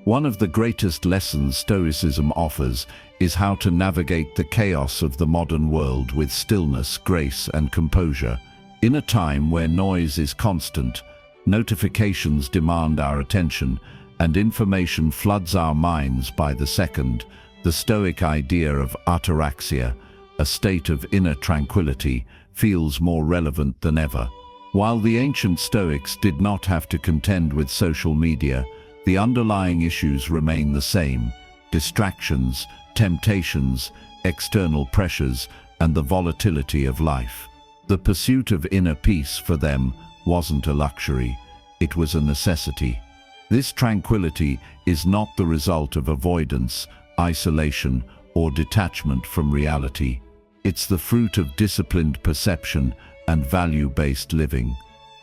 One of the greatest lessons Stoicism offers is how to navigate the chaos of the modern world with stillness, grace, and composure. In a time where noise is constant, notifications demand our attention, and information floods our minds by the second, the Stoic idea of ataraxia, a state of inner tranquility, feels more relevant than ever. While the ancient Stoics did not have to contend with social media, the underlying issues remain the same: distractions, temptations, external pressures, and the volatility of life. The pursuit of inner peace for them wasn't a luxury, it was a necessity. This tranquility is not the result of avoidance, isolation, or detachment from reality. It's the fruit of disciplined perception and value-based living.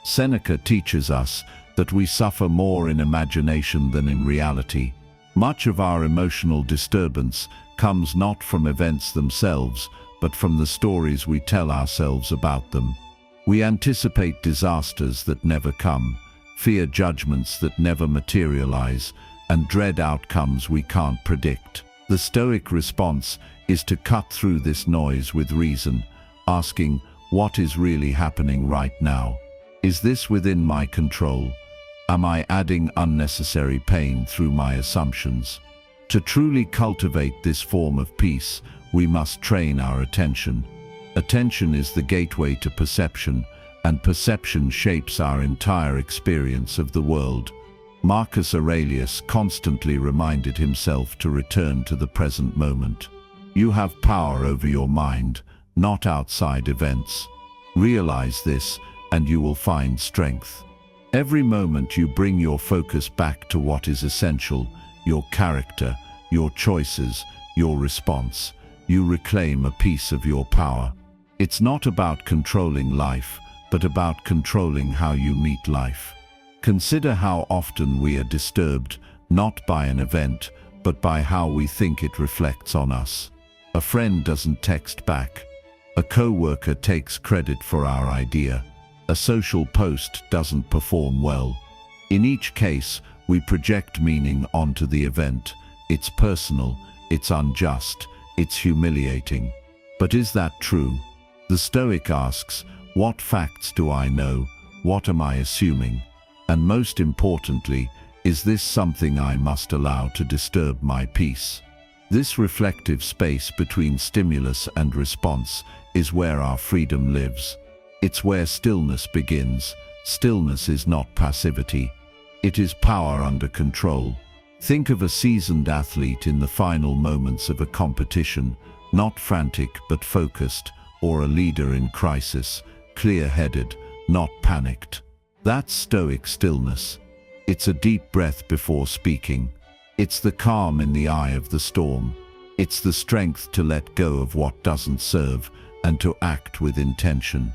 Seneca teaches us that we suffer more in imagination than in reality. Much of our emotional disturbance comes not from events themselves, but from the stories we tell ourselves about them. We anticipate disasters that never come, fear judgments that never materialize, and dread outcomes we can't predict. The Stoic response is to cut through this noise with reason, asking, what is really happening right now? Is this within my control? Am I adding unnecessary pain through my assumptions? To truly cultivate this form of peace, we must train our attention. Attention is the gateway to perception, and perception shapes our entire experience of the world. Marcus Aurelius constantly reminded himself to return to the present moment. You have power over your mind, not outside events. Realize this, and you will find strength. Every moment you bring your focus back to what is essential, your character, your choices, your response, you reclaim a piece of your power. It's not about controlling life, but about controlling how you meet life. Consider how often we are disturbed, not by an event, but by how we think it reflects on us. A friend doesn't text back. A co-worker takes credit for our idea. A social post doesn't perform well. In each case, we project meaning onto the event. It's personal, it's unjust, it's humiliating. But is that true? The Stoic asks, what facts do I know? What am I assuming? And most importantly, is this something I must allow to disturb my peace? This reflective space between stimulus and response is where our freedom lives. It's where stillness begins. Stillness is not passivity. It is power under control. Think of a seasoned athlete in the final moments of a competition, not frantic but focused, or a leader in crisis, clear-headed, not panicked. That's Stoic stillness. It's a deep breath before speaking. It's the calm in the eye of the storm. It's the strength to let go of what doesn't serve and to act with intention.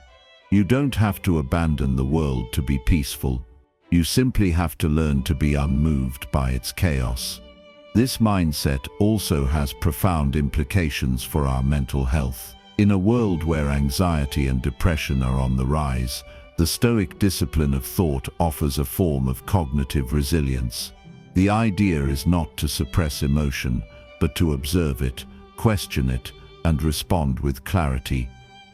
You don't have to abandon the world to be peaceful. You simply have to learn to be unmoved by its chaos. This mindset also has profound implications for our mental health. In a world where anxiety and depression are on the rise, the Stoic discipline of thought offers a form of cognitive resilience. The idea is not to suppress emotion, but to observe it, question it, and respond with clarity.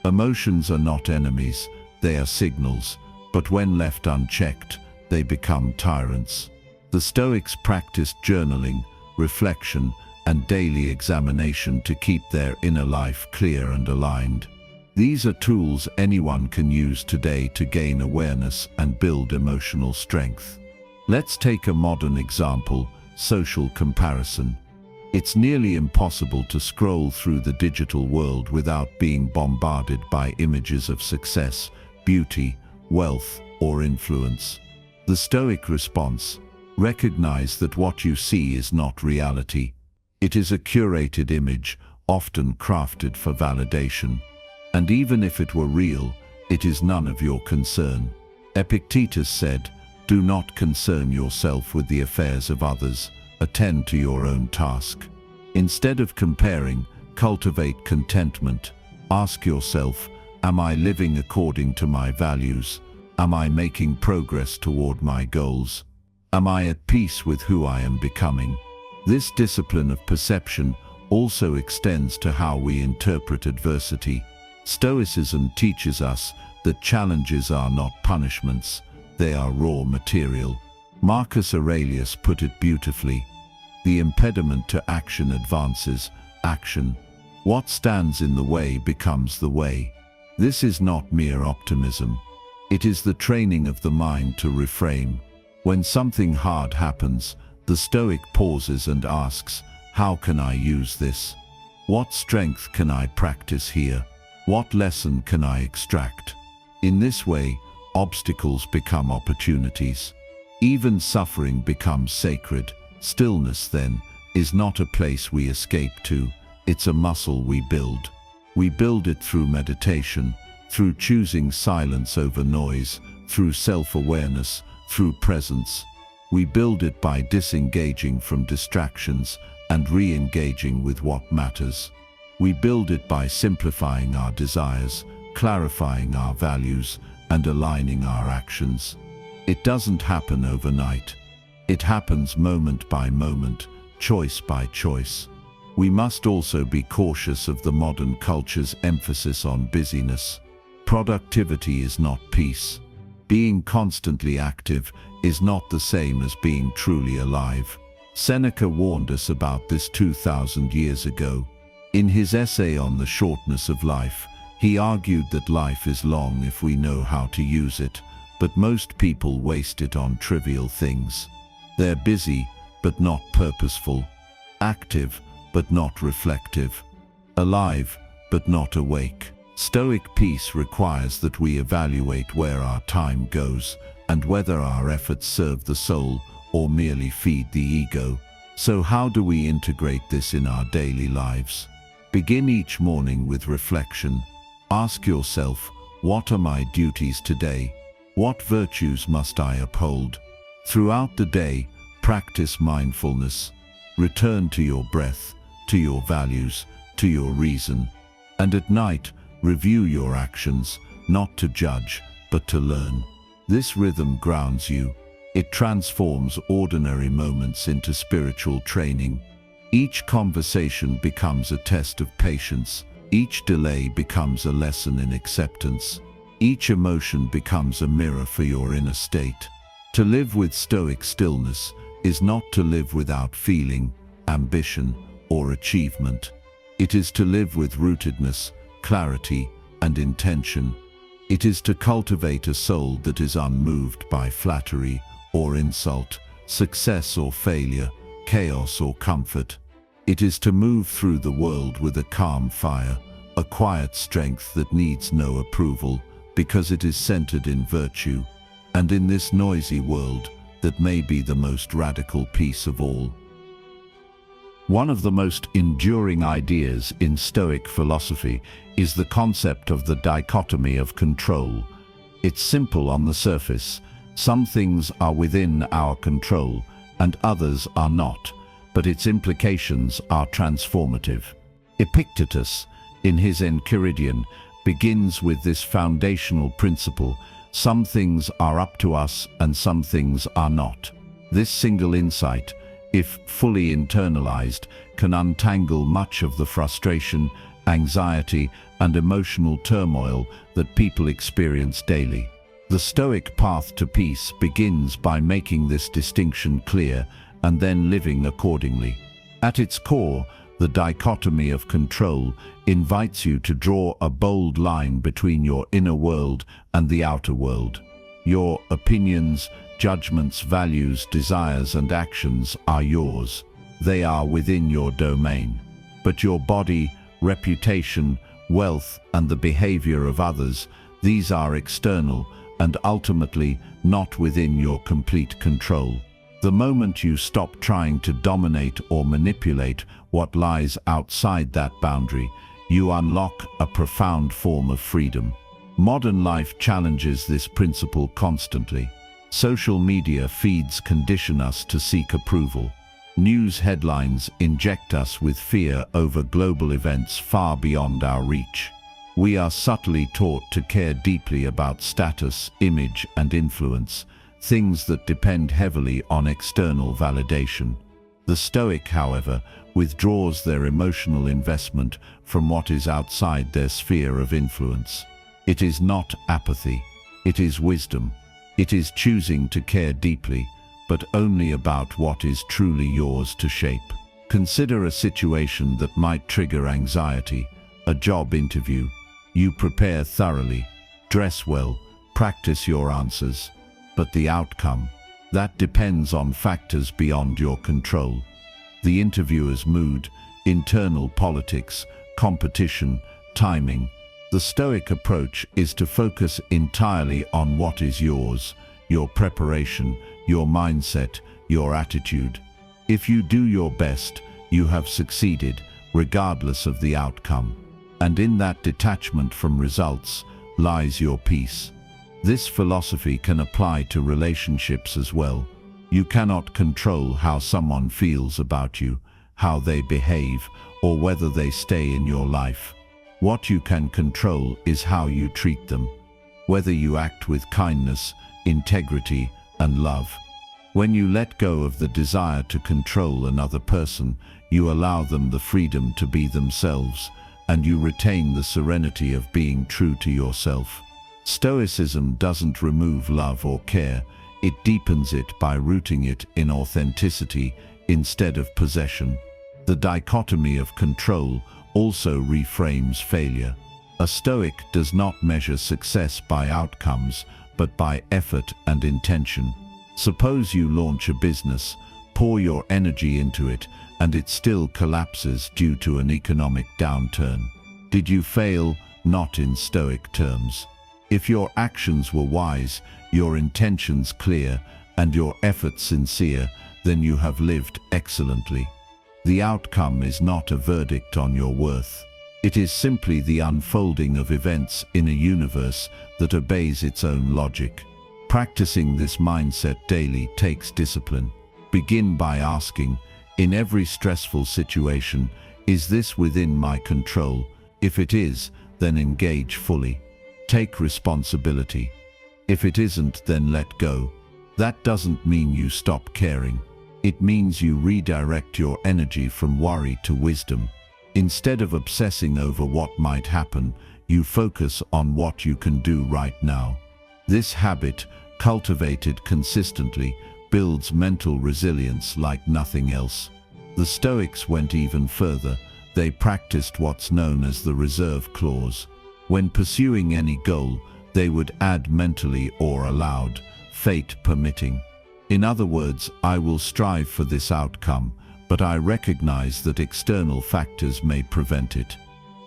Emotions are not enemies, they are signals, but when left unchecked, they become tyrants. The Stoics practiced journaling, reflection, and daily examination to keep their inner life clear and aligned. These are tools anyone can use today to gain awareness and build emotional strength. Let's take a modern example: social comparison. It's nearly impossible to scroll through the digital world without being bombarded by images of success, beauty, wealth, or influence. The Stoic response: recognize that what you see is not reality. It is a curated image, often crafted for validation. And even if it were real, it is none of your concern. Epictetus said, "Do not concern yourself with the affairs of others. Attend to your own task." Instead of comparing, cultivate contentment. Ask yourself, am I living according to my values? Am I making progress toward my goals? Am I at peace with who I am becoming? This discipline of perception also extends to how we interpret adversity. Stoicism teaches us that challenges are not punishments, they are raw material. Marcus Aurelius put it beautifully: the impediment to action advances action. What stands in the way becomes the way. This is not mere optimism. It is the training of the mind to reframe. When something hard happens, the Stoic pauses and asks, how can I use this? What strength can I practice here? What lesson can I extract? In this way, obstacles become opportunities. Even suffering becomes sacred. Stillness, then, is not a place we escape to. It's a muscle we build. We build it through meditation, through choosing silence over noise, through self-awareness, through presence. We build it by disengaging from distractions and re-engaging with what matters. We build it by simplifying our desires, clarifying our values, and aligning our actions. It doesn't happen overnight. It happens moment by moment, choice by choice. We must also be cautious of the modern culture's emphasis on busyness. Productivity is not peace. Being constantly active is not the same as being truly alive. Seneca warned us about this 2,000 years ago. In his essay on the shortness of life, he argued that life is long if we know how to use it, but most people waste it on trivial things. They're busy, but not purposeful. Active, but not reflective. Alive, but not awake. Stoic peace requires that we evaluate where our time goes and whether our efforts serve the soul or merely feed the ego. So how do we integrate this in our daily lives? Begin each morning with reflection. Ask yourself, what are my duties today? What virtues must I uphold? Throughout the day, practice mindfulness. Return to your breath, to your values, to your reason. And at night, review your actions, not to judge, but to learn. This rhythm grounds you. It transforms ordinary moments into spiritual training. Each conversation becomes a test of patience. Each delay becomes a lesson in acceptance. Each emotion becomes a mirror for your inner state. To live with Stoic stillness is not to live without feeling, ambition, or achievement. It is to live with rootedness, clarity, and intention. It is to cultivate a soul that is unmoved by flattery or insult, success or failure, chaos or comfort. It is to move through the world with a calm fire, a quiet strength that needs no approval, because it is centered in virtue, and in this noisy world, that may be the most radical peace of all. One of the most enduring ideas in Stoic philosophy is the concept of the dichotomy of control. It's simple on the surface. Some things are within our control and others are not, but its implications are transformative. Epictetus, in his Enchiridion, begins with this foundational principle: some things are up to us and some things are not. This single insight, if fully internalized, can untangle much of the frustration, anxiety, and emotional turmoil that people experience daily. The Stoic path to peace begins by making this distinction clear and then living accordingly. At its core, the dichotomy of control invites you to draw a bold line between your inner world and the outer world. Your opinions, judgments, values, desires, and actions are yours. They are within your domain. But your body, reputation, wealth, and the behavior of others, these are external and ultimately not within your complete control. The moment you stop trying to dominate or manipulate what lies outside that boundary, you unlock a profound form of freedom. Modern life challenges this principle constantly. Social media feeds condition us to seek approval. News headlines inject us with fear over global events far beyond our reach. We are subtly taught to care deeply about status, image, and influence. things that depend heavily on external validation. The Stoic, however, withdraws their emotional investment from what is outside their sphere of influence. It is not apathy, it is wisdom. It is choosing to care deeply, but only about what is truly yours to shape. Consider a situation that might trigger anxiety, a job interview. You prepare thoroughly, dress well, practice your answers, but the outcome, that depends on factors beyond your control. The interviewer's mood, internal politics, competition, timing. The Stoic approach is to focus entirely on what is yours, your preparation, your mindset, your attitude. If you do your best, you have succeeded, regardless of the outcome. And in that detachment from results lies your peace. This philosophy can apply to relationships as well. You cannot control how someone feels about you, how they behave, or whether they stay in your life. What you can control is how you treat them, whether you act with kindness, integrity, and love. When you let go of the desire to control another person, you allow them the freedom to be themselves, and you retain the serenity of being true to yourself. Stoicism doesn't remove love or care, it deepens it by rooting it in authenticity instead of possession. The dichotomy of control also reframes failure. A Stoic does not measure success by outcomes, but by effort and intention. Suppose you launch a business, pour your energy into it, and it still collapses due to an economic downturn. Did you fail? Not in Stoic terms. If your actions were wise, your intentions clear, and your efforts sincere, then you have lived excellently. The outcome is not a verdict on your worth. It is simply the unfolding of events in a universe that obeys its own logic. Practicing this mindset daily takes discipline. Begin by asking, in every stressful situation, is this within my control? If it is, then engage fully. Take responsibility. If it isn't, then let go. That doesn't mean you stop caring. It means you redirect your energy from worry to wisdom. Instead of obsessing over what might happen, you focus on what you can do right now. This habit, cultivated consistently, builds mental resilience like nothing else. The Stoics went even further. They practiced what's known as the reserve clause. When pursuing any goal, they would add mentally or aloud, fate permitting. In other words, I will strive for this outcome, but I recognize that external factors may prevent it.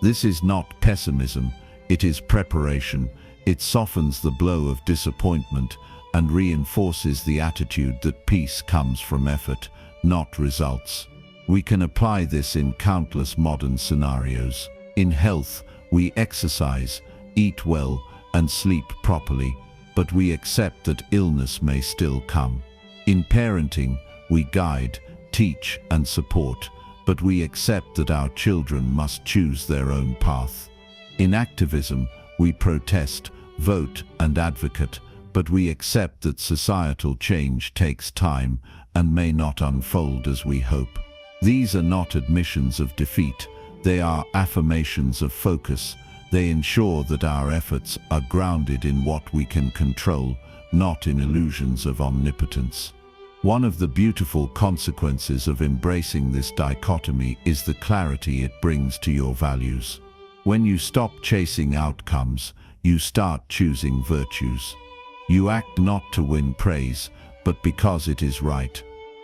This is not pessimism, it is preparation. It softens the blow of disappointment and reinforces the attitude that peace comes from effort, not results. We can apply this in countless modern scenarios. In health, we exercise, eat well, and sleep properly, but we accept that illness may still come. In parenting, we guide, teach, and support, but we accept that our children must choose their own path. In activism, we protest, vote, and advocate, but we accept that societal change takes time and may not unfold as we hope. These are not admissions of defeat, they are affirmations of focus. They ensure that our efforts are grounded in what we can control, not in illusions of omnipotence. One of the beautiful consequences of embracing this dichotomy is the clarity it brings to your values. When you stop chasing outcomes, you start choosing virtues. You act not to win praise, but because it is right.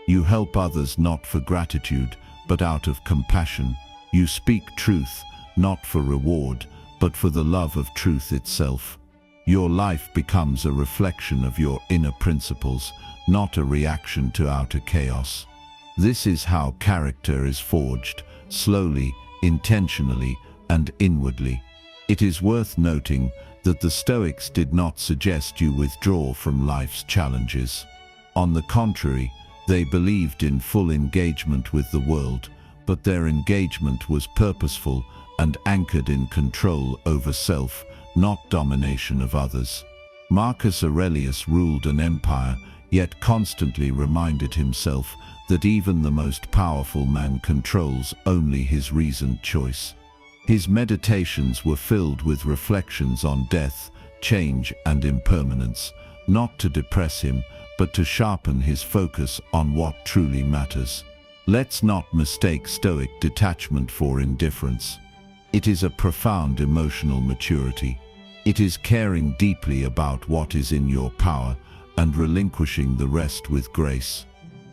You help others not for gratitude, but out of compassion. You speak truth, not for reward, but for the love of truth itself. Your life becomes a reflection of your inner principles, not a reaction to outer chaos. This is how character is forged, slowly, intentionally, and inwardly. It is worth noting that the Stoics did not suggest you withdraw from life's challenges. On the contrary, they believed in full engagement with the world, but their engagement was purposeful and anchored in control over self, not domination of others. Marcus Aurelius ruled an empire, yet constantly reminded himself that even the most powerful man controls only his reasoned choice. His meditations were filled with reflections on death, change, and impermanence, not to depress him, but to sharpen his focus on what truly matters. Let's not mistake Stoic detachment for indifference. It is a profound emotional maturity. It is caring deeply about what is in your power and relinquishing the rest with grace.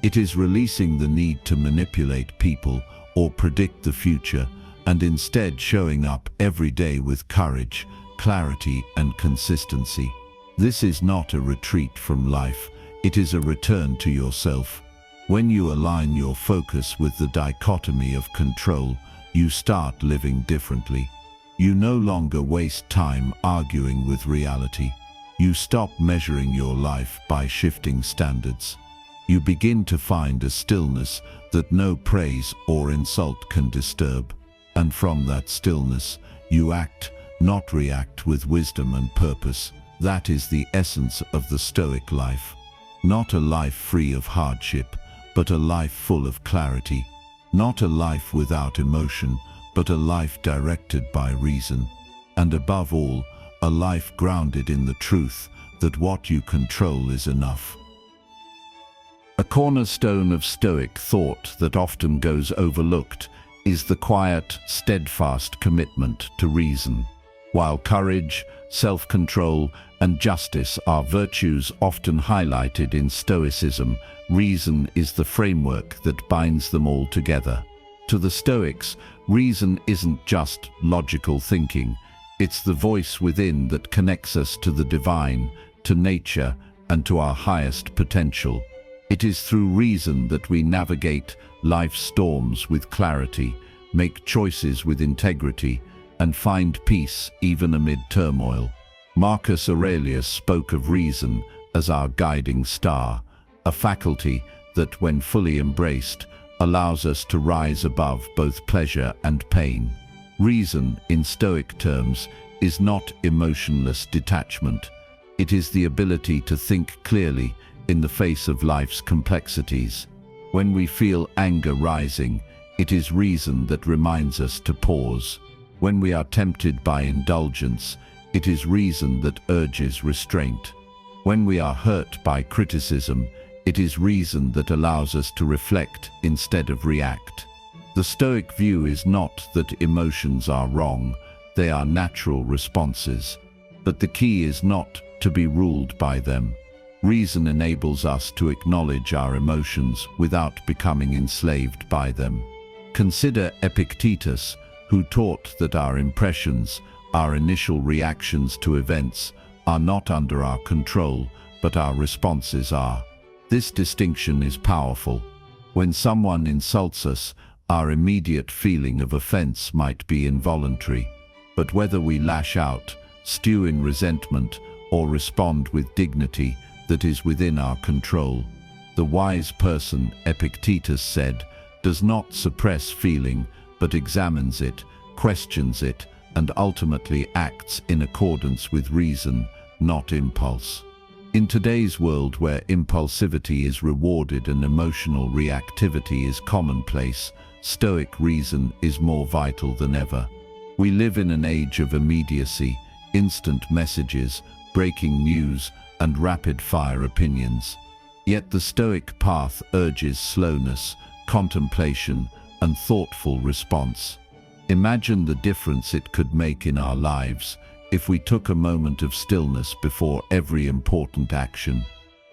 It is releasing the need to manipulate people or predict the future, and instead showing up every day with courage, clarity, and consistency. This is not a retreat from life, it is a return to yourself. When you align your focus with the dichotomy of control, you start living differently. You no longer waste time arguing with reality. You stop measuring your life by shifting standards. You begin to find a stillness that no praise or insult can disturb. And from that stillness, you act, not react, with wisdom and purpose. That is the essence of the Stoic life. Not a life free of hardship, but a life full of clarity. Not a life without emotion, but a life directed by reason. And above all, a life grounded in the truth that what you control is enough. A cornerstone of Stoic thought that often goes overlooked is the quiet, steadfast commitment to reason. While courage, self-control, and justice are virtues often highlighted in Stoicism, reason is the framework that binds them all together. To the Stoics, reason isn't just logical thinking, it's the voice within that connects us to the divine, to nature, and to our highest potential. It is through reason that we navigate life's storms with clarity, make choices with integrity, and find peace even amid turmoil. Marcus Aurelius spoke of reason as our guiding star, a faculty that, when fully embraced, allows us to rise above both pleasure and pain. Reason, in Stoic terms, is not emotionless detachment. It is the ability to think clearly in the face of life's complexities. When we feel anger rising, it is reason that reminds us to pause. When we are tempted by indulgence, it is reason that urges restraint. When we are hurt by criticism, it is reason that allows us to reflect instead of react. The Stoic view is not that emotions are wrong, they are natural responses. But the key is not to be ruled by them. Reason enables us to acknowledge our emotions without becoming enslaved by them. Consider Epictetus, who taught that our impressions, our initial reactions to events, are not under our control, but our responses are. This distinction is powerful. When someone insults us, our immediate feeling of offense might be involuntary. But whether we lash out, stew in resentment, or respond with dignity, that is within our control. The wise person, Epictetus said, does not suppress feeling, but examines it, questions it, and ultimately acts in accordance with reason, not impulse. In today's world where impulsivity is rewarded and emotional reactivity is commonplace, Stoic reason is more vital than ever. We live in an age of immediacy, instant messages, breaking news, and rapid-fire opinions. Yet the Stoic path urges slowness, contemplation, and thoughtful response. Imagine the difference it could make in our lives if we took a moment of stillness before every important action.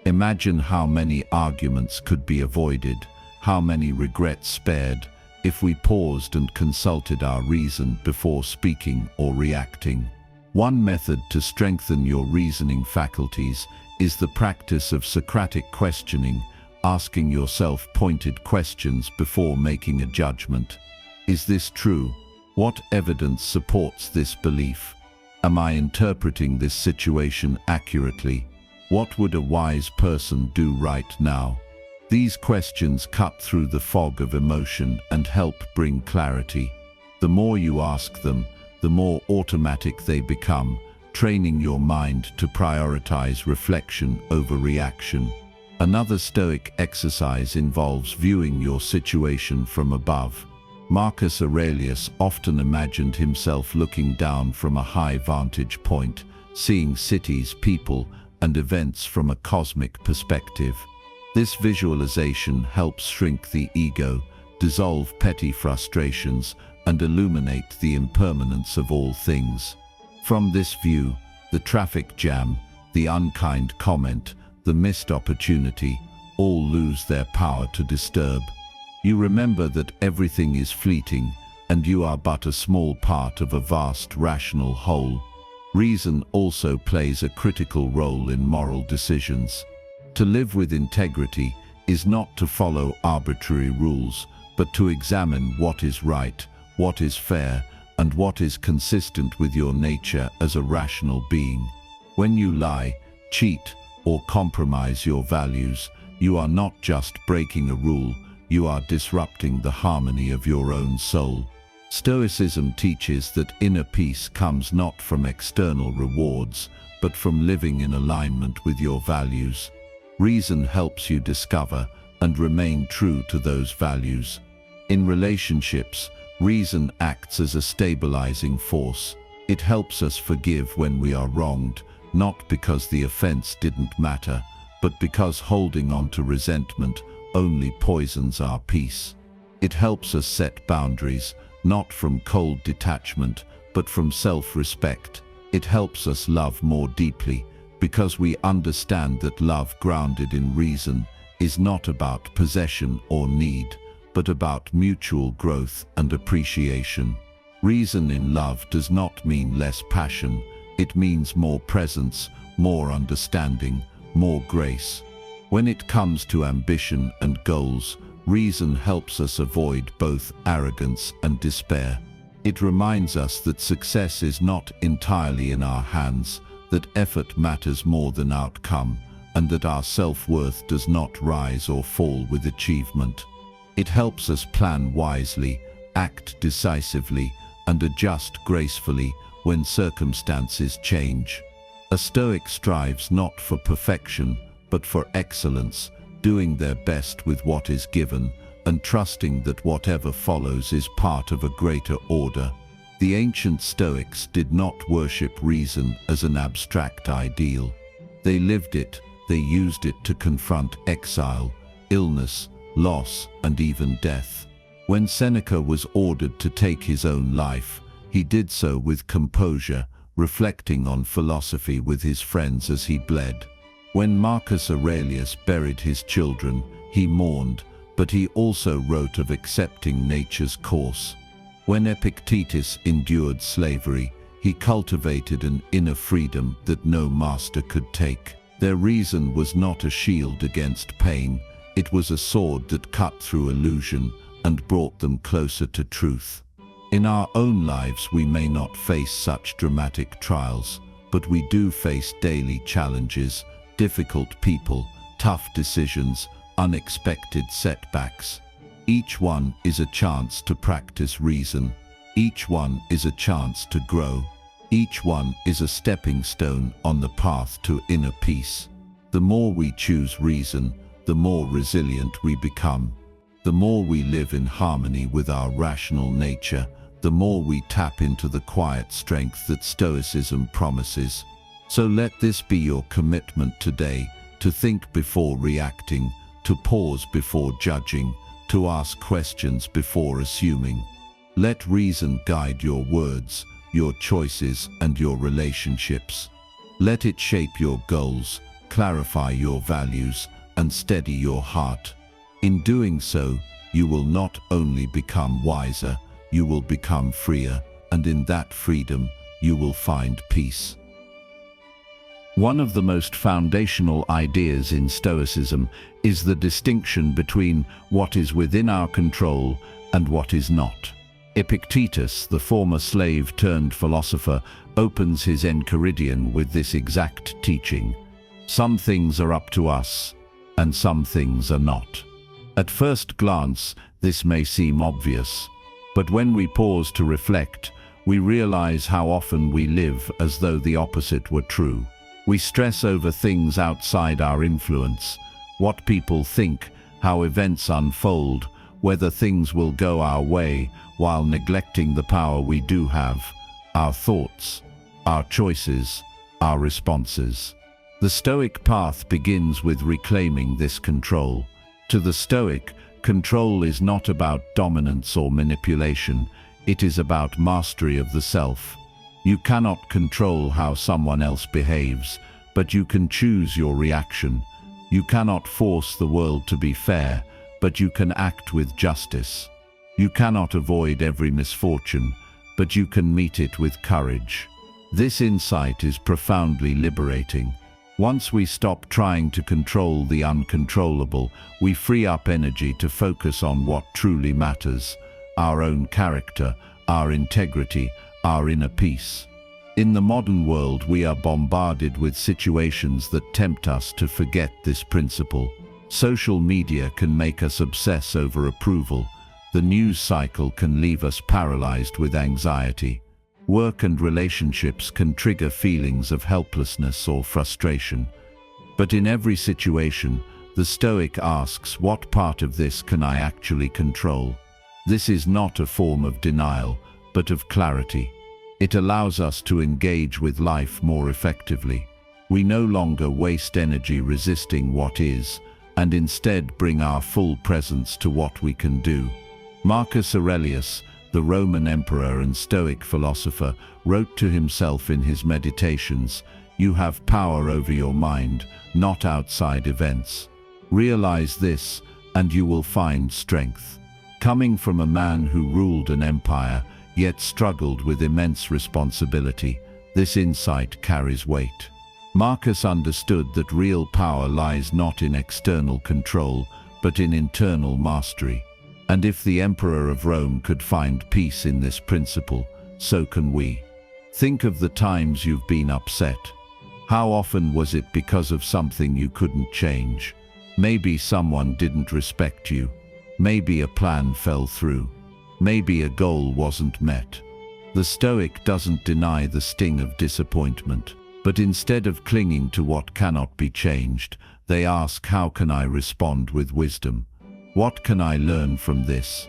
Imagine how many arguments could be avoided, how many regrets spared, if we paused and consulted our reason before speaking or reacting. One method to strengthen your reasoning faculties is the practice of Socratic questioning, asking yourself pointed questions before making a judgment. Is this true? What evidence supports this belief? Am I interpreting this situation accurately? What would a wise person do right now? These questions cut through the fog of emotion and help bring clarity. The more you ask them, the more automatic they become, training your mind to prioritize reflection over reaction. Another Stoic exercise involves viewing your situation from above. Marcus Aurelius often imagined himself looking down from a high vantage point, seeing cities, people, and events from a cosmic perspective. This visualization helps shrink the ego, dissolve petty frustrations, and illuminate the impermanence of all things. From this view, the traffic jam, the unkind comment, the missed opportunity, all lose their power to disturb. You remember that everything is fleeting, and you are but a small part of a vast rational whole. Reason also plays a critical role in moral decisions. To live with integrity is not to follow arbitrary rules, but to examine what is right, what is fair, and what is consistent with your nature as a rational being. When you lie, cheat, or compromise your values, you are not just breaking a rule, you are disrupting the harmony of your own soul. Stoicism teaches that inner peace comes not from external rewards, but from living in alignment with your values. Reason helps you discover and remain true to those values. In relationships, reason acts as a stabilizing force. It helps us forgive when we are wronged, not because the offense didn't matter, but because holding on to resentment only poisons our peace. It helps us set boundaries, not from cold detachment, but from self-respect. It helps us love more deeply, because we understand that love grounded in reason is not about possession or need, but about mutual growth and appreciation. Reason in love does not mean less passion, it means more presence, more understanding, more grace. When it comes to ambition and goals, reason helps us avoid both arrogance and despair. It reminds us that success is not entirely in our hands, that effort matters more than outcome, and that our self-worth does not rise or fall with achievement. It helps us plan wisely, act decisively, and adjust gracefully when circumstances change. A Stoic strives not for perfection, but for excellence, doing their best with what is given, and trusting that whatever follows is part of a greater order. The ancient Stoics did not worship reason as an abstract ideal. They lived it, they used it to confront exile, illness, loss, and even death. When Seneca was ordered to take his own life, he did so with composure, reflecting on philosophy with his friends as he bled. When Marcus Aurelius buried his children, he mourned, but he also wrote of accepting nature's course. When Epictetus endured slavery, he cultivated an inner freedom that no master could take. Their reason was not a shield against pain, it was a sword that cut through illusion and brought them closer to truth. In our own lives we may not face such dramatic trials, but we do face daily challenges, difficult people, tough decisions, unexpected setbacks. Each one is a chance to practice reason. Each one is a chance to grow. Each one is a stepping stone on the path to inner peace. The more we choose reason, the more resilient we become. The more we live in harmony with our rational nature, the more we tap into the quiet strength that Stoicism promises. So let this be your commitment today, to think before reacting, to pause before judging, to ask questions before assuming. Let reason guide your words, your choices, and your relationships. Let it shape your goals, clarify your values, and steady your heart. In doing so, you will not only become wiser, you will become freer, and in that freedom, you will find peace. One of the most foundational ideas in Stoicism is the distinction between what is within our control and what is not. Epictetus, the former slave-turned-philosopher, opens his Enchiridion with this exact teaching. Some things are up to us, and some things are not. At first glance, this may seem obvious, but when we pause to reflect, we realize how often we live as though the opposite were true. We stress over things outside our influence, what people think, how events unfold, whether things will go our way, while neglecting the power we do have, our thoughts, our choices, our responses. The Stoic path begins with reclaiming this control. To the Stoic, control is not about dominance or manipulation, it is about mastery of the self. You cannot control how someone else behaves, but you can choose your reaction. You cannot force the world to be fair, but you can act with justice. You cannot avoid every misfortune, but you can meet it with courage. This insight is profoundly liberating. Once we stop trying to control the uncontrollable, we free up energy to focus on what truly matters: our own character, our integrity, our inner peace. In the modern world, we are bombarded with situations that tempt us to forget this principle. Social media can make us obsess over approval. The news cycle can leave us paralyzed with anxiety. Work and relationships can trigger feelings of helplessness or frustration. But in every situation, the Stoic asks, what part of this can I actually control? This is not a form of denial, but of clarity. It allows us to engage with life more effectively. We no longer waste energy resisting what is, and instead bring our full presence to what we can do. Marcus Aurelius, the Roman emperor and Stoic philosopher, wrote to himself in his Meditations, "You have power over your mind, not outside events. Realize this, and you will find strength." Coming from a man who ruled an empire, yet struggled with immense responsibility, this insight carries weight. Marcus understood that real power lies not in external control, but in internal mastery. And if the Emperor of Rome could find peace in this principle, so can we. Think of the times you've been upset. How often was it because of something you couldn't change? Maybe someone didn't respect you. Maybe a plan fell through. Maybe a goal wasn't met. The Stoic doesn't deny the sting of disappointment, but instead of clinging to what cannot be changed, they ask, how can I respond with wisdom? What can I learn from this?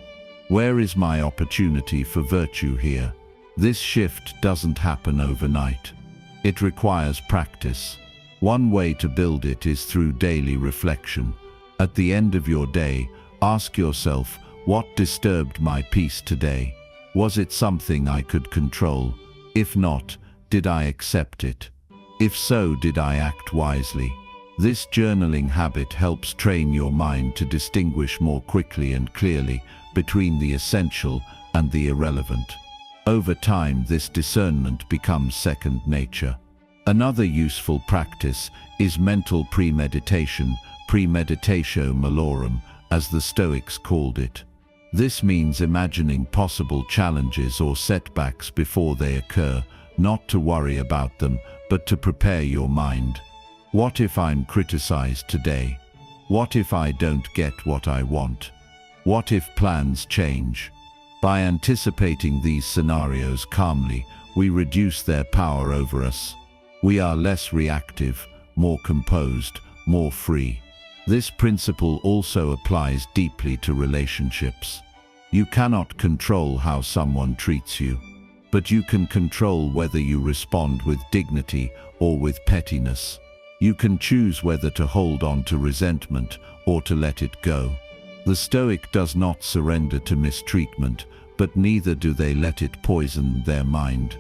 Where is my opportunity for virtue here? This shift doesn't happen overnight. It requires practice. One way to build it is through daily reflection. At the end of your day, ask yourself, what disturbed my peace today? Was it something I could control? If not, did I accept it? If so, did I act wisely? This journaling habit helps train your mind to distinguish more quickly and clearly between the essential and the irrelevant. Over time, this discernment becomes second nature. Another useful practice is mental premeditation, premeditatio malorum, as the Stoics called it. This means imagining possible challenges or setbacks before they occur, not to worry about them, but to prepare your mind. What if I'm criticized today? What if I don't get what I want? What if plans change? By anticipating these scenarios calmly, we reduce their power over us. We are less reactive, more composed, more free. This principle also applies deeply to relationships. You cannot control how someone treats you, but you can control whether you respond with dignity or with pettiness. You can choose whether to hold on to resentment or to let it go. The Stoic does not surrender to mistreatment, but neither do they let it poison their mind.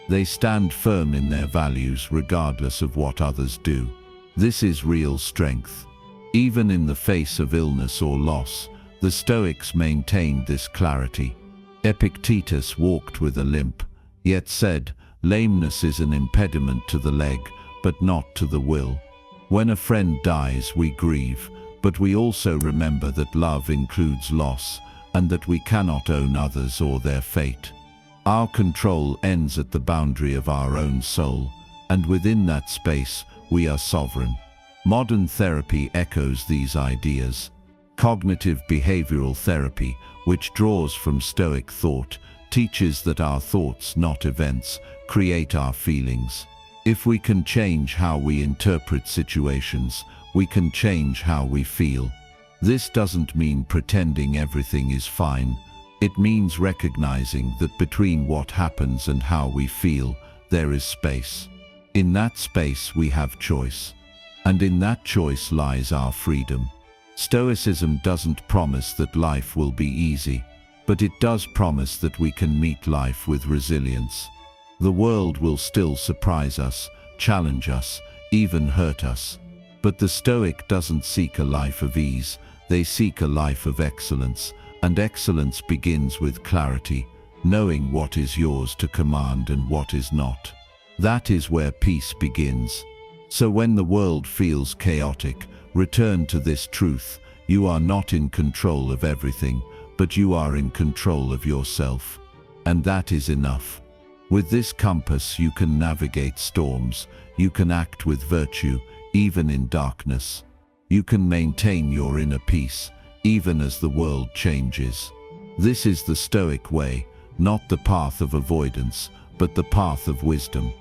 They stand firm in their values regardless of what others do. This is real strength. Even in the face of illness or loss, the Stoics maintained this clarity. Epictetus walked with a limp, yet said, "Lameness is an impediment to the leg, but not to the will." When a friend dies, we grieve, but we also remember that love includes loss, and that we cannot own others or their fate. Our control ends at the boundary of our own soul, and within that space, we are sovereign. Modern therapy echoes these ideas. Cognitive behavioral therapy, which draws from Stoic thought, teaches that our thoughts, not events, create our feelings. If we can change how we interpret situations, we can change how we feel. This doesn't mean pretending everything is fine. It means recognizing that between what happens and how we feel, there is space. In that space we have choice. And in that choice lies our freedom. Stoicism doesn't promise that life will be easy, but it does promise that we can meet life with resilience. The world will still surprise us, challenge us, even hurt us. But the Stoic doesn't seek a life of ease, they seek a life of excellence, and excellence begins with clarity, knowing what is yours to command and what is not. That is where peace begins. So when the world feels chaotic, return to this truth: you are not in control of everything, but you are in control of yourself. And that is enough. With this compass you can navigate storms, you can act with virtue, even in darkness. You can maintain your inner peace, even as the world changes. This is the Stoic way, not the path of avoidance, but the path of wisdom.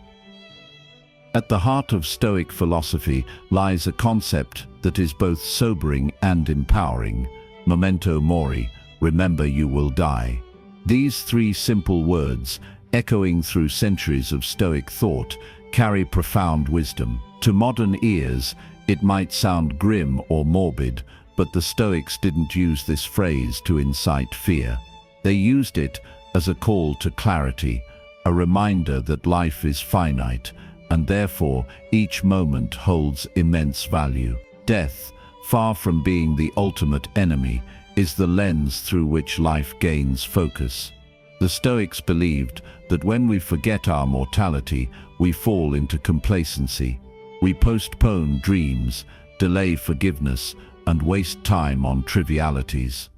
At the heart of Stoic philosophy lies a concept that is both sobering and empowering: memento mori, remember you will die. These three simple words, echoing through centuries of Stoic thought, carry profound wisdom. To modern ears, it might sound grim or morbid, but the Stoics didn't use this phrase to incite fear. They used it as a call to clarity, a reminder that life is finite, and therefore each moment holds immense value. Death, far from being the ultimate enemy, is the lens through which life gains focus. The Stoics believed that when we forget our mortality, we fall into complacency. We postpone dreams, delay forgiveness, and waste time on trivialities.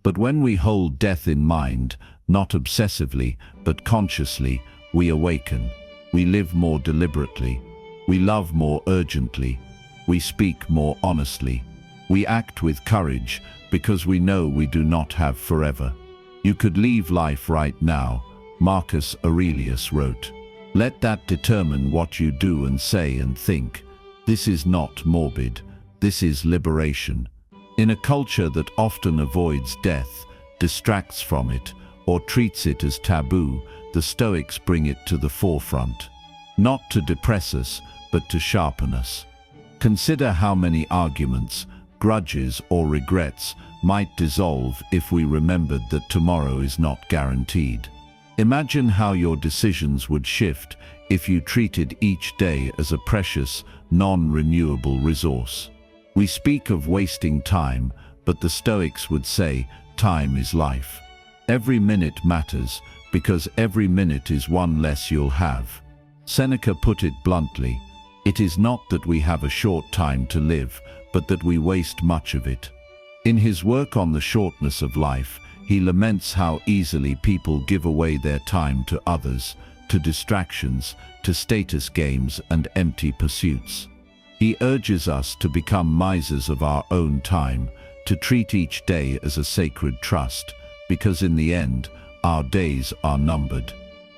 But when we hold death in mind, not obsessively, but consciously, we awaken. We live more deliberately. We love more urgently. We speak more honestly. We act with courage because we know we do not have forever. You could leave life right now, Marcus Aurelius wrote. Let that determine what you do and say and think. This is not morbid. This is liberation. In a culture that often avoids death, distracts from it, or treats it as taboo, the Stoics bring it to the forefront. Not to depress us, but to sharpen us. Consider how many arguments, grudges, or regrets might dissolve if we remembered that tomorrow is not guaranteed. Imagine how your decisions would shift if you treated each day as a precious, non-renewable resource. We speak of wasting time, but the Stoics would say, time is life. Every minute matters, because every minute is one less you'll have. Seneca put it bluntly: it is not that we have a short time to live, but that we waste much of it. In his work on the shortness of life, he laments how easily people give away their time to others, to distractions, to status games and empty pursuits. He urges us to become misers of our own time, to treat each day as a sacred trust, because in the end, our days are numbered.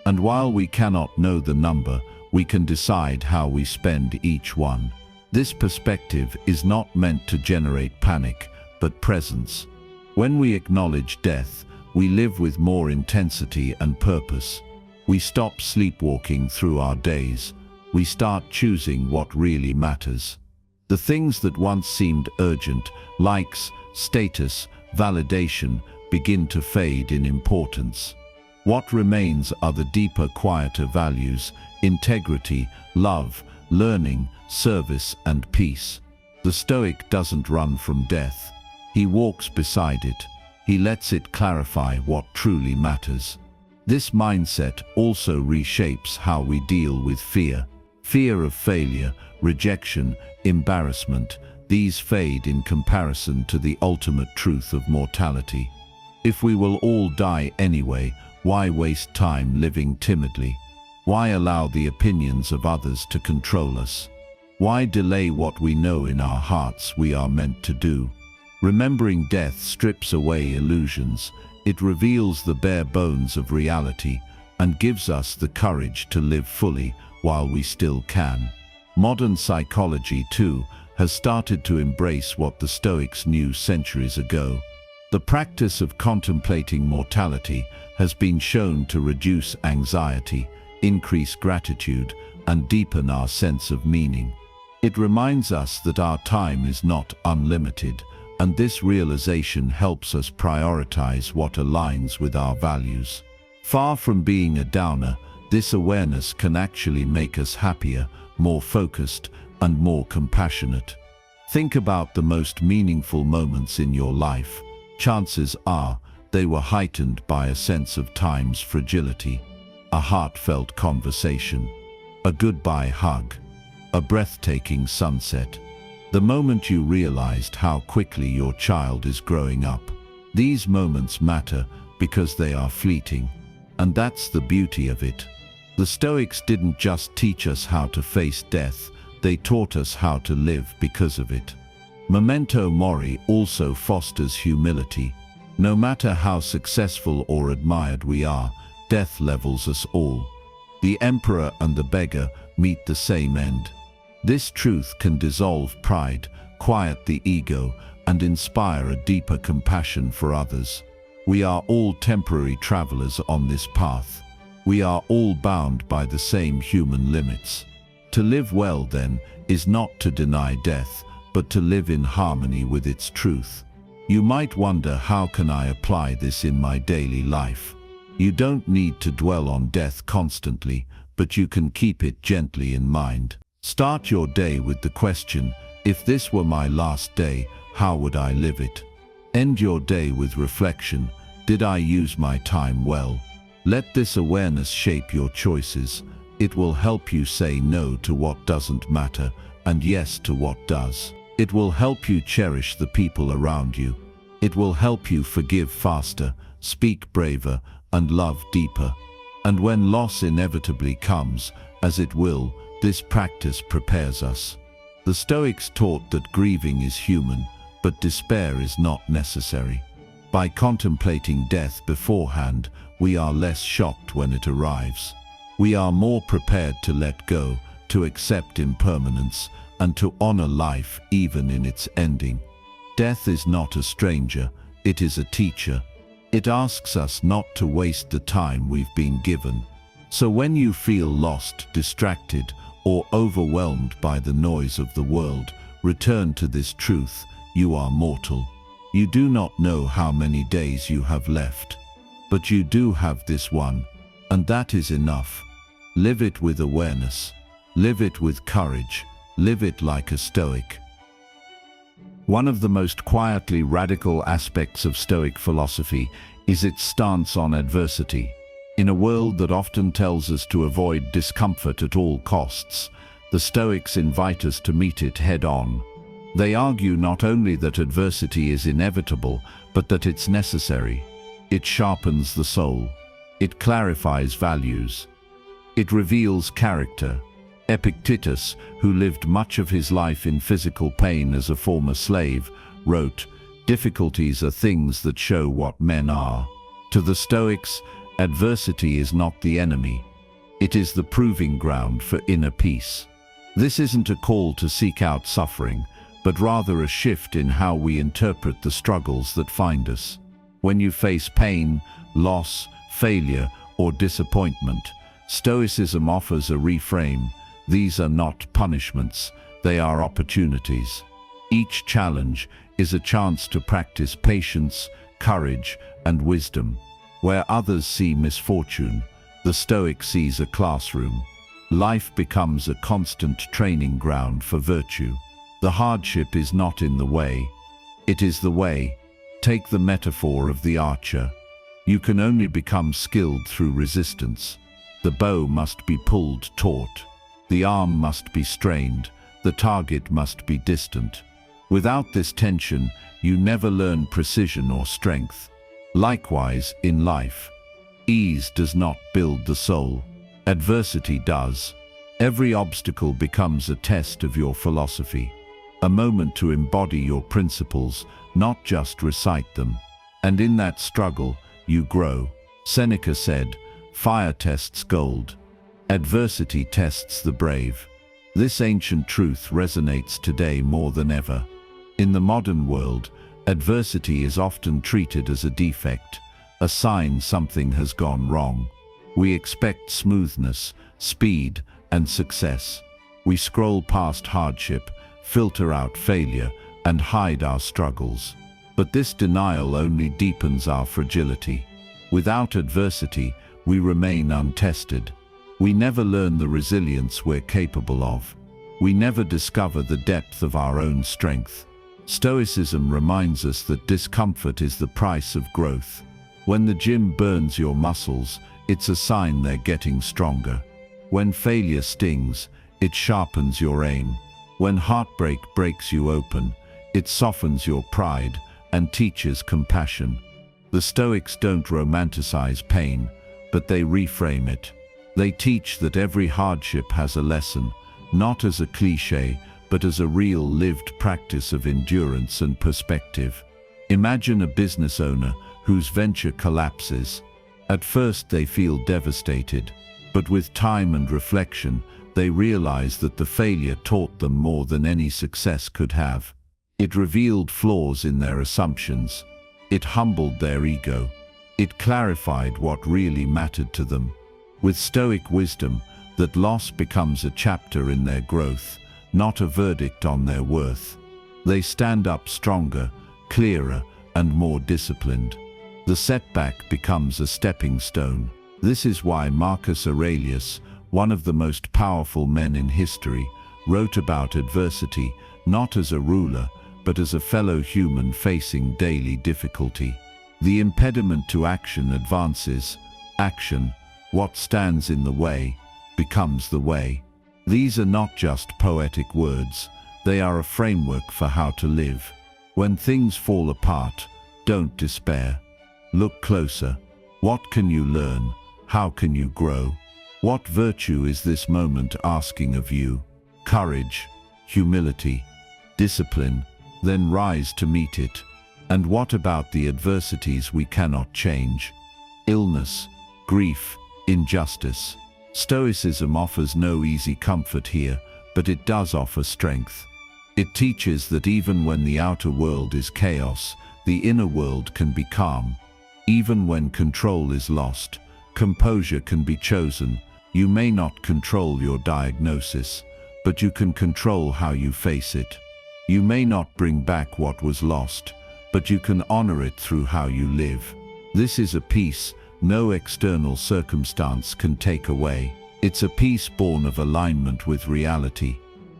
And while we cannot know the number, we can decide how we spend each one. This perspective is not meant to generate panic, but presence. When we acknowledge death, we live with more intensity and purpose. We stop sleepwalking through our days. We start choosing what really matters. The things that once seemed urgent, likes, status, validation, begin to fade in importance. What remains are the deeper, quieter values: integrity, love, learning, service, and peace. The Stoic doesn't run from death. He walks beside it. He lets it clarify what truly matters. This mindset also reshapes how we deal with fear. Fear of failure, rejection, embarrassment, these fade in comparison to the ultimate truth of mortality. If we will all die anyway, why waste time living timidly? Why allow the opinions of others to control us? Why delay what we know in our hearts we are meant to do? Remembering death strips away illusions. It reveals the bare bones of reality and gives us the courage to live fully while we still can. Modern psychology, too, has started to embrace what the Stoics knew centuries ago. The practice of contemplating mortality has been shown to reduce anxiety, increase gratitude, and deepen our sense of meaning. It reminds us that our time is not unlimited, and this realization helps us prioritize what aligns with our values. Far from being a downer, this awareness can actually make us happier, more focused, and more compassionate. Think about the most meaningful moments in your life. Chances are they were heightened by a sense of time's fragility. A heartfelt conversation, a goodbye hug, a breathtaking sunset. The moment you realized how quickly your child is growing up. These moments matter because they are fleeting, and that's the beauty of it. The Stoics didn't just teach us how to face death, they taught us how to live because of it. Memento mori also fosters humility. No matter how successful or admired we are, death levels us all. The emperor and the beggar meet the same end. This truth can dissolve pride, quiet the ego, and inspire a deeper compassion for others. We are all temporary travelers on this path. We are all bound by the same human limits. To live well, then, is not to deny death, but to live in harmony with its truth. You might wonder, how can I apply this in my daily life? You don't need to dwell on death constantly, but you can keep it gently in mind. Start your day with the question, if this were my last day, how would I live it? End your day with reflection, did I use my time well? Let this awareness shape your choices. It will help you say no to what doesn't matter and yes to what does. It will help you cherish the people around you. It will help you forgive faster, speak braver, and love deeper. And when loss inevitably comes, as it will, this practice prepares us. The Stoics taught that grieving is human, but despair is not necessary. By contemplating death beforehand, we are less shocked when it arrives. We are more prepared to let go, to accept impermanence, and to honor life even in its ending. Death is not a stranger, it is a teacher. It asks us not to waste the time we've been given. So when you feel lost, distracted, or overwhelmed by the noise of the world, return to this truth: you are mortal. You do not know how many days you have left, but you do have this one, and that is enough. Live it with awareness. Live it with courage. Live it like a Stoic. One of the most quietly radical aspects of Stoic philosophy is its stance on adversity. In a world that often tells us to avoid discomfort at all costs, the Stoics invite us to meet it head-on. They argue not only that adversity is inevitable, but that it's necessary. It sharpens the soul. It clarifies values. It reveals character. Epictetus, who lived much of his life in physical pain as a former slave, wrote, "Difficulties are things that show what men are." To the Stoics, adversity is not the enemy. It is the proving ground for inner peace. This isn't a call to seek out suffering, but rather a shift in how we interpret the struggles that find us. When you face pain, loss, failure, or disappointment, Stoicism offers a reframe. These are not punishments, they are opportunities. Each challenge is a chance to practice patience, courage, and wisdom. Where others see misfortune, the Stoic sees a classroom. Life becomes a constant training ground for virtue. The hardship is not in the way, it is the way. Take the metaphor of the archer. You can only become skilled through resistance. The bow must be pulled taut. The arm must be strained. The target must be distant. Without this tension, you never learn precision or strength. Likewise, in life, ease does not build the soul. Adversity does. Every obstacle becomes a test of your philosophy, a moment to embody your principles, not just recite them. And in that struggle, you grow. Seneca said, "Fire tests gold. Adversity tests the brave." This ancient truth resonates today more than ever. In the modern world, adversity is often treated as a defect, a sign something has gone wrong. We expect smoothness, speed, and success. We scroll past hardship, filter out failure, and hide our struggles. But this denial only deepens our fragility. Without adversity, we remain untested. We never learn the resilience we're capable of. We never discover the depth of our own strength. Stoicism reminds us that discomfort is the price of growth. When the gym burns your muscles, it's a sign they're getting stronger. When failure stings, it sharpens your aim. When heartbreak breaks you open, it softens your pride and teaches compassion. The Stoics don't romanticize pain, but they reframe it. They teach that every hardship has a lesson, not as a cliché, but as a real lived practice of endurance and perspective. Imagine a business owner whose venture collapses. At first they feel devastated, but with time and reflection, they realize that the failure taught them more than any success could have. It revealed flaws in their assumptions. It humbled their ego. It clarified what really mattered to them. With Stoic wisdom, that loss becomes a chapter in their growth, not a verdict on their worth. They stand up stronger, clearer, and more disciplined. The setback becomes a stepping stone. This is why Marcus Aurelius, one of the most powerful men in history, wrote about adversity not as a ruler, but as a fellow human facing daily difficulty. The impediment to action advances. Action, what stands in the way, becomes the way. These are not just poetic words, they are a framework for how to live. When things fall apart, don't despair. Look closer. What can you learn? How can you grow? What virtue is this moment asking of you? Courage, humility, discipline, then rise to meet it. And what about the adversities we cannot change? Illness, grief, injustice. Stoicism offers no easy comfort here, but it does offer strength. It teaches that even when the outer world is chaos, the inner world can be calm. Even when control is lost, composure can be chosen. You may not control your diagnosis, but you can control how you face it. You may not bring back what was lost, but you can honor it through how you live. This is a peace no external circumstance can take away. It's a peace born of alignment with reality,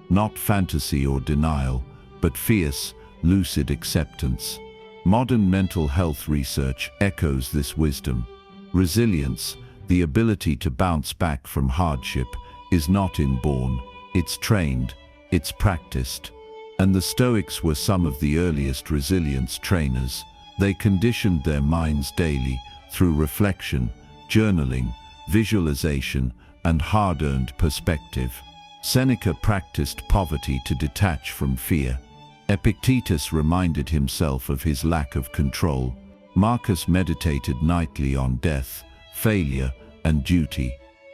not fantasy or denial, but fierce, lucid acceptance. Modern mental health research echoes this wisdom. Resilience, the ability to bounce back from hardship, is not inborn. It's trained, it's practiced. And the Stoics were some of the earliest resilience trainers. They conditioned their minds daily through reflection, journaling, visualization, and hard-earned perspective. Seneca practiced poverty to detach from fear. Epictetus reminded himself of his lack of control. Marcus meditated nightly on death, failure, and duty.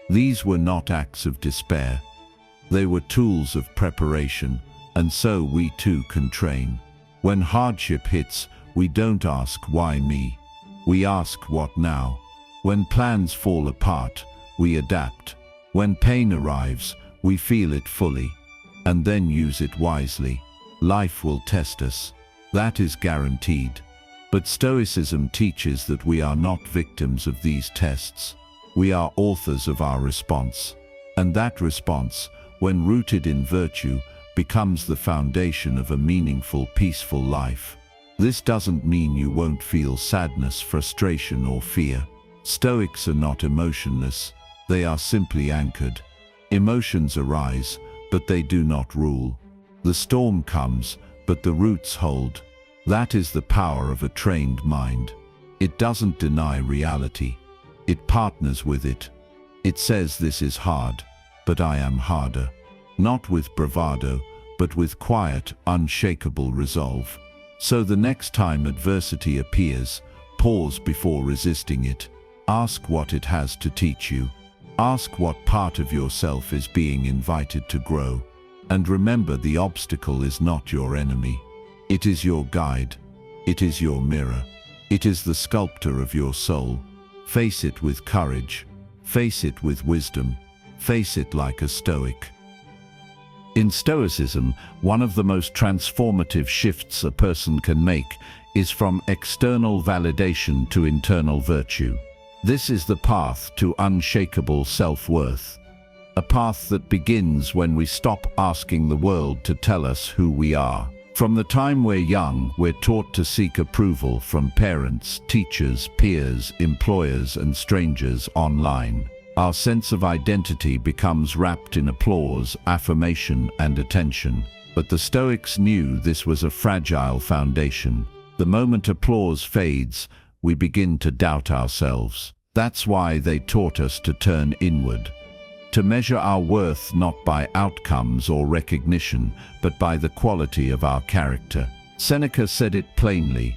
These were not acts of despair. They were tools of preparation, and so we too can train. When hardship hits, we don't ask, "Why me?" We ask, "What now?" When plans fall apart, we adapt. When pain arrives, we feel it fully, and then use it wisely. Life will test us. That is guaranteed. But Stoicism teaches that we are not victims of these tests. We are authors of our response. And that response, when rooted in virtue, becomes the foundation of a meaningful, peaceful life. This doesn't mean you won't feel sadness, frustration, or fear. Stoics are not emotionless, they are simply anchored. Emotions arise, but they do not rule. The storm comes, but the roots hold. That is the power of a trained mind. It doesn't deny reality. It partners with it. It says, "This is hard, but I am harder." Not with bravado, but with quiet, unshakable resolve. So the next time adversity appears, Pause before resisting it. Ask what it has to teach you. Ask what part of yourself is being invited to grow. And remember, the obstacle is not your enemy. It is your guide. It is your mirror. It is the sculptor of your soul. Face it with courage. Face it with wisdom. Face it like a Stoic. In Stoicism, one of the most transformative shifts a person can make is from external validation to internal virtue. This is the path to unshakable self-worth. A path that begins when we stop asking the world to tell us who we are. From the time we're young, we're taught to seek approval from parents, teachers, peers, employers, and strangers online. Our sense of identity becomes wrapped in applause, affirmation, and attention. But the Stoics knew this was a fragile foundation. The moment applause fades, we begin to doubt ourselves. That's why they taught us to turn inward. To measure our worth not by outcomes or recognition, but by the quality of our character. Seneca said it plainly.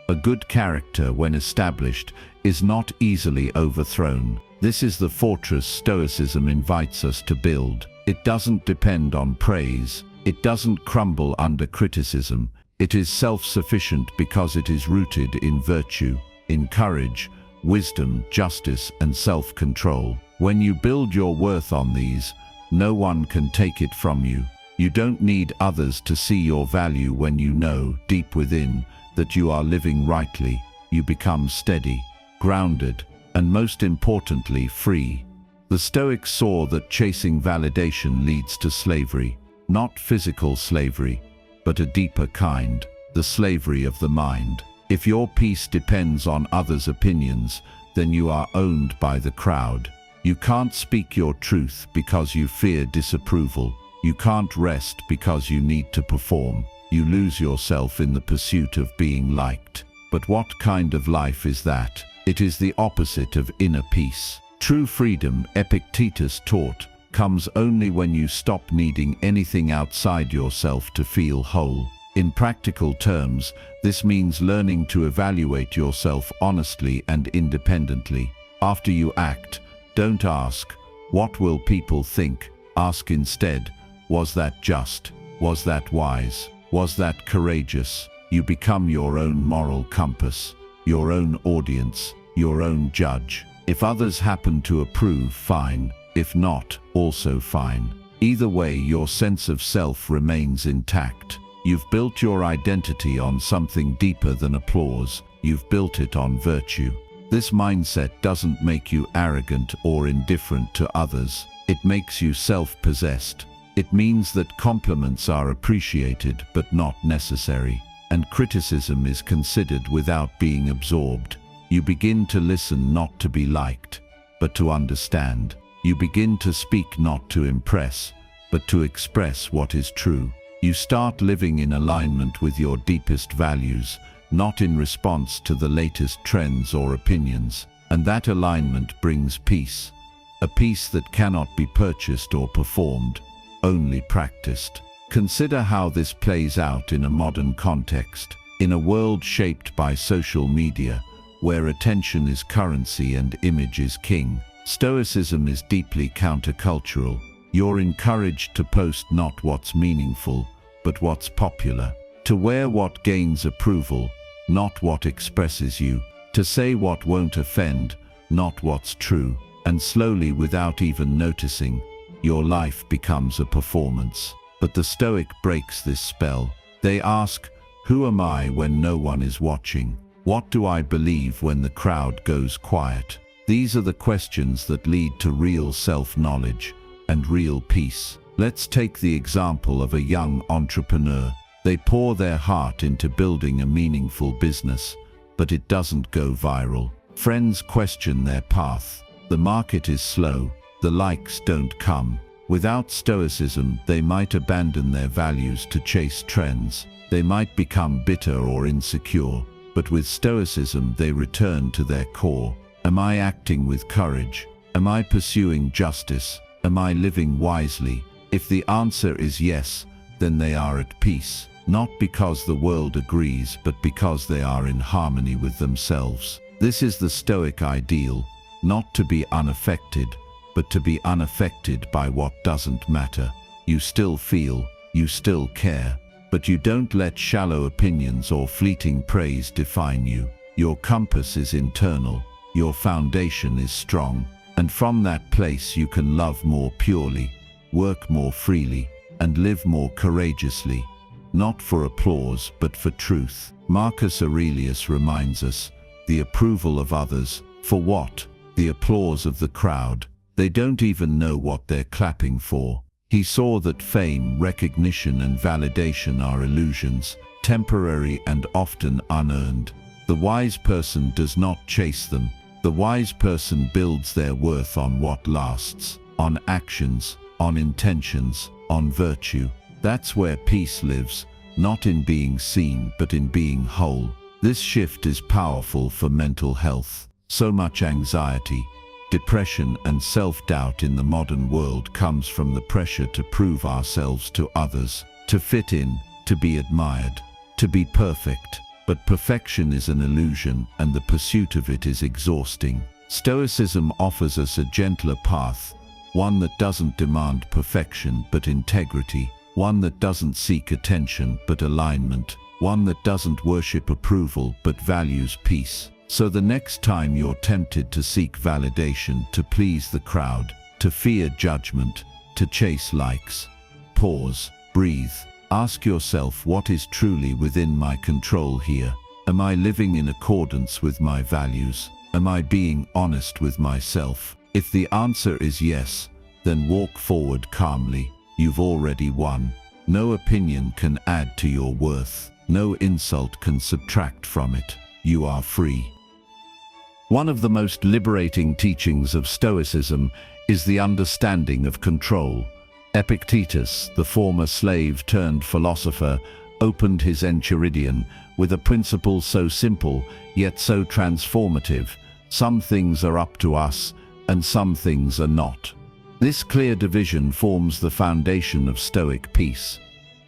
A good character, when established, is not easily overthrown. This is the fortress Stoicism invites us to build. It doesn't depend on praise. It doesn't crumble under criticism. It is self-sufficient because it is rooted in virtue, in courage, wisdom, justice, and self-control. When you build your worth on these, no one can take it from you. You don't need others to see your value. When you know, deep within, that you are living rightly, you become steady, grounded, and most importantly, free. The Stoics saw that chasing validation leads to slavery, not physical slavery, but a deeper kind, the slavery of the mind. If your peace depends on others' opinions, then you are owned by the crowd. You can't speak your truth because you fear disapproval. You can't rest because you need to perform. You lose yourself in the pursuit of being liked. But what kind of life is that? It is the opposite of inner peace. True freedom, Epictetus taught, comes only when you stop needing anything outside yourself to feel whole. In practical terms, this means learning to evaluate yourself honestly and independently. After you act, don't ask, "What will people think?" Ask instead, "Was that just? Was that wise? Was that courageous?" You become your own moral compass, your own audience, your own judge. If others happen to approve, fine. If not, also fine. Either way, your sense of self remains intact. You've built your identity on something deeper than applause. You've built it on virtue. This mindset doesn't make you arrogant or indifferent to others. It makes you self-possessed. It means that compliments are appreciated but not necessary, and criticism is considered without being absorbed. You begin to listen not to be liked, but to understand. You begin to speak not to impress, but to express what is true. You start living in alignment with your deepest values, not in response to the latest trends or opinions. And that alignment brings peace. A peace that cannot be purchased or performed, only practiced. Consider how this plays out in a modern context. In a world shaped by social media, where attention is currency and image is king, Stoicism is deeply countercultural. You're encouraged to post not what's meaningful, but what's popular. To wear what gains approval, not what expresses you. To say what won't offend, not what's true. And slowly, without even noticing, your life becomes a performance. But the Stoic breaks this spell. They ask, "Who am I when no one is watching? What do I believe when the crowd goes quiet?" These are the questions that lead to real self-knowledge and real peace. Let's take the example of a young entrepreneur. They pour their heart into building a meaningful business, but it doesn't go viral. Friends question their path. The market is slow. The likes don't come. Without Stoicism, they might abandon their values to chase trends. They might become bitter or insecure. But with Stoicism, they return to their core. Am I acting with courage? Am I pursuing justice? Am I living wisely? If the answer is yes, then they are at peace. not because the world agrees, but because they are in harmony with themselves. This is the Stoic ideal, not to be unaffected, but to be unaffected by what doesn't matter. You still feel, you still care, but you don't let shallow opinions or fleeting praise define you. Your compass is internal, your foundation is strong, and from that place you can love more purely, work more freely, and live more courageously, not for applause but for truth. Marcus Aurelius reminds us, the approval of others, for what? The applause of the crowd. They don't even know what they're clapping for. He saw that fame, recognition, and validation are illusions, temporary and often unearned. The wise person does not chase them. The wise person builds their worth on what lasts, on actions, on intentions, on virtue. That's where peace lives, not in being seen, but in being whole. This shift is powerful for mental health. So much anxiety, depression, and self-doubt in the modern world comes from the pressure to prove ourselves to others, to fit in, to be admired, to be perfect. But perfection is an illusion, and the pursuit of it is exhausting. Stoicism offers us a gentler path, one that doesn't demand perfection but integrity, one that doesn't seek attention but alignment, one that doesn't worship approval but values peace. So the next time you're tempted to seek validation, to please the crowd, to fear judgment, to chase likes, pause, breathe. Ask yourself, what is truly within my control here? Am I living in accordance with my values? Am I being honest with myself? If the answer is yes, then walk forward calmly. You've already won. No opinion can add to your worth. No insult can subtract from it. You are free. One of the most liberating teachings of Stoicism is the understanding of control. Epictetus, the former slave turned philosopher, opened his Enchiridion with a principle so simple yet so transformative: some things are up to us and some things are not. This clear division forms the foundation of Stoic peace.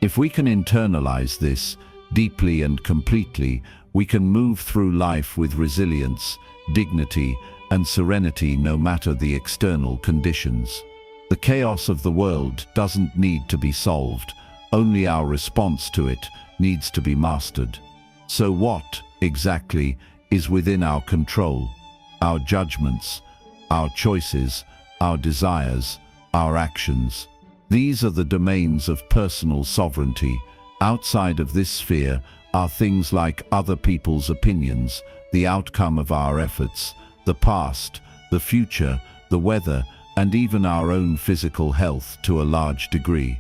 If we can internalize this deeply and completely, we can move through life with resilience, dignity, and serenity no matter the external conditions. The chaos of the world doesn't need to be solved, only our response to it needs to be mastered. So what, exactly, is within our control? Our judgments, our choices, our desires, our actions. These are the domains of personal sovereignty. Outside of this sphere are things like other people's opinions, the outcome of our efforts, the past, the future, the weather, and even our own physical health to a large degree.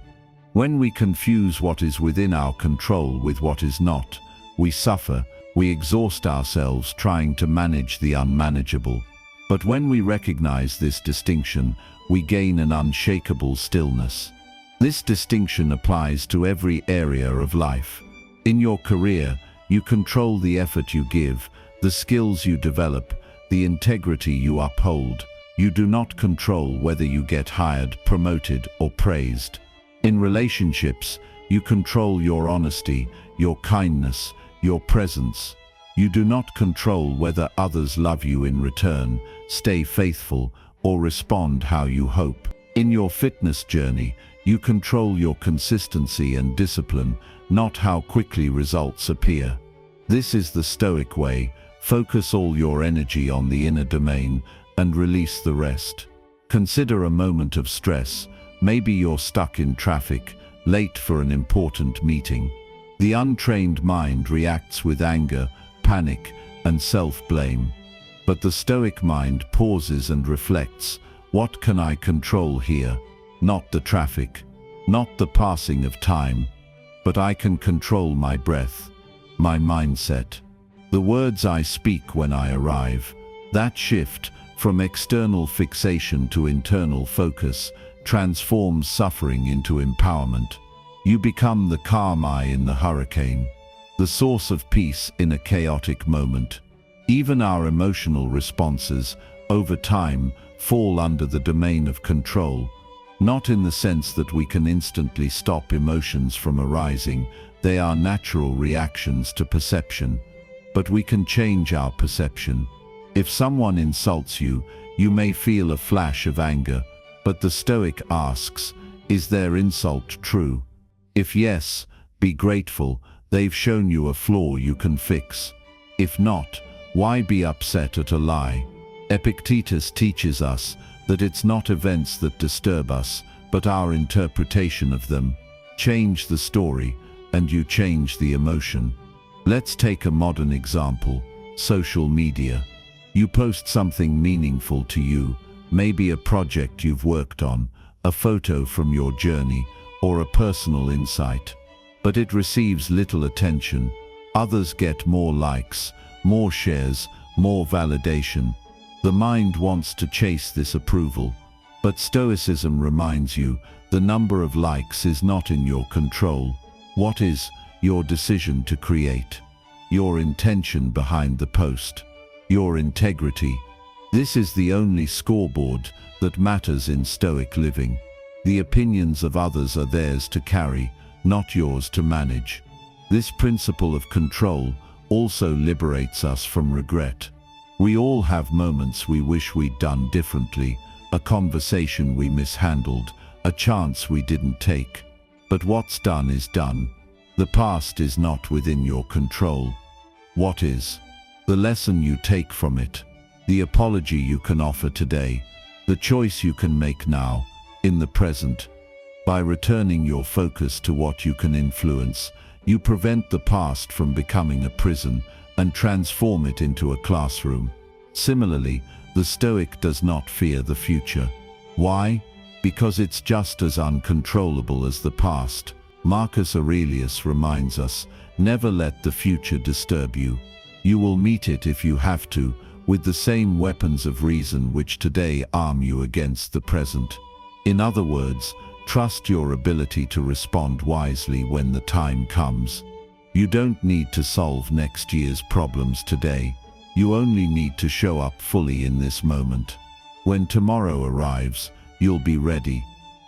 When we confuse what is within our control with what is not, we suffer, we exhaust ourselves trying to manage the unmanageable. But when we recognize this distinction, we gain an unshakable stillness. This distinction applies to every area of life. In your career, you control the effort you give, the skills you develop, the integrity you uphold. You do not control whether you get hired, promoted, or praised. In relationships, you control your honesty, your kindness, your presence. You do not control whether others love you in return, stay faithful, or respond how you hope. In your fitness journey, you control your consistency and discipline, not how quickly results appear. This is the Stoic way. Focus all your energy on the inner domain and release the rest. Consider a moment of stress. Maybe you're stuck in traffic, late for an important meeting. The untrained mind reacts with anger, panic, and self-blame. But the Stoic mind pauses and reflects. What can I control here? Not the traffic, not the passing of time, but I can control my breath, my mindset, the words I speak when I arrive. That shift from external fixation to internal focus transforms suffering into empowerment. You become the calm eye in the hurricane, the source of peace in a chaotic moment. Even our emotional responses, over time, fall under the domain of control. Not in the sense that we can instantly stop emotions from arising, they are natural reactions to perception, but we can change our perception. If someone insults you, you may feel a flash of anger, but the Stoic asks, is their insult true? If yes, be grateful, they've shown you a flaw you can fix. If not, why be upset at a lie? Epictetus teaches us that it's not events that disturb us, but our interpretation of them. Change the story, and you change the emotion. Let's take a modern example, social media. You post something meaningful to you, maybe a project you've worked on, a photo from your journey, or a personal insight. But it receives little attention. Others get more likes, more shares, more validation. The mind wants to chase this approval. But Stoicism reminds you, the number of likes is not in your control. What is your decision to create? Your intention behind the post? Your integrity? This is the only scoreboard that matters in Stoic living. The opinions of others are theirs to carry, not yours to manage. This principle of control also liberates us from regret. We all have moments we wish we'd done differently, a conversation we mishandled, a chance we didn't take. But what's done is done. The past is not within your control. What is? The lesson you take from it, the apology you can offer today, the choice you can make now, in the present. By returning your focus to what you can influence, you prevent the past from becoming a prison and transform it into a classroom. Similarly, the Stoic does not fear the future. Why? Because it's just as uncontrollable as the past. Marcus Aurelius reminds us, never let the future disturb you. You will meet it if you have to, with the same weapons of reason which today arm you against the present. In other words, trust your ability to respond wisely when the time comes. You don't need to solve next year's problems today. You only need to show up fully in this moment. When tomorrow arrives, you'll be ready.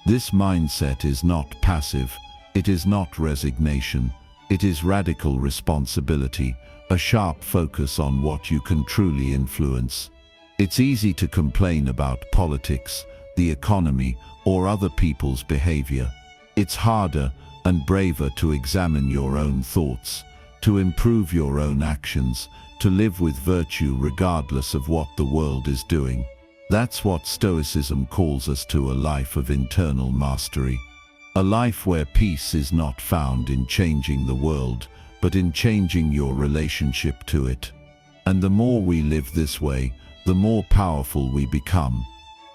This mindset is not passive. It is not resignation. It is radical responsibility, a sharp focus on what you can truly influence. It's easy to complain about politics, the economy, or other people's behavior. It's harder and braver to examine your own thoughts, to improve your own actions, to live with virtue regardless of what the world is doing. That's what Stoicism calls us to, a life of internal mastery. A life where peace is not found in changing the world, but in changing your relationship to it. And the more we live this way, the more powerful we become.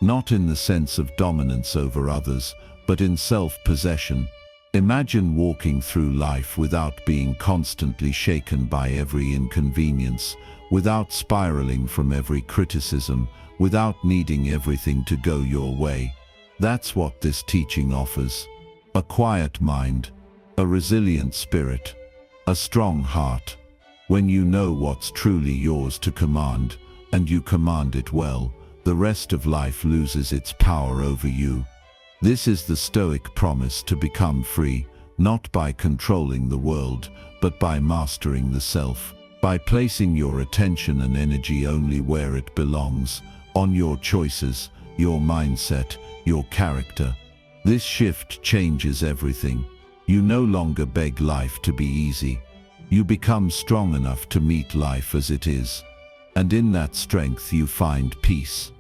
Not in the sense of dominance over others, but in self-possession. Imagine walking through life without being constantly shaken by every inconvenience, without spiraling from every criticism, without needing everything to go your way. That's what this teaching offers. A quiet mind, a resilient spirit, a strong heart. When you know what's truly yours to command, and you command it well, the rest of life loses its power over you. This is the Stoic promise to become free, not by controlling the world, but by mastering the self, by placing your attention and energy only where it belongs, on your choices, your mindset, your character. This shift changes everything. You no longer beg life to be easy. You become strong enough to meet life as it is. And in that strength you find peace.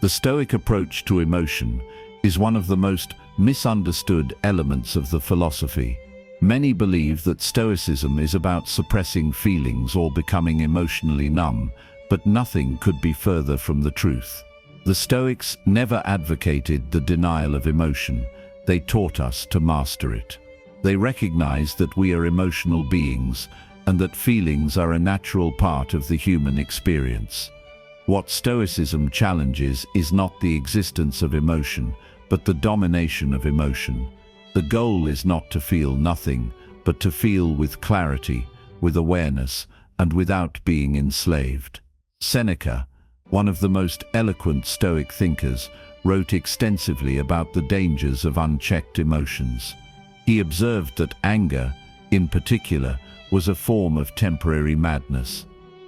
The Stoic approach to emotion is one of the most misunderstood elements of the philosophy. Many believe that Stoicism is about suppressing feelings or becoming emotionally numb, but nothing could be further from the truth. The Stoics never advocated the denial of emotion. They taught us to master it. They recognized that we are emotional beings and that feelings are a natural part of the human experience. What Stoicism challenges is not the existence of emotion, but the domination of emotion. The goal is not to feel nothing, but to feel with clarity, with awareness, and without being enslaved. Seneca, one of the most eloquent Stoic thinkers, wrote extensively about the dangers of unchecked emotions. He observed that anger, in particular, was a form of temporary madness.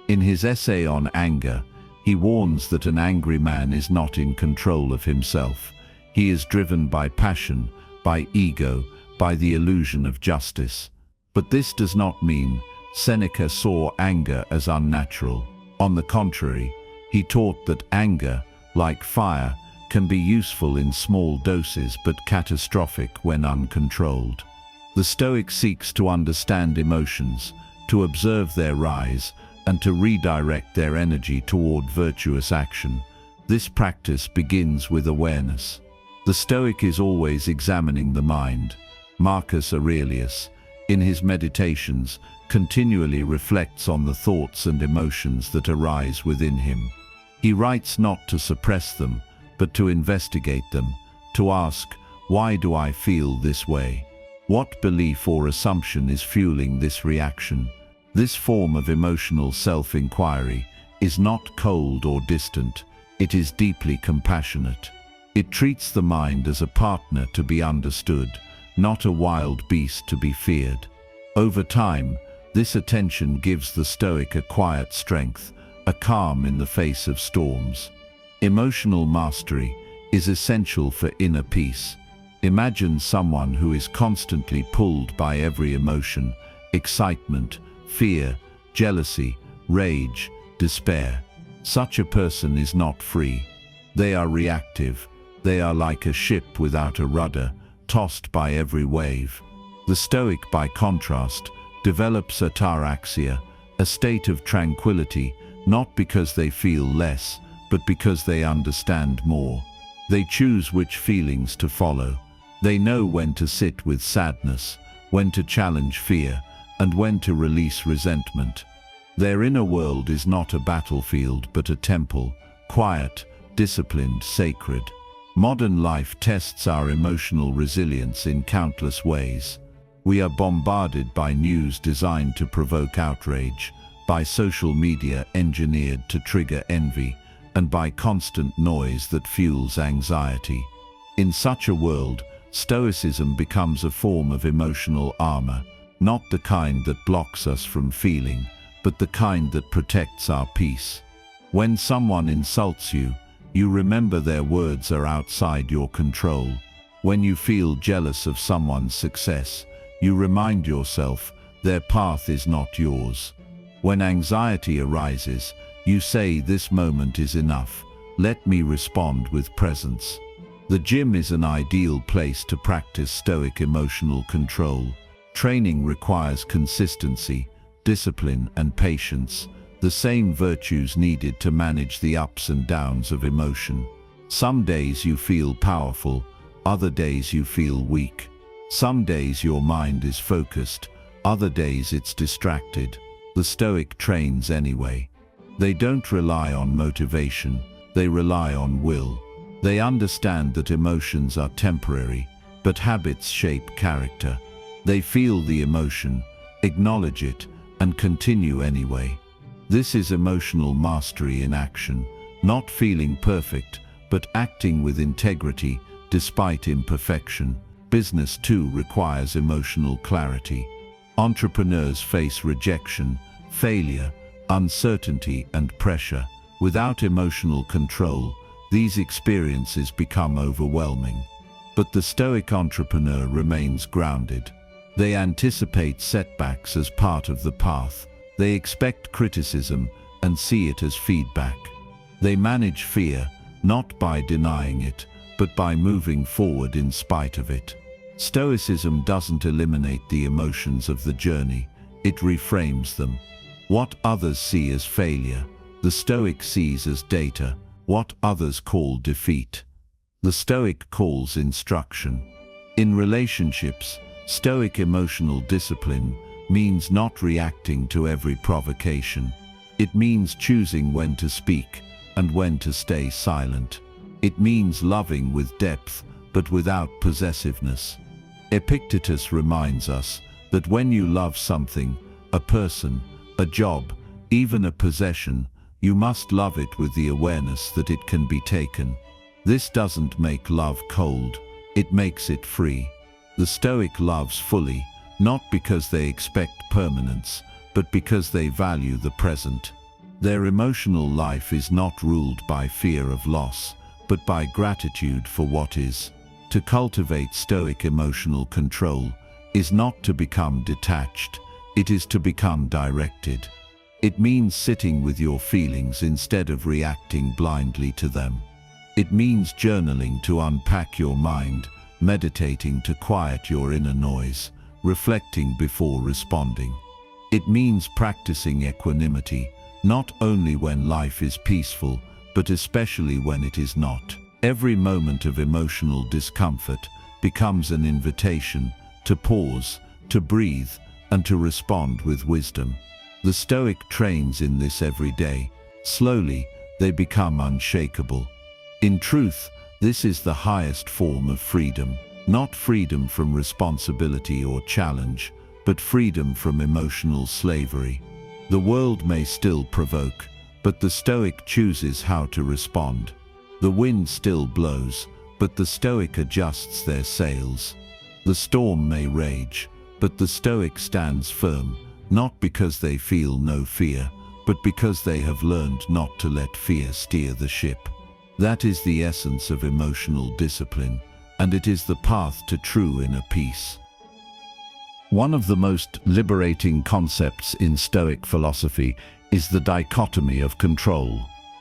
In his essay on anger, he warns that an angry man is not in control of himself. He is driven by passion, by ego, by the illusion of justice. But this does not mean Seneca saw anger as unnatural. On the contrary, he taught that anger, like fire, can be useful in small doses but catastrophic when uncontrolled. The Stoic seeks to understand emotions, to observe their rise, and to redirect their energy toward virtuous action. This practice begins with awareness. The Stoic is always examining the mind. Marcus Aurelius, in his Meditations, continually reflects on the thoughts and emotions that arise within him. He writes not to suppress them, but to investigate them, to ask, why do I feel this way? What belief or assumption is fueling this reaction? This form of emotional self-inquiry is not cold or distant, it is deeply compassionate. It treats the mind as a partner to be understood, not a wild beast to be feared. Over time, this attention gives the Stoic a quiet strength, a calm in the face of storms. Emotional mastery is essential for inner peace. Imagine someone who is constantly pulled by every emotion: excitement, fear, jealousy, rage, despair. Such a person is not free. They are reactive. They are like a ship without a rudder, tossed by every wave. The Stoic, by contrast, develops ataraxia, a state of tranquility, not because they feel less, but because they understand more. They choose which feelings to follow. They know when to sit with sadness, when to challenge fear, and when to release resentment. Their inner world is not a battlefield, but a temple, quiet, disciplined, sacred. Modern life tests our emotional resilience in countless ways. We are bombarded by news designed to provoke outrage, by social media engineered to trigger envy, and by constant noise that fuels anxiety. In such a world, Stoicism becomes a form of emotional armor, not the kind that blocks us from feeling, but the kind that protects our peace. When someone insults you, you remember their words are outside your control. When you feel jealous of someone's success, you remind yourself their path is not yours. When anxiety arises, you say, this moment is enough, let me respond with presence. The gym is an ideal place to practice Stoic emotional control. Training requires consistency, discipline, and patience, the same virtues needed to manage the ups and downs of emotion. Some days you feel powerful, other days you feel weak. Some days your mind is focused, other days it's distracted. The Stoic trains anyway. They don't rely on motivation, they rely on will. They understand that emotions are temporary, but habits shape character. They feel the emotion, acknowledge it, and continue anyway. This is emotional mastery in action, not feeling perfect, but acting with integrity despite imperfection. Business too requires emotional clarity. Entrepreneurs face rejection, failure, uncertainty, and pressure. Without emotional control, these experiences become overwhelming. But the Stoic entrepreneur remains grounded. They anticipate setbacks as part of the path. They expect criticism and see it as feedback. They manage fear, not by denying it, but by moving forward in spite of it. Stoicism doesn't eliminate the emotions of the journey, it reframes them. What others see as failure, the Stoic sees as data. What others call defeat, the Stoic calls instruction. In relationships, Stoic emotional discipline means not reacting to every provocation. It means choosing when to speak and when to stay silent. It means loving with depth, but without possessiveness. Epictetus reminds us that when you love something, a person, a job, even a possession, you must love it with the awareness that it can be taken. This doesn't make love cold, it makes it free. The Stoic loves fully, not because they expect permanence, but because they value the present. Their emotional life is not ruled by fear of loss, but by gratitude for what is. To cultivate Stoic emotional control is not to become detached, it is to become directed. It means sitting with your feelings instead of reacting blindly to them. It means journaling to unpack your mind, meditating to quiet your inner noise, reflecting before responding. It means practicing equanimity, not only when life is peaceful, but especially when it is not. Every moment of emotional discomfort becomes an invitation to pause, to breathe, and to respond with wisdom. The Stoic trains in this every day. Slowly, they become unshakable. In truth, this is the highest form of freedom, not freedom from responsibility or challenge, but freedom from emotional slavery. The world may still provoke, but the Stoic chooses how to respond. The wind still blows, but the Stoic adjusts their sails. The storm may rage, but the Stoic stands firm, not because they feel no fear, but because they have learned not to let fear steer the ship. That is the essence of emotional discipline, and it is the path to true inner peace. One of the most liberating concepts in Stoic philosophy is the dichotomy of control.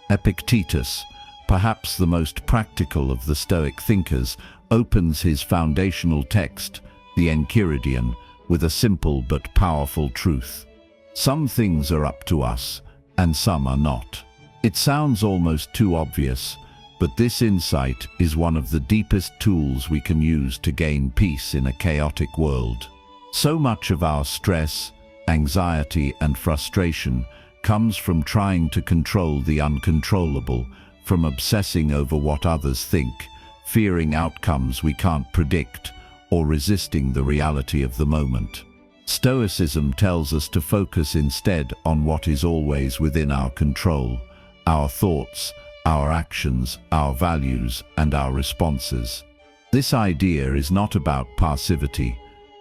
Epictetus, perhaps the most practical of the Stoic thinkers, opens his foundational text, the Enchiridion, with a simple but powerful truth. Some things are up to us, and some are not. It sounds almost too obvious, but this insight is one of the deepest tools we can use to gain peace in a chaotic world. So much of our stress, anxiety, and frustration comes from trying to control the uncontrollable, from obsessing over what others think, fearing outcomes we can't predict, or resisting the reality of the moment. Stoicism tells us to focus instead on what is always within our control: our thoughts, our actions, our values, and our responses. This idea is not about passivity.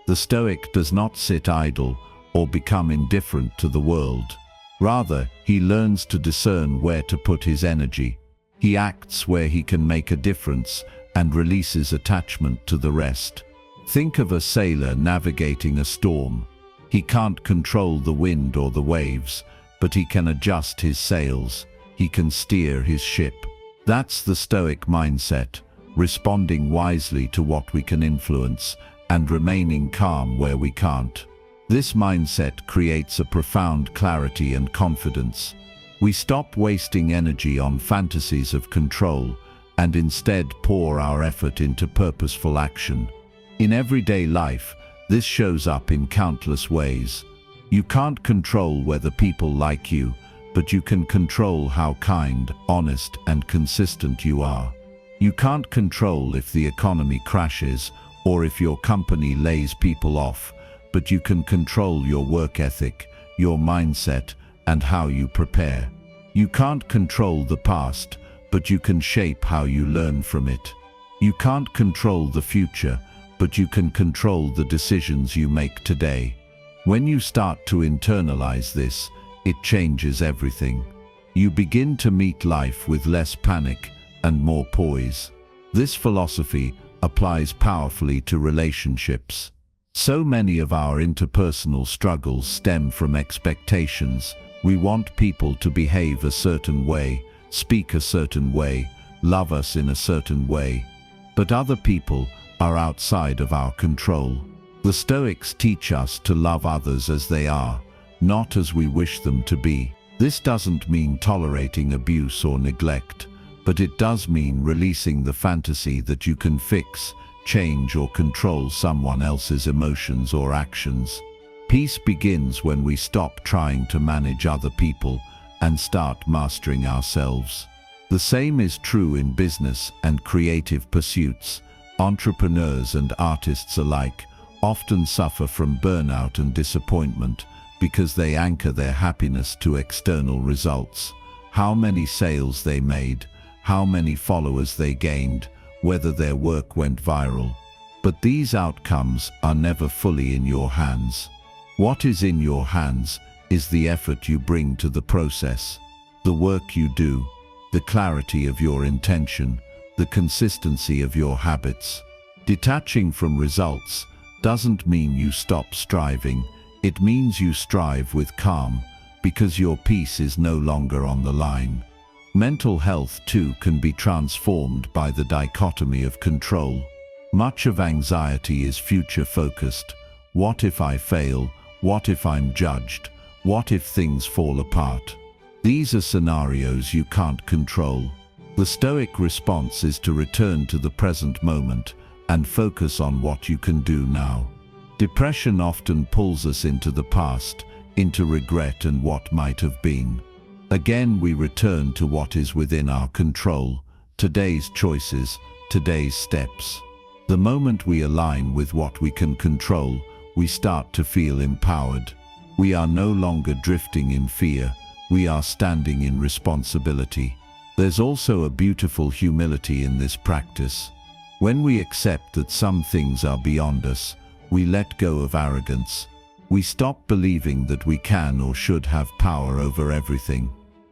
The Stoic does not sit idle or become indifferent to the world. Rather, he learns to discern where to put his energy. He acts where he can make a difference and releases attachment to the rest. Think of a sailor navigating a storm. He can't control the wind or the waves, but he can adjust his sails. He can steer his ship. That's the Stoic mindset, responding wisely to what we can influence and remaining calm where we can't. This mindset creates a profound clarity and confidence. We stop wasting energy on fantasies of control and instead pour our effort into purposeful action. In everyday life, this shows up in countless ways. You can't control whether people like you, but you can control how kind, honest, and consistent you are. You can't control if the economy crashes or if your company lays people off, but you can control your work ethic, your mindset, and how you prepare. You can't control the past, but you can shape how you learn from it. You can't control the future, but you can control the decisions you make today. When you start to internalize this, it changes everything. You begin to meet life with less panic and more poise. This philosophy applies powerfully to relationships. So many of our interpersonal struggles stem from expectations. We want people to behave a certain way, speak a certain way, love us in a certain way. But other people are outside of our control. The Stoics teach us to love others as they are, not as we wish them to be. This doesn't mean tolerating abuse or neglect, but it does mean releasing the fantasy that you can fix, change, or control someone else's emotions or actions. Peace begins when we stop trying to manage other people and start mastering ourselves. The same is true in business and creative pursuits. Entrepreneurs and artists alike often suffer from burnout and disappointment because they anchor their happiness to external results: how many sales they made, how many followers they gained, whether their work went viral. But these outcomes are never fully in your hands. What is in your hands is the effort you bring to the process, the work you do, the clarity of your intention, the consistency of your habits. Detaching from results doesn't mean you stop striving. It means you strive with calm, because your peace is no longer on the line. Mental health too can be transformed by the dichotomy of control. Much of anxiety is future-focused. What if I fail? What if I'm judged? What if things fall apart? These are scenarios you can't control. The Stoic response is to return to the present moment and focus on what you can do now. Depression often pulls us into the past, into regret and what might have been. Again, we return to what is within our control, today's choices, today's steps. The moment we align with what we can control, we start to feel empowered. We are no longer drifting in fear, we are standing in responsibility. There's also a beautiful humility in this practice. When we accept that some things are beyond us, we let go of arrogance. We stop believing that we can or should have power over everything.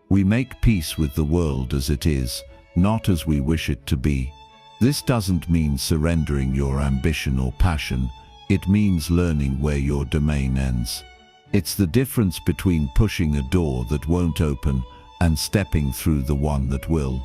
We make peace with the world as it is, not as we wish it to be. This doesn't mean surrendering your ambition or passion. It means learning where your domain ends. It's the difference between pushing a door that won't open and stepping through the one that will.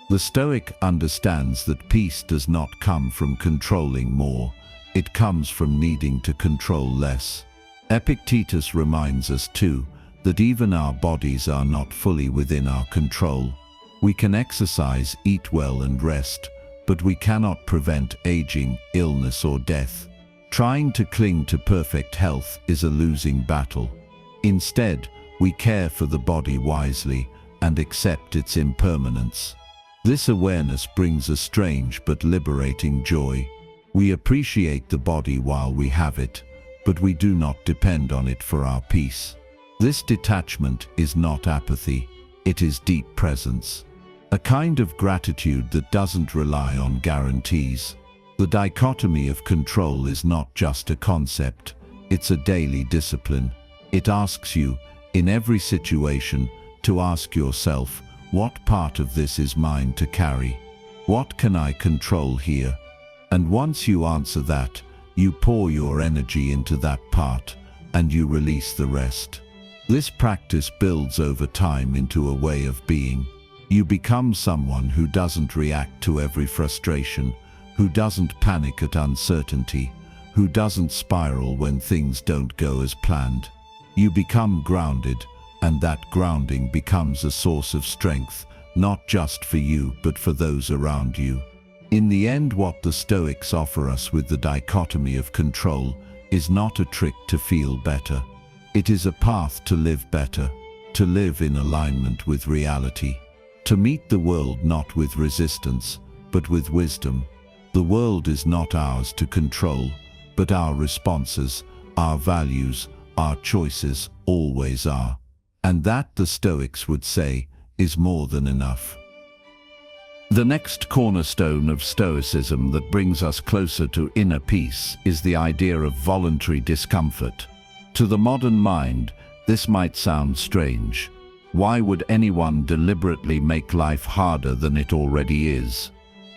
The Stoic understands that peace does not come from controlling more. It comes from needing to control less. Epictetus reminds us too that even our bodies are not fully within our control. We can exercise, eat well and rest, but we cannot prevent aging, illness or death. Trying to cling to perfect health is a losing battle. Instead, we care for the body wisely and accept its impermanence. This awareness brings a strange but liberating joy. We appreciate the body while we have it, but we do not depend on it for our peace. This detachment is not apathy, it is deep presence. A kind of gratitude that doesn't rely on guarantees. The dichotomy of control is not just a concept, it's a daily discipline. It asks you, in every situation, to ask yourself, what part of this is mine to carry? What can I control here? And once you answer that, you pour your energy into that part, and you release the rest. This practice builds over time into a way of being. You become someone who doesn't react to every frustration, who doesn't panic at uncertainty, who doesn't spiral when things don't go as planned. You become grounded, and that grounding becomes a source of strength, not just for you but for those around you. In the end, what the Stoics offer us with the dichotomy of control is not a trick to feel better. It is a path to live better, to live in alignment with reality, to meet the world not with resistance, but with wisdom. The world is not ours to control, but our responses, our values, our choices always are. And that, the Stoics would say, is more than enough. The next cornerstone of Stoicism that brings us closer to inner peace is the idea of voluntary discomfort. To the modern mind, this might sound strange. Why would anyone deliberately make life harder than it already is?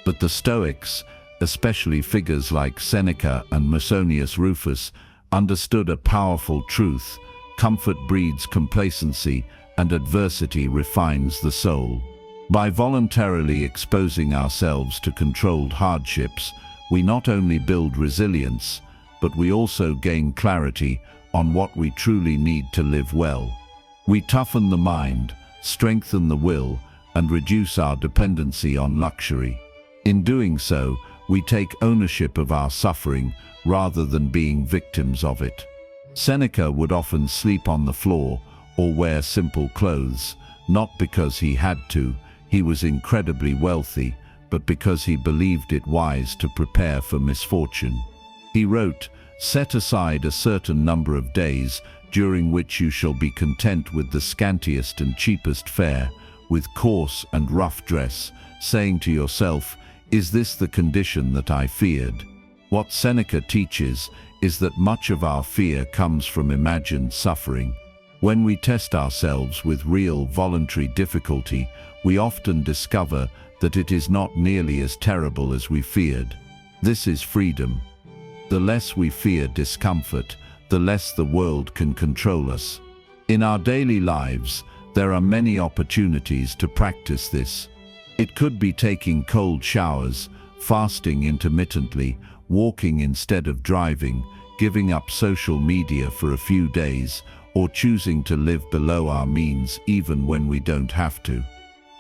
But the Stoics, especially figures like Seneca and Musonius Rufus, understood a powerful truth: comfort breeds complacency, and adversity refines the soul. By voluntarily exposing ourselves to controlled hardships, we not only build resilience, but we also gain clarity on what we truly need to live well. We toughen the mind, strengthen the will, and reduce our dependency on luxury. In doing so, we take ownership of our suffering rather than being victims of it. Seneca would often sleep on the floor or wear simple clothes, not because he had to. He was incredibly wealthy, but because he believed it wise to prepare for misfortune. He wrote, "Set aside a certain number of days during which you shall be content with the scantiest and cheapest fare, with coarse and rough dress, saying to yourself, "Is this the condition that I feared?" What Seneca teaches is that much of our fear comes from imagined suffering. When we test ourselves with real voluntary difficulty, we often discover that it is not nearly as terrible as we feared. This is freedom. The less we fear discomfort, the less the world can control us. In our daily lives, there are many opportunities to practice this. It could be taking cold showers, fasting intermittently, walking instead of driving, giving up social media for a few days, or choosing to live below our means even when we don't have to.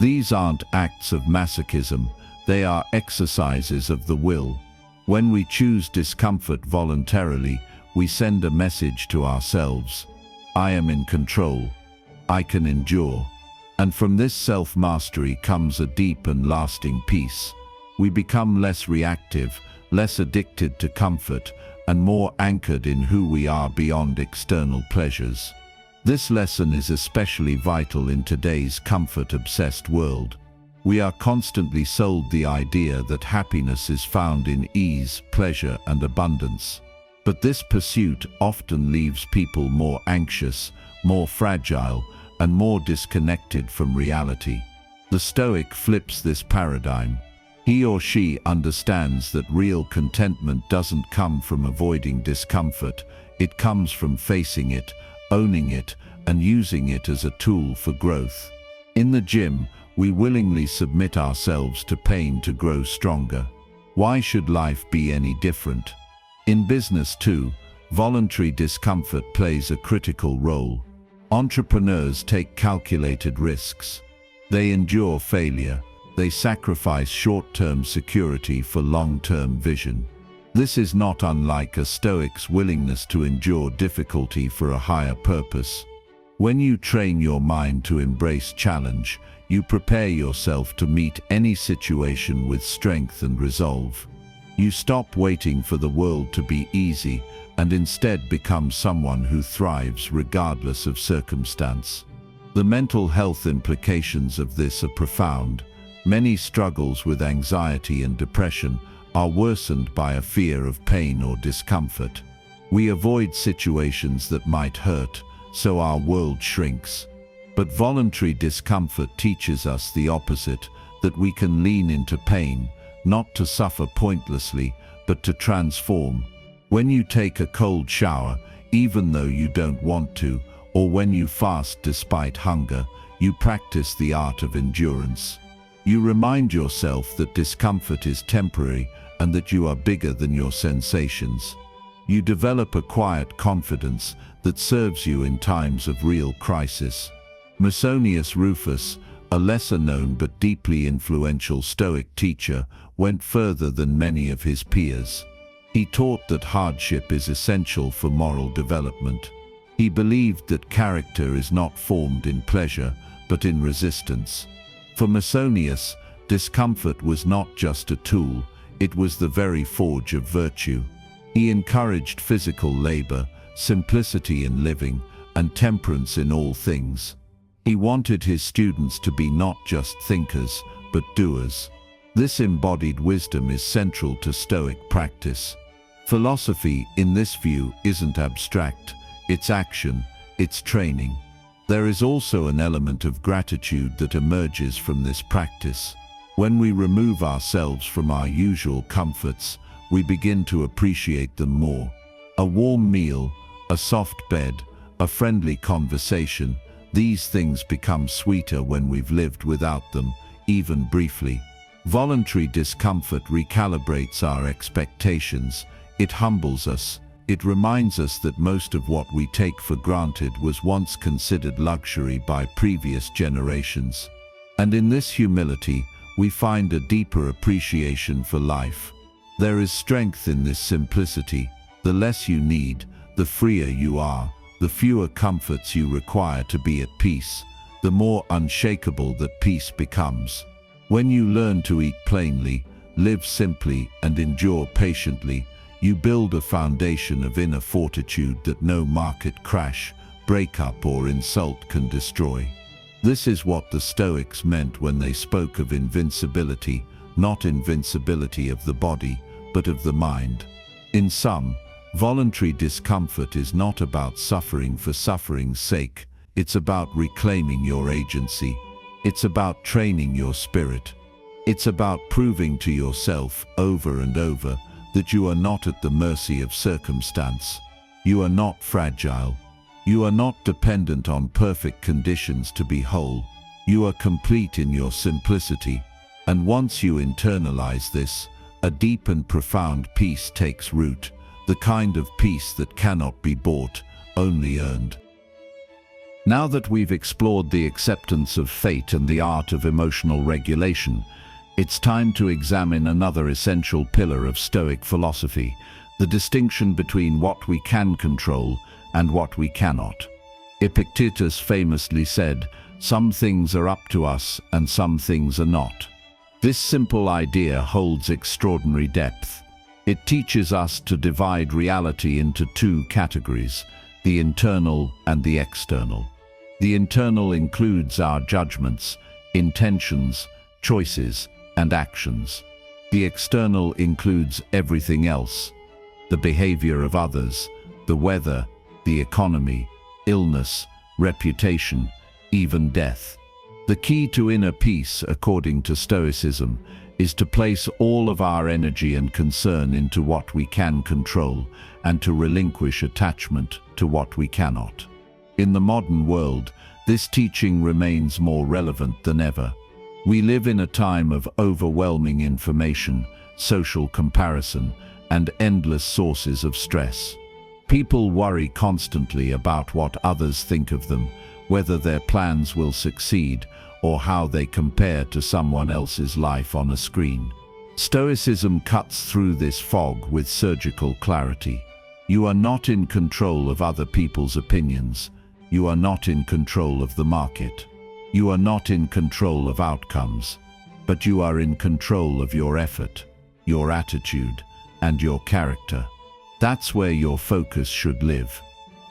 These aren't acts of masochism, they are exercises of the will. When we choose discomfort voluntarily, we send a message to ourselves: I am in control, I can endure. And from this self-mastery comes a deep and lasting peace. We become less reactive, less addicted to comfort, and more anchored in who we are beyond external pleasures. This lesson is especially vital in today's comfort-obsessed world. We are constantly sold the idea that happiness is found in ease, pleasure, and abundance. But this pursuit often leaves people more anxious, more fragile, and more disconnected from reality. The Stoic flips this paradigm. He or she understands that real contentment doesn't come from avoiding discomfort, it comes from facing it, owning it, and using it as a tool for growth. In the gym, we willingly submit ourselves to pain to grow stronger. Why should life be any different? In business too, voluntary discomfort plays a critical role. Entrepreneurs take calculated risks. They endure failure. They sacrifice short-term security for long-term vision. This is not unlike a Stoic's willingness to endure difficulty for a higher purpose. When you train your mind to embrace challenge, you prepare yourself to meet any situation with strength and resolve. You stop waiting for the world to be easy and instead become someone who thrives regardless of circumstance. The mental health implications of this are profound. Many struggles with anxiety and depression are worsened by a fear of pain or discomfort. We avoid situations that might hurt, so our world shrinks. But voluntary discomfort teaches us the opposite, that we can lean into pain, not to suffer pointlessly, but to transform. When you take a cold shower, even though you don't want to, or when you fast despite hunger, you practice the art of endurance. You remind yourself that discomfort is temporary and that you are bigger than your sensations. You develop a quiet confidence that serves you in times of real crisis. Musonius Rufus, a lesser-known but deeply influential Stoic teacher, went further than many of his peers. He taught that hardship is essential for moral development. He believed that character is not formed in pleasure, but in resistance. For Musonius, discomfort was not just a tool, it was the very forge of virtue. He encouraged physical labor, simplicity in living, and temperance in all things. He wanted his students to be not just thinkers, but doers. This embodied wisdom is central to Stoic practice. Philosophy, in this view, isn't abstract, it's action, it's training. There is also an element of gratitude that emerges from this practice. When we remove ourselves from our usual comforts, we begin to appreciate them more. A warm meal, a soft bed, a friendly conversation, these things become sweeter when we've lived without them, even briefly. Voluntary discomfort recalibrates our expectations. It humbles us. It reminds us that most of what we take for granted was once considered luxury by previous generations. And in this humility, we find a deeper appreciation for life. There is strength in this simplicity. The less you need, the freer you are, the fewer comforts you require to be at peace, the more unshakable that peace becomes. When you learn to eat plainly, live simply, and endure patiently, you build a foundation of inner fortitude that no market crash, breakup, or insult can destroy. This is what the Stoics meant when they spoke of invincibility, not invincibility of the body, but of the mind. In sum, voluntary discomfort is not about suffering for suffering's sake. It's about reclaiming your agency. It's about training your spirit. It's about proving to yourself over and over that you are not at the mercy of circumstance. You are not fragile. You are not dependent on perfect conditions to be whole. You are complete in your simplicity. And once you internalize this, a deep and profound peace takes root, the kind of peace that cannot be bought, only earned. Now that we've explored the acceptance of fate and the art of emotional regulation, it's time to examine another essential pillar of Stoic philosophy, the distinction between what we can control and what we cannot. Epictetus famously said, "Some things are up to us and some things are not." This simple idea holds extraordinary depth. It teaches us to divide reality into two categories, the internal and the external. The internal includes our judgments, intentions, choices, and actions. The external includes everything else: the behavior of others, the weather, the economy, illness, reputation, even death. The key to inner peace, according to Stoicism, is to place all of our energy and concern into what we can control and to relinquish attachment to what we cannot. In the modern world, this teaching remains more relevant than ever. We live in a time of overwhelming information, social comparison, and endless sources of stress. People worry constantly about what others think of them, whether their plans will succeed, or how they compare to someone else's life on a screen. Stoicism cuts through this fog with surgical clarity. You are not in control of other people's opinions. You are not in control of the market. You are not in control of outcomes, but you are in control of your effort, your attitude, and your character. That's where your focus should live.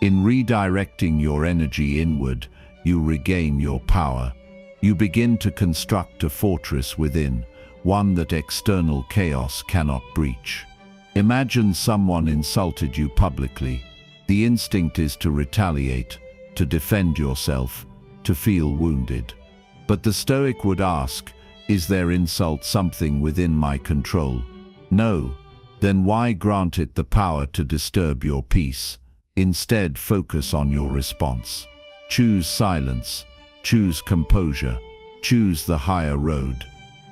In redirecting your energy inward, you regain your power. You begin to construct a fortress within, one that external chaos cannot breach. Imagine someone insulted you publicly. The instinct is to retaliate, to defend yourself, to feel wounded. But the Stoic would ask, is their insult something within my control? No. Then why grant it the power to disturb your peace? Instead, focus on your response. Choose silence. Choose composure. Choose the higher road.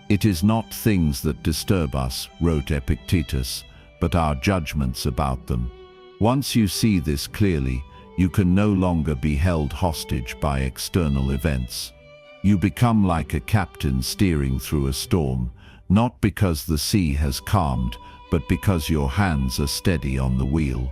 It is not things that disturb us, wrote Epictetus, but our judgments about them. Once you see this clearly, you can no longer be held hostage by external events. You become like a captain steering through a storm, not because the sea has calmed, but because your hands are steady on the wheel.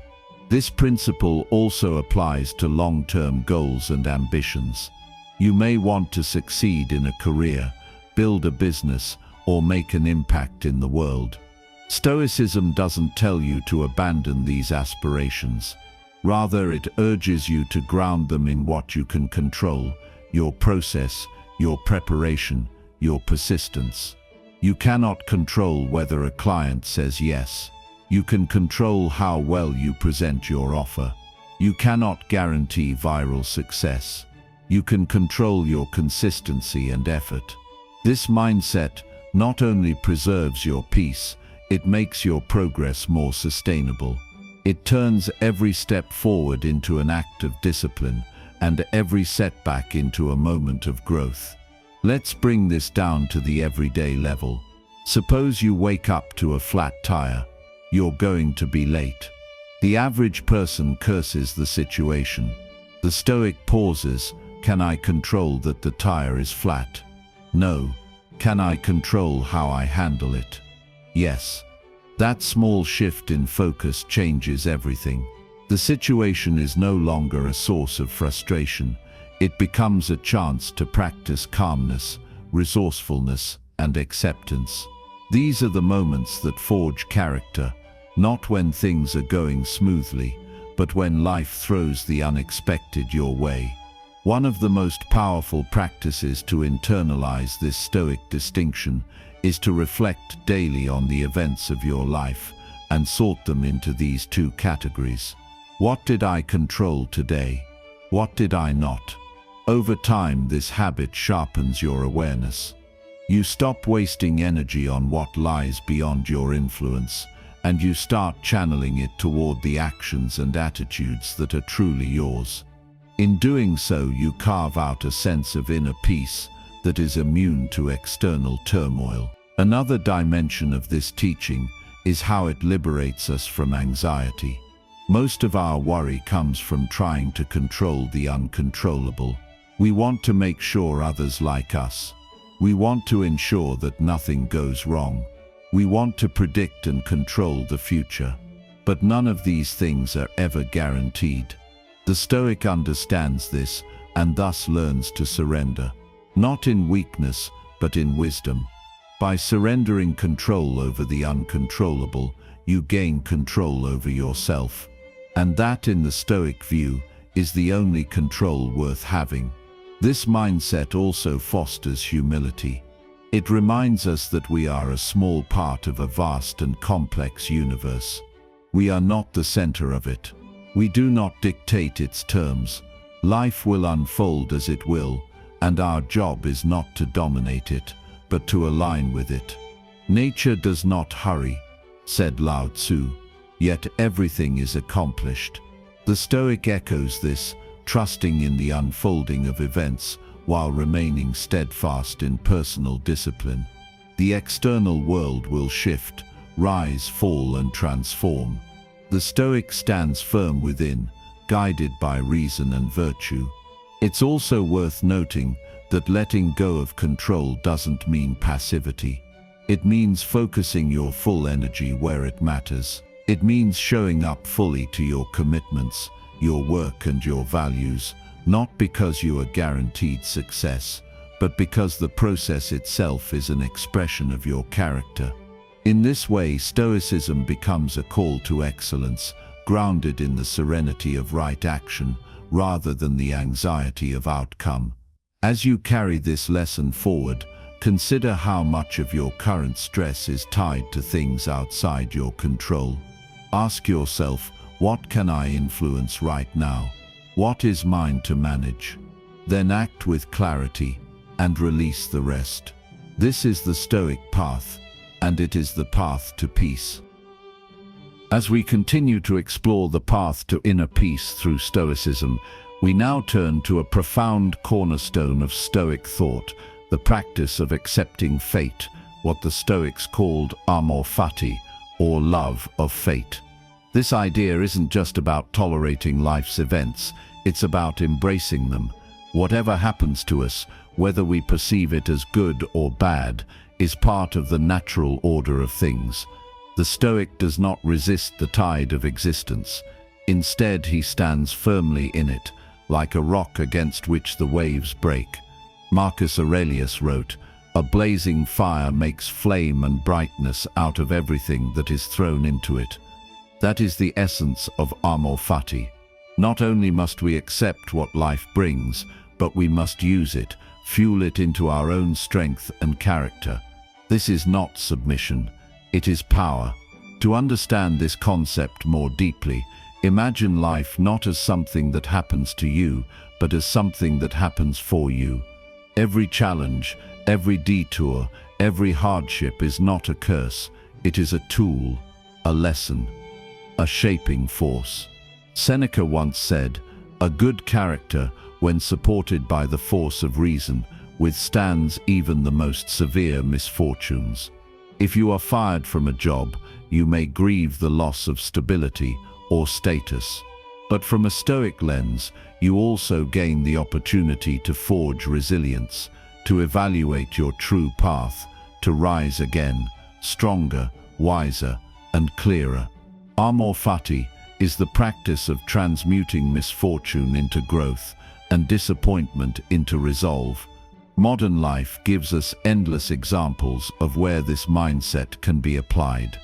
This principle also applies to long-term goals and ambitions. You may want to succeed in a career, build a business, or make an impact in the world. Stoicism doesn't tell you to abandon these aspirations. Rather, it urges you to ground them in what you can control: your process, your preparation, your persistence. You cannot control whether a client says yes. You can control how well you present your offer. You cannot guarantee viral success. You can control your consistency and effort. This mindset not only preserves your peace, it makes your progress more sustainable. It turns every step forward into an act of discipline and every setback into a moment of growth. Let's bring this down to the everyday level. Suppose you wake up to a flat tire. You're going to be late. The average person curses the situation. The Stoic pauses. Can I control that the tire is flat? No. Can I control how I handle it? Yes. That small shift in focus changes everything. The situation is no longer a source of frustration. It becomes a chance to practice calmness, resourcefulness, and acceptance. These are the moments that forge character, not when things are going smoothly, but when life throws the unexpected your way. One of the most powerful practices to internalize this Stoic distinction is to reflect daily on the events of your life and sort them into these two categories. What did I control today? What did I not? Over time, this habit sharpens your awareness. You stop wasting energy on what lies beyond your influence, and you start channeling it toward the actions and attitudes that are truly yours. In doing so, you carve out a sense of inner peace that is immune to external turmoil. Another dimension of this teaching is how it liberates us from anxiety. Most of our worry comes from trying to control the uncontrollable. We want to make sure others like us. We want to ensure that nothing goes wrong. We want to predict and control the future. But none of these things are ever guaranteed. The Stoic understands this and thus learns to surrender, not in weakness, but in wisdom. By surrendering control over the uncontrollable, you gain control over yourself. And that, in the Stoic view, is the only control worth having. This mindset also fosters humility. It reminds us that we are a small part of a vast and complex universe. We are not the center of it. We do not dictate its terms. Life will unfold as it will, and our job is not to dominate it, but to align with it. Nature does not hurry, said Lao Tzu, yet everything is accomplished. The Stoic echoes this, trusting in the unfolding of events while remaining steadfast in personal discipline. The external world will shift, rise, fall, and transform. The Stoic stands firm within, guided by reason and virtue. It's also worth noting that letting go of control doesn't mean passivity. It means focusing your full energy where it matters. It means showing up fully to your commitments, your work and your values, not because you are guaranteed success, but because the process itself is an expression of your character. In this way, Stoicism becomes a call to excellence, grounded in the serenity of right action, rather than the anxiety of outcome. As you carry this lesson forward, consider how much of your current stress is tied to things outside your control. Ask yourself, what can I influence right now? What is mine to manage? Then act with clarity and release the rest. This is the Stoic path, and it is the path to peace. As we continue to explore the path to inner peace through Stoicism, we now turn to a profound cornerstone of Stoic thought, the practice of accepting fate, what the Stoics called amor fati, or love of fate. This idea isn't just about tolerating life's events, it's about embracing them. Whatever happens to us, whether we perceive it as good or bad, is part of the natural order of things. The Stoic does not resist the tide of existence. Instead, he stands firmly in it, like a rock against which the waves break. Marcus Aurelius wrote, "A blazing fire makes flame and brightness out of everything that is thrown into it." That is the essence of amor fati. Not only must we accept what life brings, but we must use it, fuel it into our own strength and character. This is not submission, it is power. To understand this concept more deeply, imagine life not as something that happens to you, but as something that happens for you. Every challenge, every detour, every hardship is not a curse, it is a tool, a lesson, a shaping force. Seneca once said, "A good character, when supported by the force of reason, withstands even the most severe misfortunes." If you are fired from a job, you may grieve the loss of stability or status. But from a Stoic lens, you also gain the opportunity to forge resilience, to evaluate your true path, to rise again, stronger, wiser, and clearer. Amor fati is the practice of transmuting misfortune into growth and disappointment into resolve. Modern life gives us endless examples of where this mindset can be applied.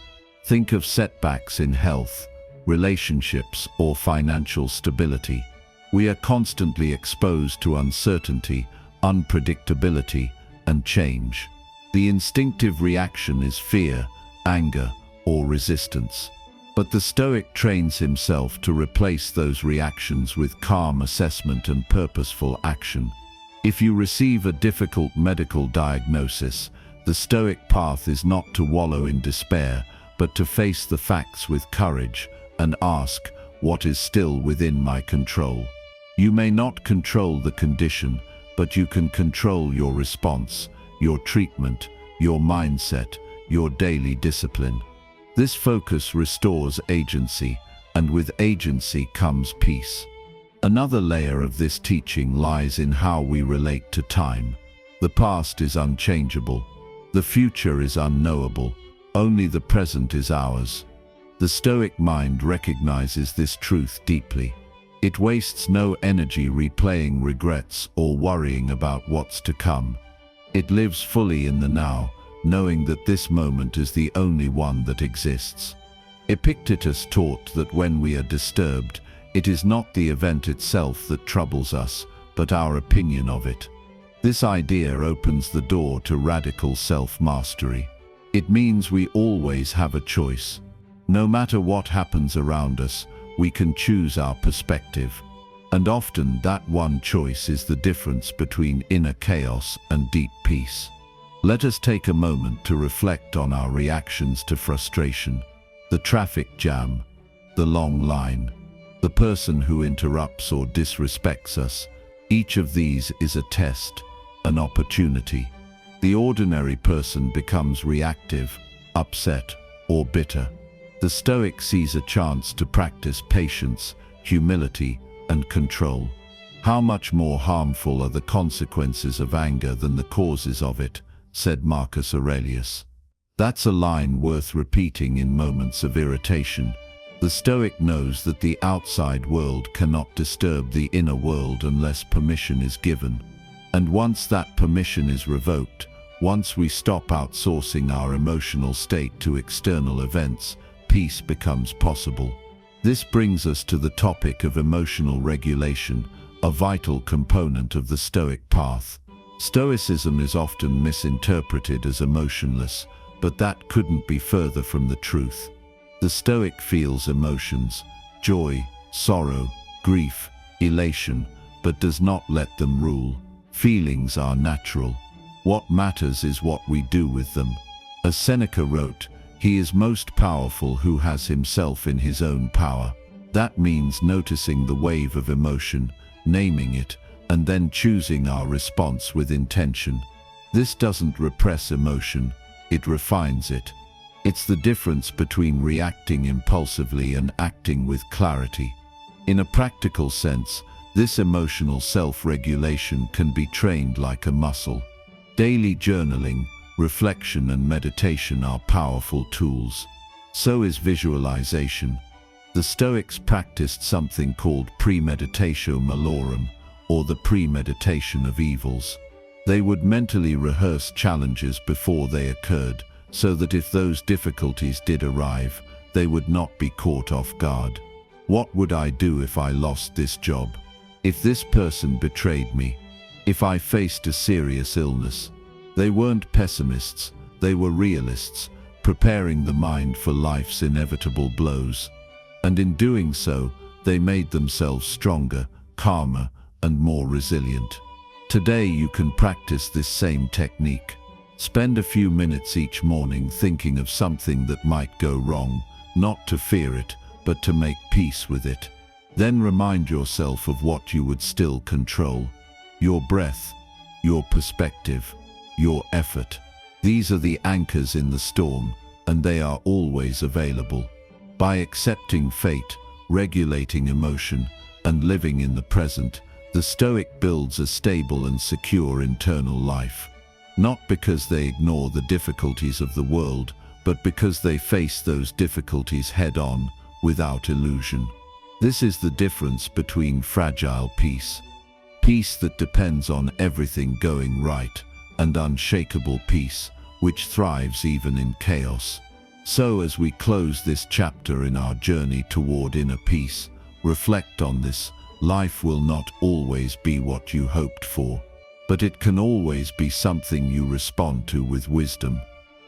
Think of setbacks in health, relationships, or financial stability. We are constantly exposed to uncertainty, unpredictability, and change. The instinctive reaction is fear, anger, or resistance. But the Stoic trains himself to replace those reactions with calm assessment and purposeful action. If you receive a difficult medical diagnosis, the Stoic path is not to wallow in despair, but to face the facts with courage and ask, what is still within my control? You may not control the condition, but you can control your response, your treatment, your mindset, your daily discipline. This focus restores agency, and with agency comes peace. Another layer of this teaching lies in how we relate to time. The past is unchangeable. The future is unknowable. Only the present is ours. The Stoic mind recognizes this truth deeply. It wastes no energy replaying regrets or worrying about what's to come. It lives fully in the now, knowing that this moment is the only one that exists. Epictetus taught that when we are disturbed, it is not the event itself that troubles us, but our opinion of it. This idea opens the door to radical self-mastery. It means we always have a choice. No matter what happens around us, we can choose our perspective. And often that one choice is the difference between inner chaos and deep peace. Let us take a moment to reflect on our reactions to frustration, the traffic jam, the long line, the person who interrupts or disrespects us. Each of these is a test, an opportunity. The ordinary person becomes reactive, upset, or bitter. The Stoic sees a chance to practice patience, humility, and control. How much more harmful are the consequences of anger than the causes of it, said Marcus Aurelius. That's a line worth repeating in moments of irritation. The Stoic knows that the outside world cannot disturb the inner world unless permission is given. And once that permission is revoked, once we stop outsourcing our emotional state to external events, peace becomes possible. This brings us to the topic of emotional regulation, a vital component of the Stoic path. Stoicism is often misinterpreted as emotionless, but that couldn't be further from the truth. The Stoic feels emotions, joy, sorrow, grief, elation, but does not let them rule. Feelings are natural. What matters is what we do with them. As Seneca wrote, he is most powerful who has himself in his own power. That means noticing the wave of emotion, naming it, and then choosing our response with intention. This doesn't repress emotion, it refines it. It's the difference between reacting impulsively and acting with clarity. In a practical sense, this emotional self-regulation can be trained like a muscle. Daily journaling, reflection, and meditation are powerful tools. So is visualization. The Stoics practiced something called premeditatio malorum, or the premeditation of evils. They would mentally rehearse challenges before they occurred, so that if those difficulties did arrive, they would not be caught off guard. What would I do if I lost this job? If this person betrayed me? If I faced a serious illness? They weren't pessimists, they were realists, preparing the mind for life's inevitable blows. And in doing so, they made themselves stronger, calmer, and more resilient. Today you can practice this same technique. Spend a few minutes each morning thinking of something that might go wrong, not to fear it, but to make peace with it. Then remind yourself of what you would still control. Your breath, your perspective, your effort. These are the anchors in the storm, and they are always available. By accepting fate, regulating emotion, and living in the present, the Stoic builds a stable and secure internal life. Not because they ignore the difficulties of the world, but because they face those difficulties head-on, without illusion. This is the difference between fragile peace, peace that depends on everything going right, and unshakable peace, which thrives even in chaos. So as we close this chapter in our journey toward inner peace, reflect on this Life will not always be what you hoped for, but it can always be something you respond to with wisdom.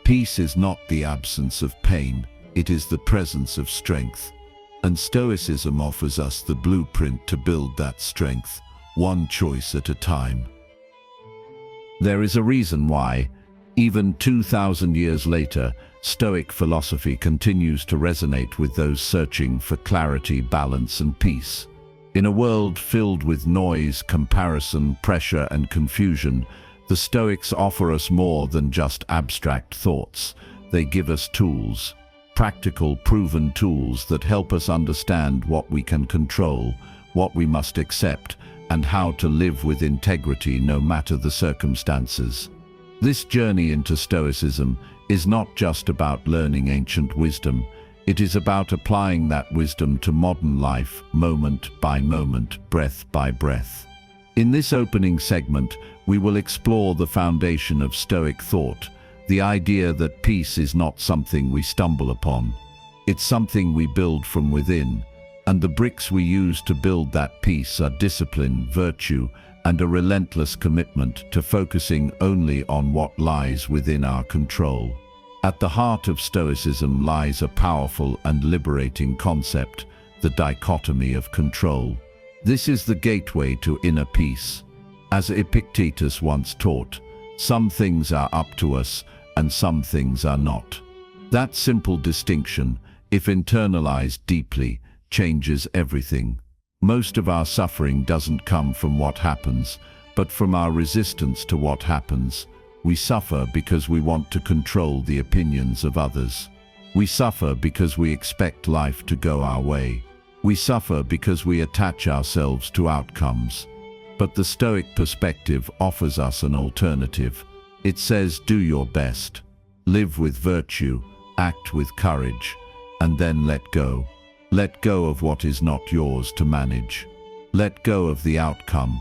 Peace is not the absence of pain, it is the presence of strength. And Stoicism offers us the blueprint to build that strength, one choice at a time. There is a reason why, even 2,000 years later, Stoic philosophy continues to resonate with those searching for clarity, balance, and peace. In a world filled with noise, comparison, pressure, and confusion, the Stoics offer us more than just abstract thoughts. They give us tools, practical, proven tools that help us understand what we can control, what we must accept, and how to live with integrity no matter the circumstances. This journey into Stoicism is not just about learning ancient wisdom, it is about applying that wisdom to modern life, moment by moment, breath by breath. In this opening segment, we will explore the foundation of Stoic thought, the idea that peace is not something we stumble upon. It's something we build from within, and the bricks we use to build that peace are discipline, virtue, and a relentless commitment to focusing only on what lies within our control. At the heart of Stoicism lies a powerful and liberating concept, the dichotomy of control. This is the gateway to inner peace. As Epictetus once taught, some things are up to us and some things are not. That simple distinction, if internalized deeply, changes everything. Most of our suffering doesn't come from what happens, but from our resistance to what happens. We suffer because we want to control the opinions of others. We suffer because we expect life to go our way. We suffer because we attach ourselves to outcomes. But the Stoic perspective offers us an alternative. It says, do your best, live with virtue, act with courage, and then let go. Let go of what is not yours to manage. Let go of the outcome.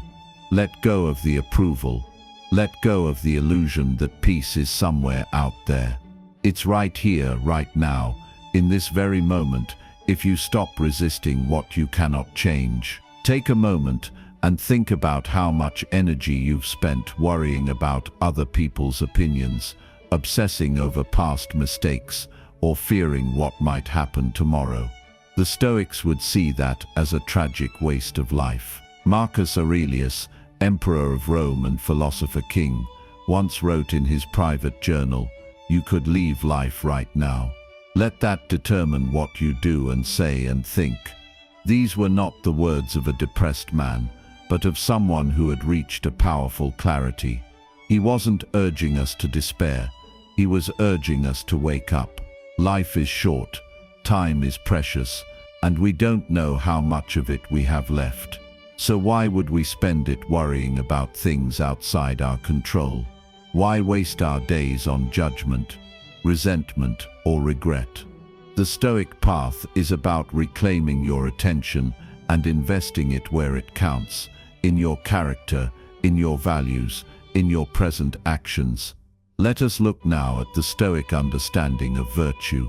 Let go of the approval. Let go of the illusion that peace is somewhere out there. It's right here, right now, in this very moment, if you stop resisting what you cannot change. Take a moment and think about how much energy you've spent worrying about other people's opinions, obsessing over past mistakes, or fearing what might happen tomorrow. The Stoics would see that as a tragic waste of life. Marcus Aurelius, Emperor of Rome and philosopher king, once wrote in his private journal, "You could leave life right now. Let that determine what you do and say and think." These were not the words of a depressed man, but of someone who had reached a powerful clarity. He wasn't urging us to despair. He was urging us to wake up. Life is short, time is precious, and we don't know how much of it we have left. So why would we spend it worrying about things outside our control? Why waste our days on judgment, resentment, or regret? The Stoic path is about reclaiming your attention and investing it where it counts, in your character, in your values, in your present actions. Let us look now at the Stoic understanding of virtue.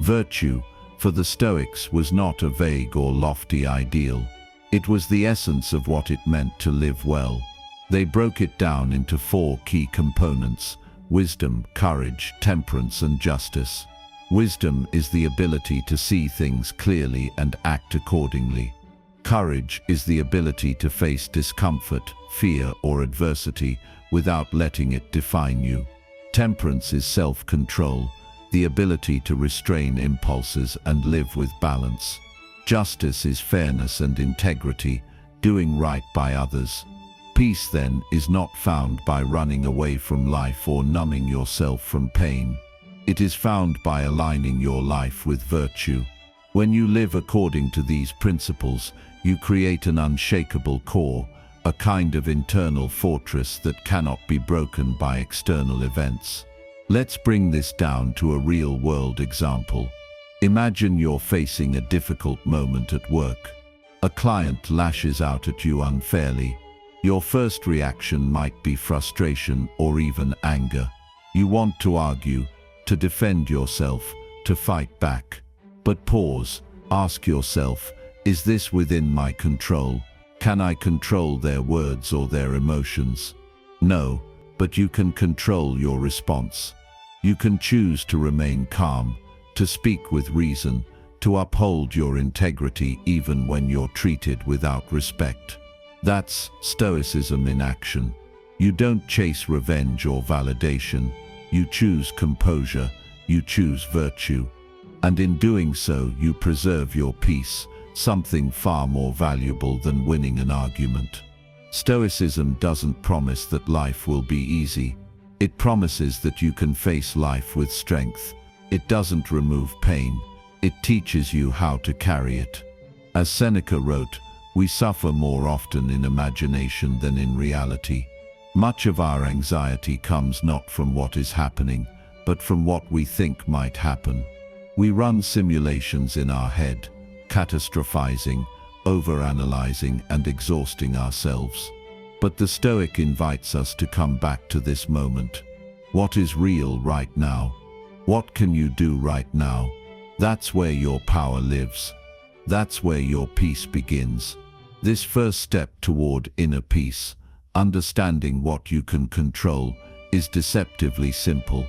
Virtue, for the Stoics, was not a vague or lofty ideal. It was the essence of what it meant to live well. They broke it down into 4 key components: wisdom, courage, temperance, and justice. Wisdom is the ability to see things clearly and act accordingly. Courage is the ability to face discomfort, fear, or adversity without letting it define you. Temperance is self-control, the ability to restrain impulses and live with balance. Justice is fairness and integrity, doing right by others. Peace, then, is not found by running away from life or numbing yourself from pain. It is found by aligning your life with virtue. When you live according to these principles, you create an unshakable core, a kind of internal fortress that cannot be broken by external events. Let's bring this down to a real-world example. Imagine you're facing a difficult moment at work. A client lashes out at you unfairly. Your first reaction might be frustration or even anger. You want to argue, to defend yourself, to fight back. But pause, ask yourself, is this within my control? Can I control their words or their emotions? No, but you can control your response. You can choose to remain calm, to speak with reason, to uphold your integrity even when you're treated without respect. That's Stoicism in action. You don't chase revenge or validation. You choose composure, you choose virtue. And in doing so, you preserve your peace, something far more valuable than winning an argument. Stoicism doesn't promise that life will be easy. It promises that you can face life with strength. It doesn't remove pain. It teaches you how to carry it. As Seneca wrote, we suffer more often in imagination than in reality. Much of our anxiety comes not from what is happening, but from what we think might happen. We run simulations in our head, catastrophizing, overanalyzing, and exhausting ourselves. But the Stoic invites us to come back to this moment. What is real right now? What can you do right now? That's where your power lives. That's where your peace begins. This first step toward inner peace, understanding what you can control, is deceptively simple.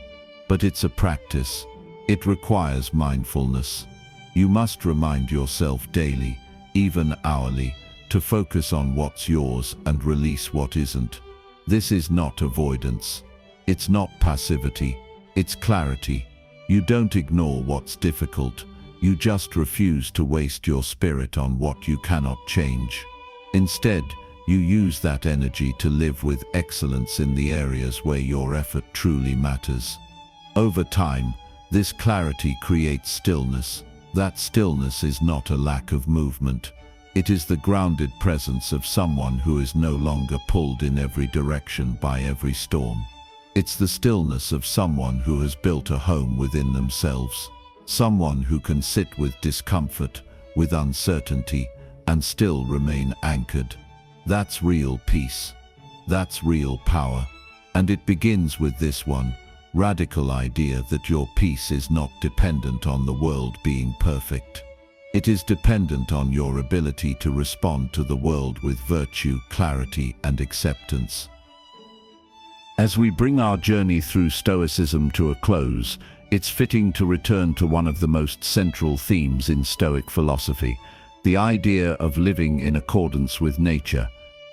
But it's a practice. It requires mindfulness. You must remind yourself daily, even hourly, to focus on what's yours and release what isn't. This is not avoidance. It's not passivity. It's clarity. You don't ignore what's difficult. You just refuse to waste your spirit on what you cannot change. Instead, you use that energy to live with excellence in the areas where your effort truly matters. Over time, this clarity creates stillness. That stillness is not a lack of movement. It is the grounded presence of someone who is no longer pulled in every direction by every storm. It's the stillness of someone who has built a home within themselves. Someone who can sit with discomfort, with uncertainty, and still remain anchored. That's real peace. That's real power. And it begins with this one radical idea that your peace is not dependent on the world being perfect. It is dependent on your ability to respond to the world with virtue, clarity, and acceptance. As we bring our journey through Stoicism to a close, it's fitting to return to one of the most central themes in Stoic philosophy, the idea of living in accordance with nature.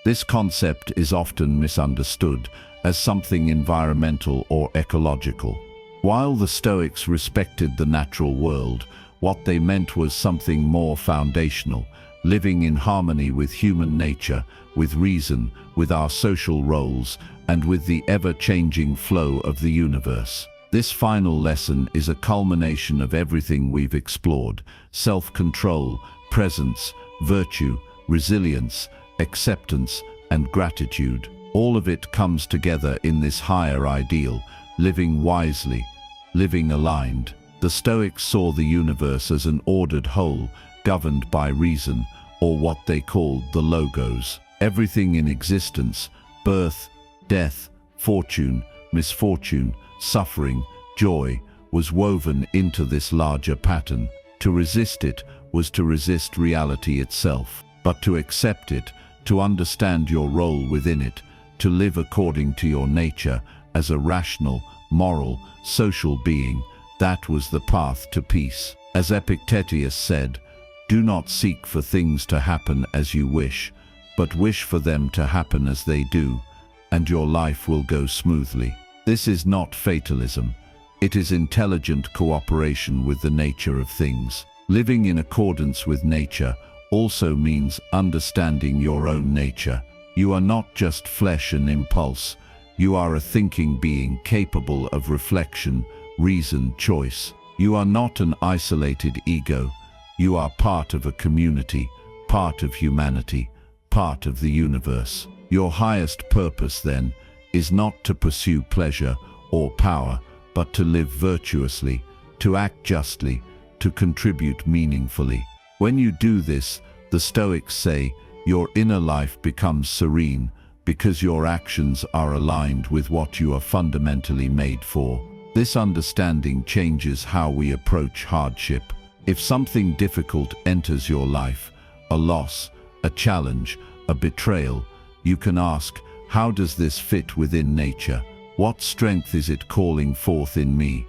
This concept is often misunderstood as something environmental or ecological. While the Stoics respected the natural world, what they meant was something more foundational, living in harmony with human nature, with reason, with our social roles, and with the ever-changing flow of the universe. This final lesson is a culmination of everything we've explored: self-control, presence, virtue, resilience, acceptance, and gratitude. All of it comes together in this higher ideal, living wisely, living aligned. The Stoics saw the universe as an ordered whole, governed by reason, or what they called the logos. Everything in existence, birth, death, fortune, misfortune, suffering, joy, was woven into this larger pattern. To resist it was to resist reality itself. But to accept it, to understand your role within it, to live according to your nature as a rational, moral, social being, that was the path to peace. As Epictetus said, "Do not seek for things to happen as you wish, but wish for them to happen as they do, and your life will go smoothly." This is not fatalism. It is intelligent cooperation with the nature of things. Living in accordance with nature also means understanding your own nature. You are not just flesh and impulse. You are a thinking being capable of reflection, reason, choice. You are not an isolated ego. You are part of a community, part of humanity, part of the universe. Your highest purpose, then, is not to pursue pleasure or power, but to live virtuously, to act justly, to contribute meaningfully. When you do this, the Stoics say, your inner life becomes serene because your actions are aligned with what you are fundamentally made for. This understanding changes how we approach hardship. If something difficult enters your life, a loss, a challenge, a betrayal, you can ask, how does this fit within nature? What strength is it calling forth in me?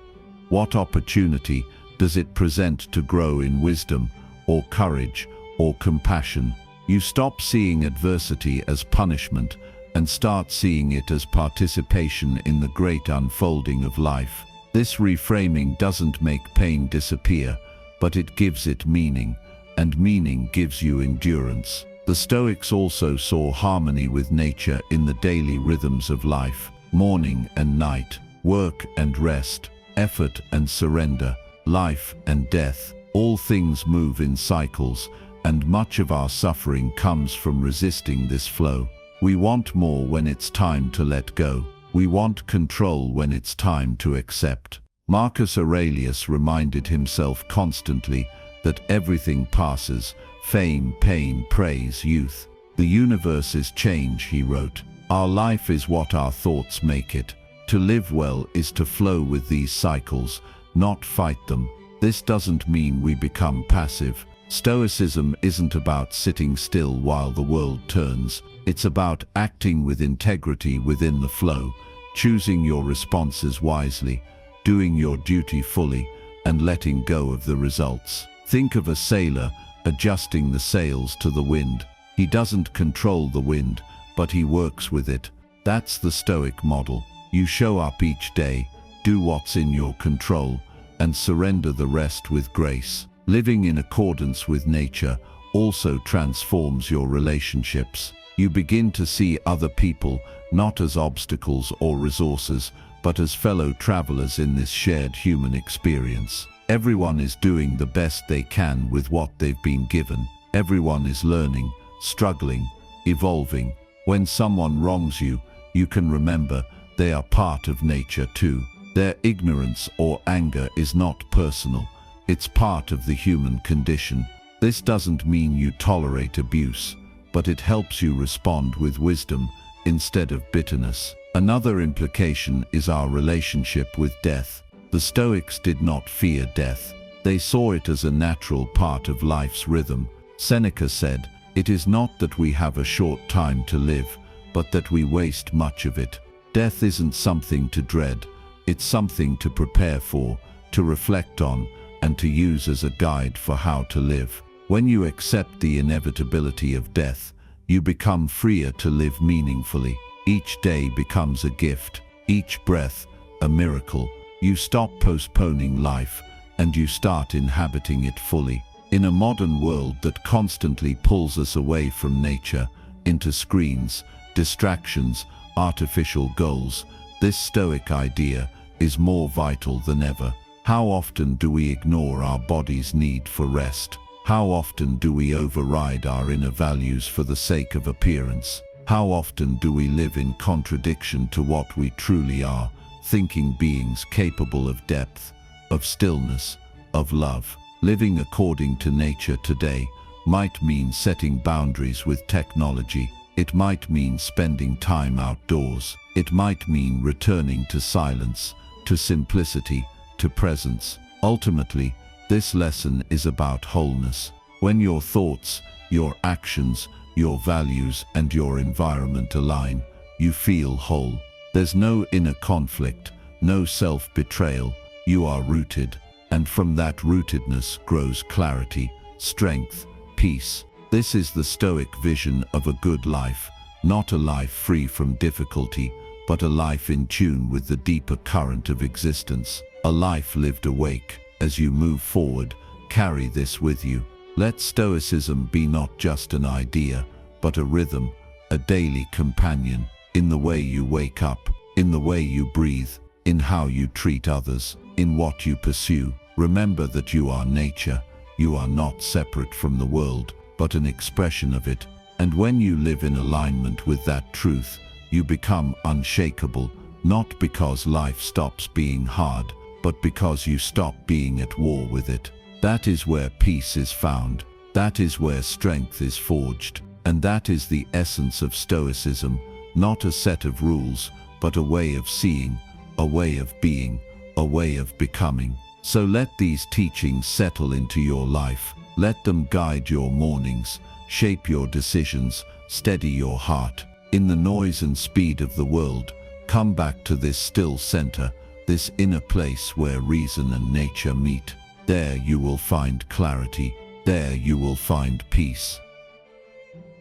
What opportunity does it present to grow in wisdom, or courage, or compassion? You stop seeing adversity as punishment and start seeing it as participation in the great unfolding of life. This reframing doesn't make pain disappear, but it gives it meaning, and meaning gives you endurance. The Stoics also saw harmony with nature in the daily rhythms of life: morning and night, work and rest, effort and surrender, life and death. All things move in cycles, and much of our suffering comes from resisting this flow. We want more when it's time to let go. We want control when it's time to accept. Marcus Aurelius reminded himself constantly that everything passes: fame, pain, praise, youth. The universe is change, he wrote. Our life is what our thoughts make it. To live well is to flow with these cycles, not fight them. This doesn't mean we become passive. Stoicism isn't about sitting still while the world turns. It's about acting with integrity within the flow, choosing your responses wisely, doing your duty fully, and letting go of the results. Think of a sailor adjusting the sails to the wind. He doesn't control the wind, but he works with it. That's the Stoic model. You show up each day, do what's in your control, and surrender the rest with grace. Living in accordance with nature also transforms your relationships. You begin to see other people not as obstacles or resources, but as fellow travelers in this shared human experience. Everyone is doing the best they can with what they've been given. Everyone is learning, struggling, evolving. When someone wrongs you, you can remember they are part of nature too. Their ignorance or anger is not personal. It's part of the human condition. This doesn't mean you tolerate abuse, but it helps you respond with wisdom instead of bitterness. Another implication is our relationship with death. The Stoics did not fear death. They saw it as a natural part of life's rhythm. Seneca said, "It is not that we have a short time to live, but that we waste much of it." Death isn't something to dread. It's something to prepare for, to reflect on, and to use as a guide for how to live. When you accept the inevitability of death, you become freer to live meaningfully. Each day becomes a gift, each breath a miracle. You stop postponing life, and you start inhabiting it fully. In a modern world that constantly pulls us away from nature, into screens, distractions, artificial goals, this Stoic idea is more vital than ever. How often do we ignore our body's need for rest? How often do we override our inner values for the sake of appearance? How often do we live in contradiction to what we truly are, thinking beings capable of depth, of stillness, of love? Living according to nature today might mean setting boundaries with technology. It might mean spending time outdoors. It might mean returning to silence, to simplicity, to presence. Ultimately, this lesson is about wholeness. When your thoughts, your actions, your values, and your environment align, you feel whole. There's no inner conflict, no self-betrayal. You are rooted, and from that rootedness grows clarity, strength, peace. This is the Stoic vision of a good life, not a life free from difficulty, but a life in tune with the deeper current of existence. A life lived awake. As you move forward, carry this with you. Let Stoicism be not just an idea, but a rhythm, a daily companion, in the way you wake up, in the way you breathe, in how you treat others, in what you pursue. Remember that you are nature. You are not separate from the world, but an expression of it. And when you live in alignment with that truth, you become unshakable, not because life stops being hard, but because you stop being at war with it. That is where peace is found. That is where strength is forged. And that is the essence of Stoicism, not a set of rules, but a way of seeing, a way of being, a way of becoming. So let these teachings settle into your life. Let them guide your mornings, shape your decisions, steady your heart. In the noise and speed of the world, come back to this still center, this inner place where reason and nature meet. There you will find clarity. There you will find peace.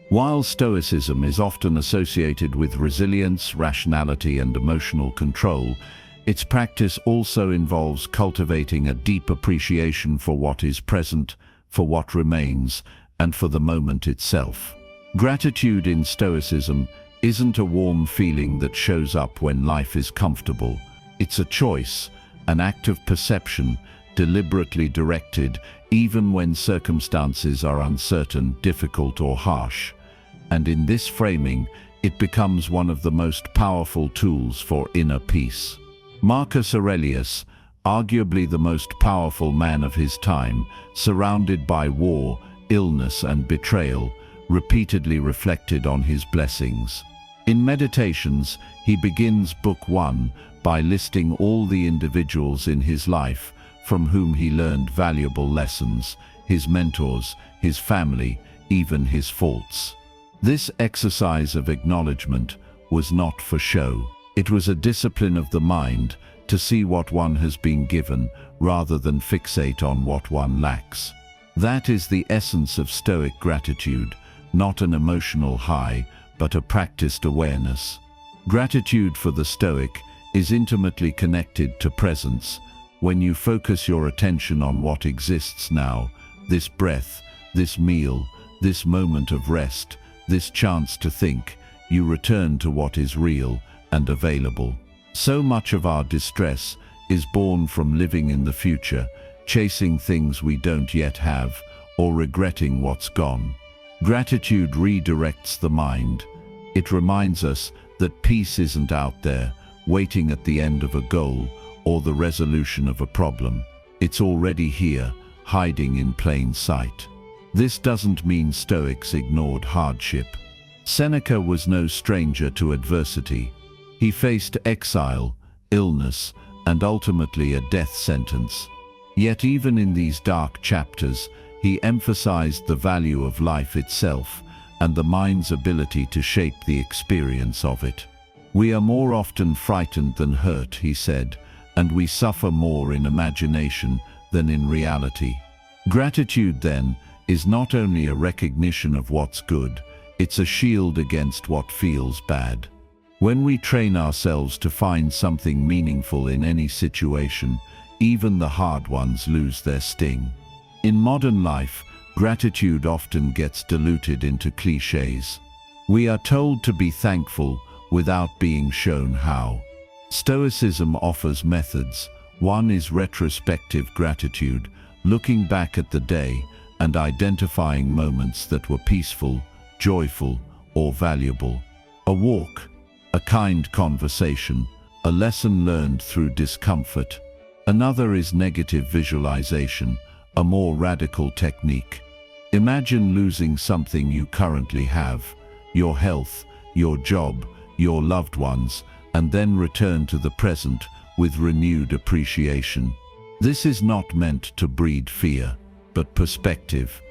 While Stoicism is often associated with resilience, rationality, and emotional control, its practice also involves cultivating a deep appreciation for what is present, for what remains, and for the moment itself. Gratitude in Stoicism isn't a warm feeling that shows up when life is comfortable. It's a choice, an act of perception, deliberately directed, even when circumstances are uncertain, difficult, or harsh. And in this framing, it becomes one of the most powerful tools for inner peace. Marcus Aurelius, arguably the most powerful man of his time, surrounded by war, illness, and betrayal, repeatedly reflected on his blessings. In Meditations, he begins Book 1 by listing all the individuals in his life from whom he learned valuable lessons, his mentors, his family, even his faults. This exercise of acknowledgement was not for show. It was a discipline of the mind to see what one has been given rather than fixate on what one lacks. That is the essence of Stoic gratitude, not an emotional high, but a practiced awareness. Gratitude for the Stoic is intimately connected to presence. When you focus your attention on what exists now, this breath, this meal, this moment of rest, this chance to think, you return to what is real and available. So much of our distress is born from living in the future, chasing things we don't yet have, or regretting what's gone. Gratitude redirects the mind. It reminds us that peace isn't out there, waiting at the end of a goal or the resolution of a problem. It's already here, hiding in plain sight. This doesn't mean Stoics ignored hardship. Seneca was no stranger to adversity. He faced exile, illness, and ultimately a death sentence. Yet even in these dark chapters, he emphasized the value of life itself and the mind's ability to shape the experience of it. We are more often frightened than hurt, he said, and we suffer more in imagination than in reality. Gratitude, then, is not only a recognition of what's good, it's a shield against what feels bad. When we train ourselves to find something meaningful in any situation, even the hard ones lose their sting. In modern life, gratitude often gets diluted into cliches. We are told to be thankful without being shown how. Stoicism offers methods. One is retrospective gratitude, looking back at the day and identifying moments that were peaceful, joyful, or valuable. A walk, a kind conversation, a lesson learned through discomfort. Another is negative visualization, a more radical technique. Imagine losing something you currently have, your health, your job, your loved ones, and then return to the present with renewed appreciation. This is not meant to breed fear, but perspective.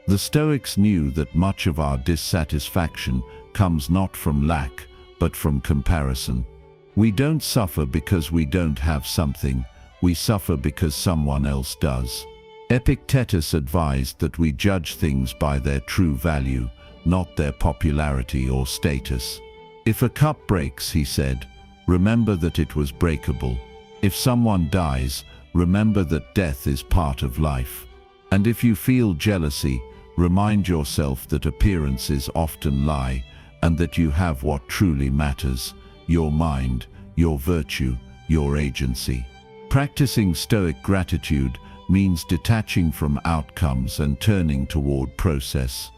The Stoics knew that much of our dissatisfaction comes not from lack, but from comparison. We don't suffer because we don't have something, we suffer because someone else does. Epictetus advised that we judge things by their true value, not their popularity or status. If a cup breaks, he said, remember that it was breakable. If someone dies, remember that death is part of life. And if you feel jealousy, remind yourself that appearances often lie, and that you have what truly matters, your mind, your virtue, your agency. Practicing Stoic gratitude means detaching from outcomes and turning toward process.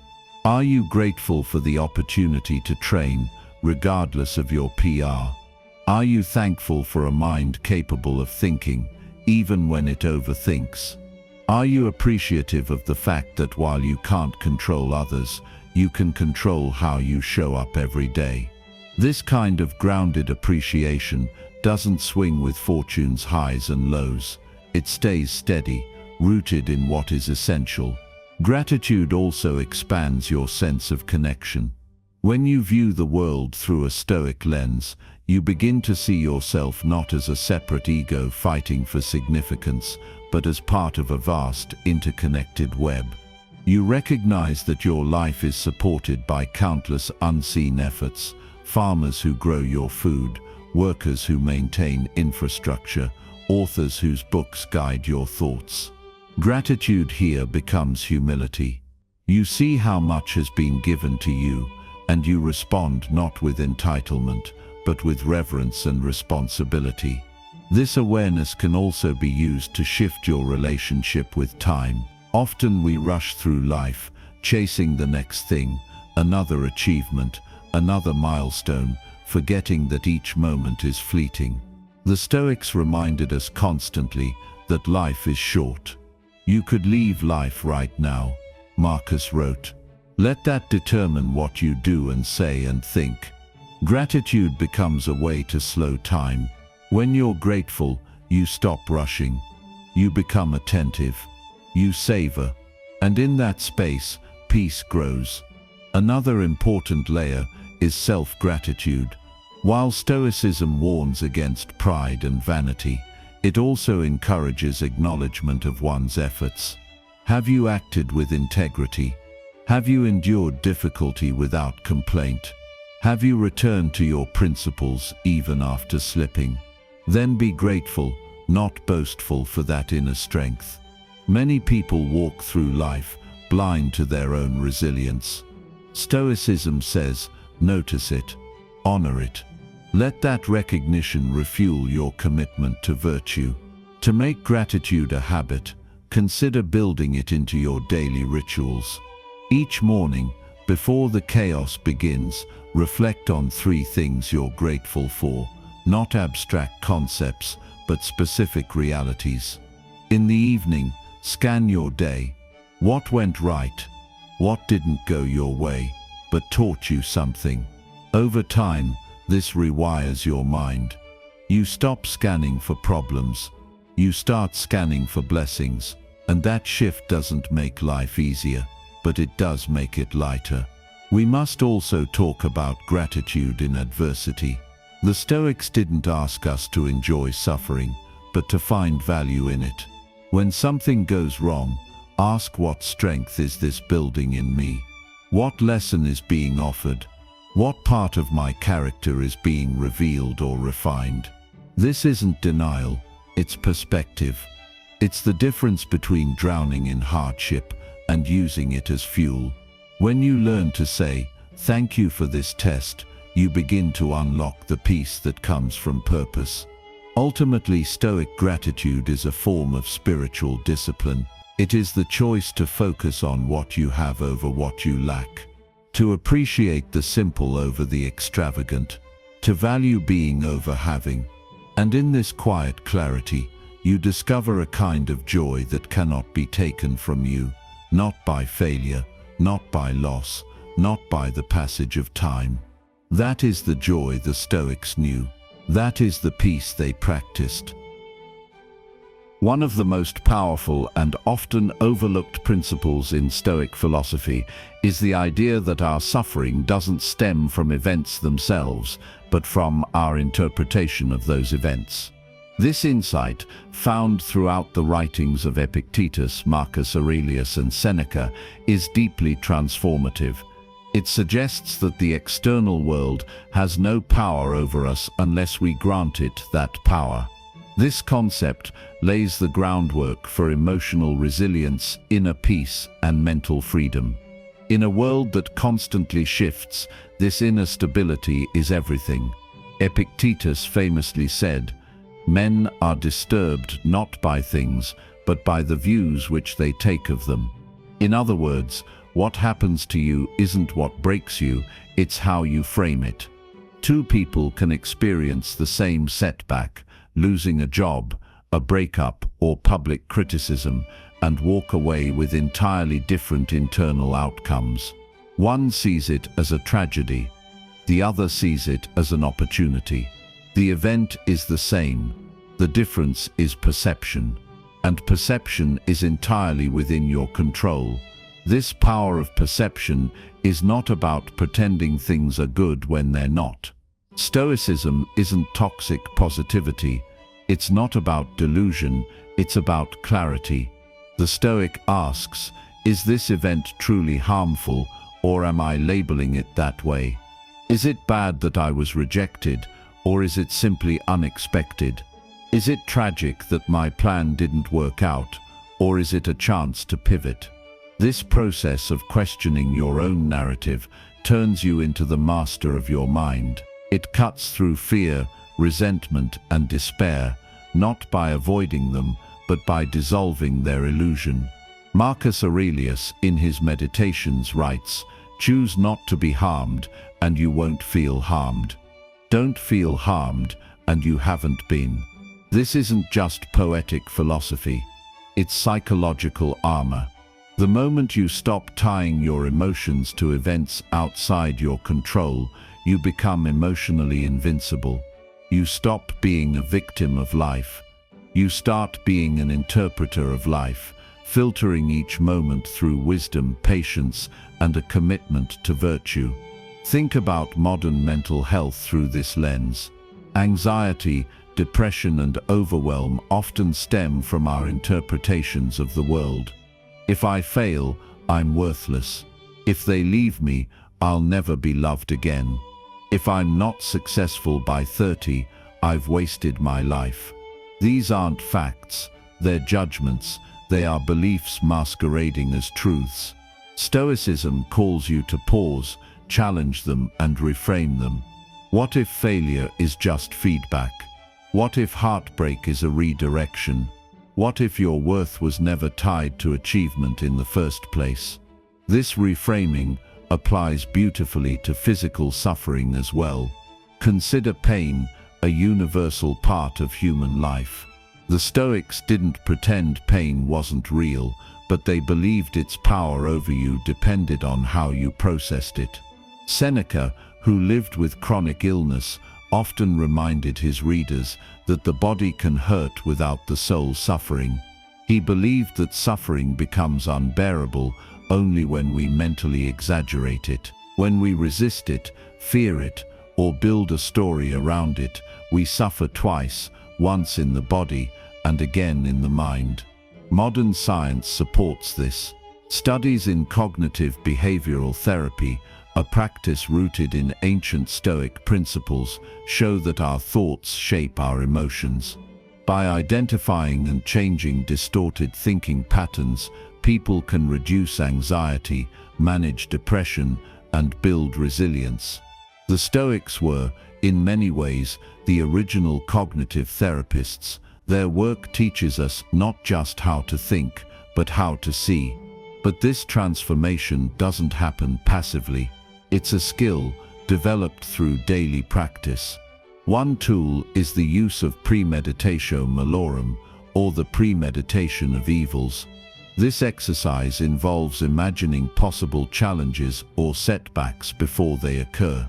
Are you grateful for the opportunity to train, regardless of your PR? Are you thankful for a mind capable of thinking, even when it overthinks? Are you appreciative of the fact that while you can't control others, you can control how you show up every day? This kind of grounded appreciation doesn't swing with fortune's highs and lows. It stays steady, rooted in what is essential. Gratitude also expands your sense of connection. When you view the world through a Stoic lens, you begin to see yourself not as a separate ego fighting for significance, but as part of a vast, interconnected web. You recognize that your life is supported by countless unseen efforts: farmers who grow your food, workers who maintain infrastructure, authors whose books guide your thoughts. Gratitude here becomes humility. You see how much has been given to you, and you respond not with entitlement, but with reverence and responsibility. This awareness can also be used to shift your relationship with time. Often we rush through life, chasing the next thing, another achievement, another milestone, forgetting that each moment is fleeting. The Stoics reminded us constantly that life is short. "You could leave life right now," Marcus wrote. "Let that determine what you do and say and think." Gratitude becomes a way to slow time. When you're grateful, you stop rushing. You become attentive. You savor. And in that space, peace grows. Another important layer is self-gratitude. While Stoicism warns against pride and vanity, it also encourages acknowledgement of one's efforts. Have you acted with integrity? Have you endured difficulty without complaint? Have you returned to your principles even after slipping? Then be grateful, not boastful, for that inner strength. Many people walk through life blind to their own resilience. Stoicism says, notice it, honor it. Let that recognition refuel your commitment to virtue. To make gratitude a habit, consider building it into your daily rituals. Each morning, before the chaos begins, reflect on 3 things you're grateful for, not abstract concepts, but specific realities. In the evening, scan your day. What went right? What didn't go your way, but taught you something? Over time, this rewires your mind. You stop scanning for problems. You start scanning for blessings. And that shift doesn't make life easier, but it does make it lighter. We must also talk about gratitude in adversity. The Stoics didn't ask us to enjoy suffering, but to find value in it. When something goes wrong, ask, what strength is this building in me? What lesson is being offered? What part of my character is being revealed or refined? This isn't denial, it's perspective. It's the difference between drowning in hardship and using it as fuel. When you learn to say, thank you for this test, you begin to unlock the peace that comes from purpose. Ultimately, Stoic gratitude is a form of spiritual discipline. It is the choice to focus on what you have over what you lack, to appreciate the simple over the extravagant, to value being over having. And in this quiet clarity, you discover a kind of joy that cannot be taken from you, not by failure, not by loss, not by the passage of time. That is the joy the Stoics knew. That is the peace they practiced. One of the most powerful and often overlooked principles in Stoic philosophy is the idea that our suffering doesn't stem from events themselves, but from our interpretation of those events. This insight, found throughout the writings of Epictetus, Marcus Aurelius, and Seneca, is deeply transformative. It suggests that the external world has no power over us unless we grant it that power. This concept lays the groundwork for emotional resilience, inner peace, and mental freedom. In a world that constantly shifts, this inner stability is everything. Epictetus famously said, "Men are disturbed not by things, but by the views which they take of them." In other words, what happens to you isn't what breaks you, it's how you frame it. 2 people can experience the same setback, losing a job, a breakup, or public criticism, and walk away with entirely different internal outcomes. One sees it as a tragedy, the other sees it as an opportunity. The event is the same. The difference is perception, and perception is entirely within your control. This power of perception is not about pretending things are good when they're not. Stoicism isn't toxic positivity. It's not about delusion, it's about clarity. The Stoic asks, is this event truly harmful, or am I labeling it that way? Is it bad that I was rejected, or is it simply unexpected? Is it tragic that my plan didn't work out, or is it a chance to pivot? This process of questioning your own narrative turns you into the master of your mind. It cuts through fear, resentment, and despair, not by avoiding them, but by dissolving their illusion. Marcus Aurelius, in his Meditations, writes, "Choose not to be harmed, and you won't feel harmed. Don't feel harmed, and you haven't been." This isn't just poetic philosophy. It's psychological armor. The moment you stop tying your emotions to events outside your control, you become emotionally invincible. You stop being a victim of life. You start being an interpreter of life, filtering each moment through wisdom, patience, and a commitment to virtue. Think about modern mental health through this lens. Anxiety, depression, and overwhelm often stem from our interpretations of the world. If I fail, I'm worthless. If they leave me, I'll never be loved again. If I'm not successful by 30, I've wasted my life. These aren't facts, they're judgments, they are beliefs masquerading as truths. Stoicism calls you to pause, challenge them, and reframe them. What if failure is just feedback? What if heartbreak is a redirection? What if your worth was never tied to achievement in the first place? This reframing applies beautifully to physical suffering as well. Consider pain, a universal part of human life. The Stoics didn't pretend pain wasn't real, but they believed its power over you depended on how you processed it. Seneca, who lived with chronic illness, often reminded his readers that the body can hurt without the soul suffering. He believed that suffering becomes unbearable only when we mentally exaggerate it. When we resist it, fear it, or build a story around it, we suffer twice, once in the body and again in the mind. Modern science supports this. Studies in cognitive behavioral therapy, a practice rooted in ancient Stoic principles, show that our thoughts shape our emotions. By identifying and changing distorted thinking patterns, people can reduce anxiety, manage depression, and build resilience. The Stoics were, in many ways, the original cognitive therapists. Their work teaches us not just how to think, but how to see. But this transformation doesn't happen passively. It's a skill developed through daily practice. One tool is the use of premeditatio malorum, or the premeditation of evils. This exercise involves imagining possible challenges or setbacks before they occur.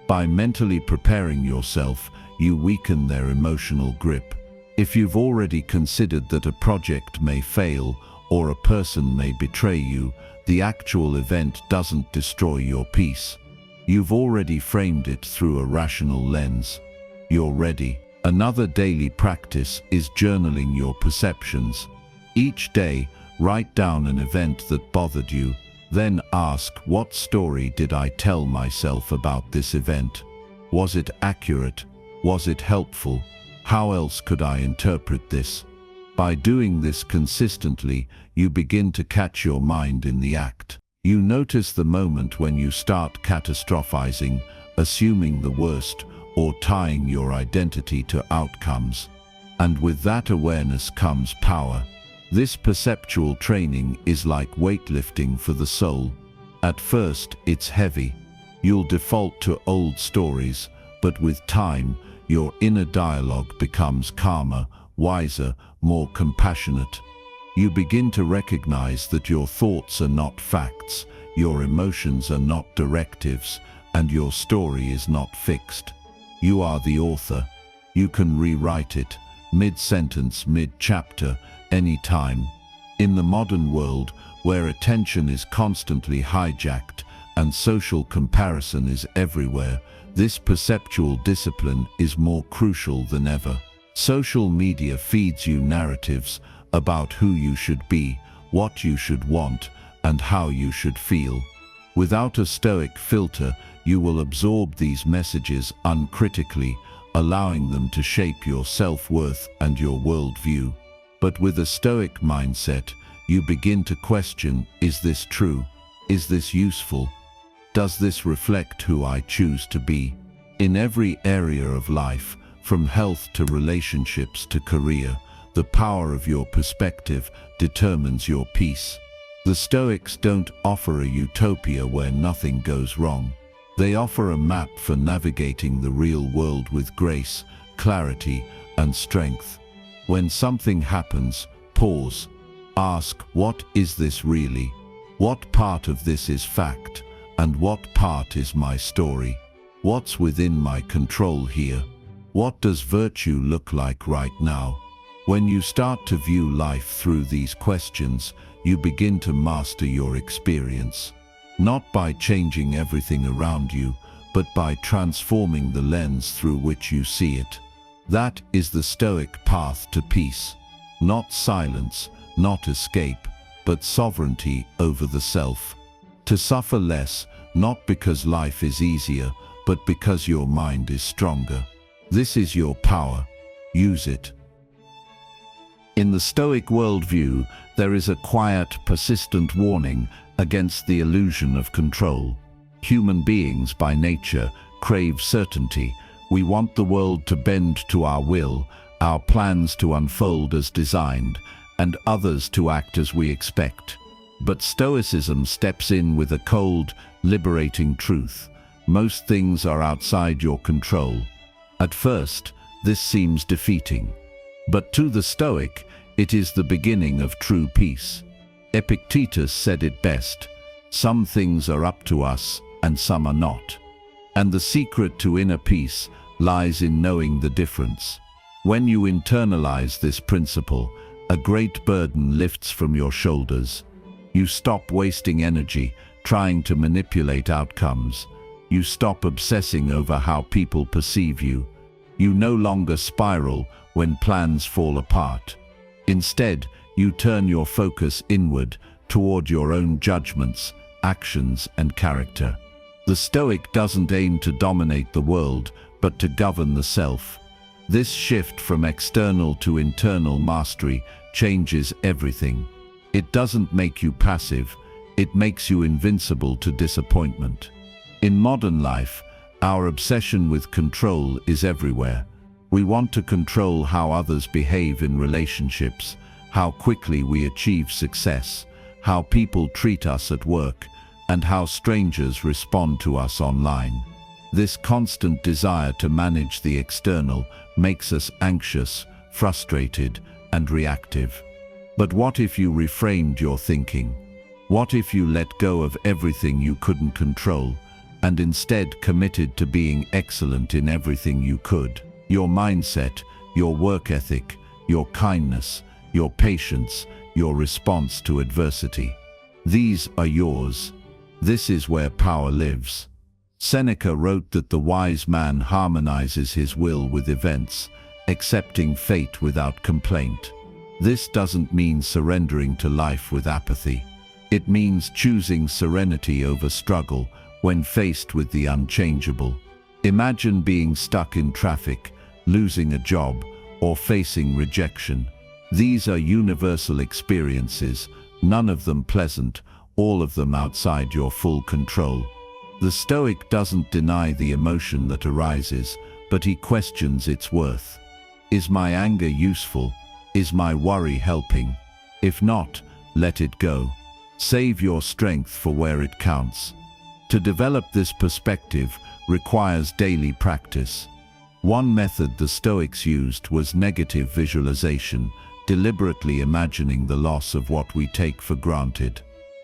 By mentally preparing yourself, you weaken their emotional grip. If you've already considered that a project may fail or a person may betray you, the actual event doesn't destroy your peace. You've already framed it through a rational lens. You're ready. Another daily practice is journaling your perceptions. Each day, write down an event that bothered you, then ask, what story did I tell myself about this event? Was it accurate? Was it helpful? How else could I interpret this? By doing this consistently, you begin to catch your mind in the act. You notice the moment when you start catastrophizing, assuming the worst, or tying your identity to outcomes. And with that awareness comes power. This perceptual training is like weightlifting for the soul. At first, it's heavy. You'll default to old stories, but with time, your inner dialogue becomes calmer, wiser, more compassionate. You begin to recognize that your thoughts are not facts, your emotions are not directives, and your story is not fixed. You are the author. You can rewrite it, mid-sentence, mid-chapter, anytime. In the modern world, where attention is constantly hijacked and social comparison is everywhere, this perceptual discipline is more crucial than ever. Social media feeds you narratives about who you should be, what you should want, and how you should feel. Without a Stoic filter, you will absorb these messages uncritically, allowing them to shape your self-worth and your worldview. But with a Stoic mindset, you begin to question, is this true? Is this useful? Does this reflect who I choose to be? In every area of life, from health to relationships to career, the power of your perspective determines your peace. The Stoics don't offer a utopia where nothing goes wrong. They offer a map for navigating the real world with grace, clarity, and strength. When something happens, pause. Ask, what is this really? What part of this is fact? And what part is my story? What's within my control here? What does virtue look like right now? When you start to view life through these questions, you begin to master your experience. Not by changing everything around you, but by transforming the lens through which you see it. That is the Stoic path to peace. Not silence, not escape, but sovereignty over the self. To suffer less, not because life is easier, but because your mind is stronger. This is your power. Use it. In the Stoic worldview, there is a quiet, persistent warning against the illusion of control. Human beings, by nature, crave certainty. We want the world to bend to our will, our plans to unfold as designed, and others to act as we expect. But Stoicism steps in with a cold, liberating truth. Most things are outside your control. At first, this seems defeating. But to the Stoic, it is the beginning of true peace. Epictetus said it best, "Some things are up to us, and some are not." And the secret to inner peace lies in knowing the difference. When you internalize this principle, a great burden lifts from your shoulders. You stop wasting energy trying to manipulate outcomes. You stop obsessing over how people perceive you. You no longer spiral when plans fall apart. Instead, you turn your focus inward toward your own judgments, actions, and character. The Stoic doesn't aim to dominate the world, but to govern the self. This shift from external to internal mastery changes everything. It doesn't make you passive, it makes you invincible to disappointment. In modern life, our obsession with control is everywhere. We want to control how others behave in relationships, how quickly we achieve success, how people treat us at work, and how strangers respond to us online. This constant desire to manage the external makes us anxious, frustrated, and reactive. But what if you reframed your thinking? What if you let go of everything you couldn't control, and instead committed to being excellent in everything you could? Your mindset, your work ethic, your kindness, your patience, your response to adversity. These are yours. This is where power lives. Seneca wrote that the wise man harmonizes his will with events, accepting fate without complaint. This doesn't mean surrendering to life with apathy. It means choosing serenity over struggle when faced with the unchangeable. Imagine being stuck in traffic, losing a job, or facing rejection. These are universal experiences, none of them pleasant, all of them outside your full control. The Stoic doesn't deny the emotion that arises, but he questions its worth. Is my anger useful? Is my worry helping? If not, let it go. Save your strength for where it counts. To develop this perspective requires daily practice. One method the Stoics used was negative visualization, deliberately imagining the loss of what we take for granted.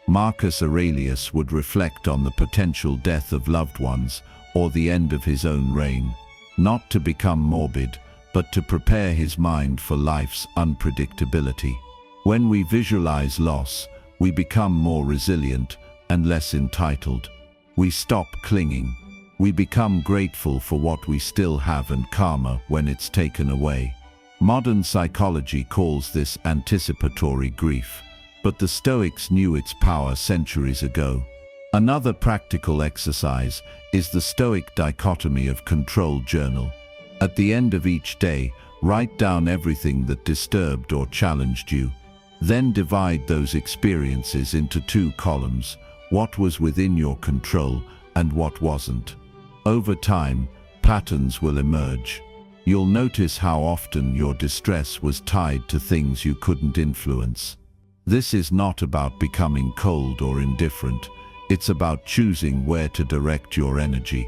Marcus Aurelius would reflect on the potential death of loved ones or the end of his own reign, not to become morbid, but to prepare his mind for life's unpredictability. When we visualize loss, we become more resilient and less entitled. We stop clinging. We become grateful for what we still have and calmer when it's taken away. Modern psychology calls this anticipatory grief, but the Stoics knew its power centuries ago. Another practical exercise is the Stoic dichotomy of control journal. At the end of each day, write down everything that disturbed or challenged you. Then divide those experiences into two columns: what was within your control and what wasn't. Over time, patterns will emerge. You'll notice how often your distress was tied to things you couldn't influence. This is not about becoming cold or indifferent. It's about choosing where to direct your energy.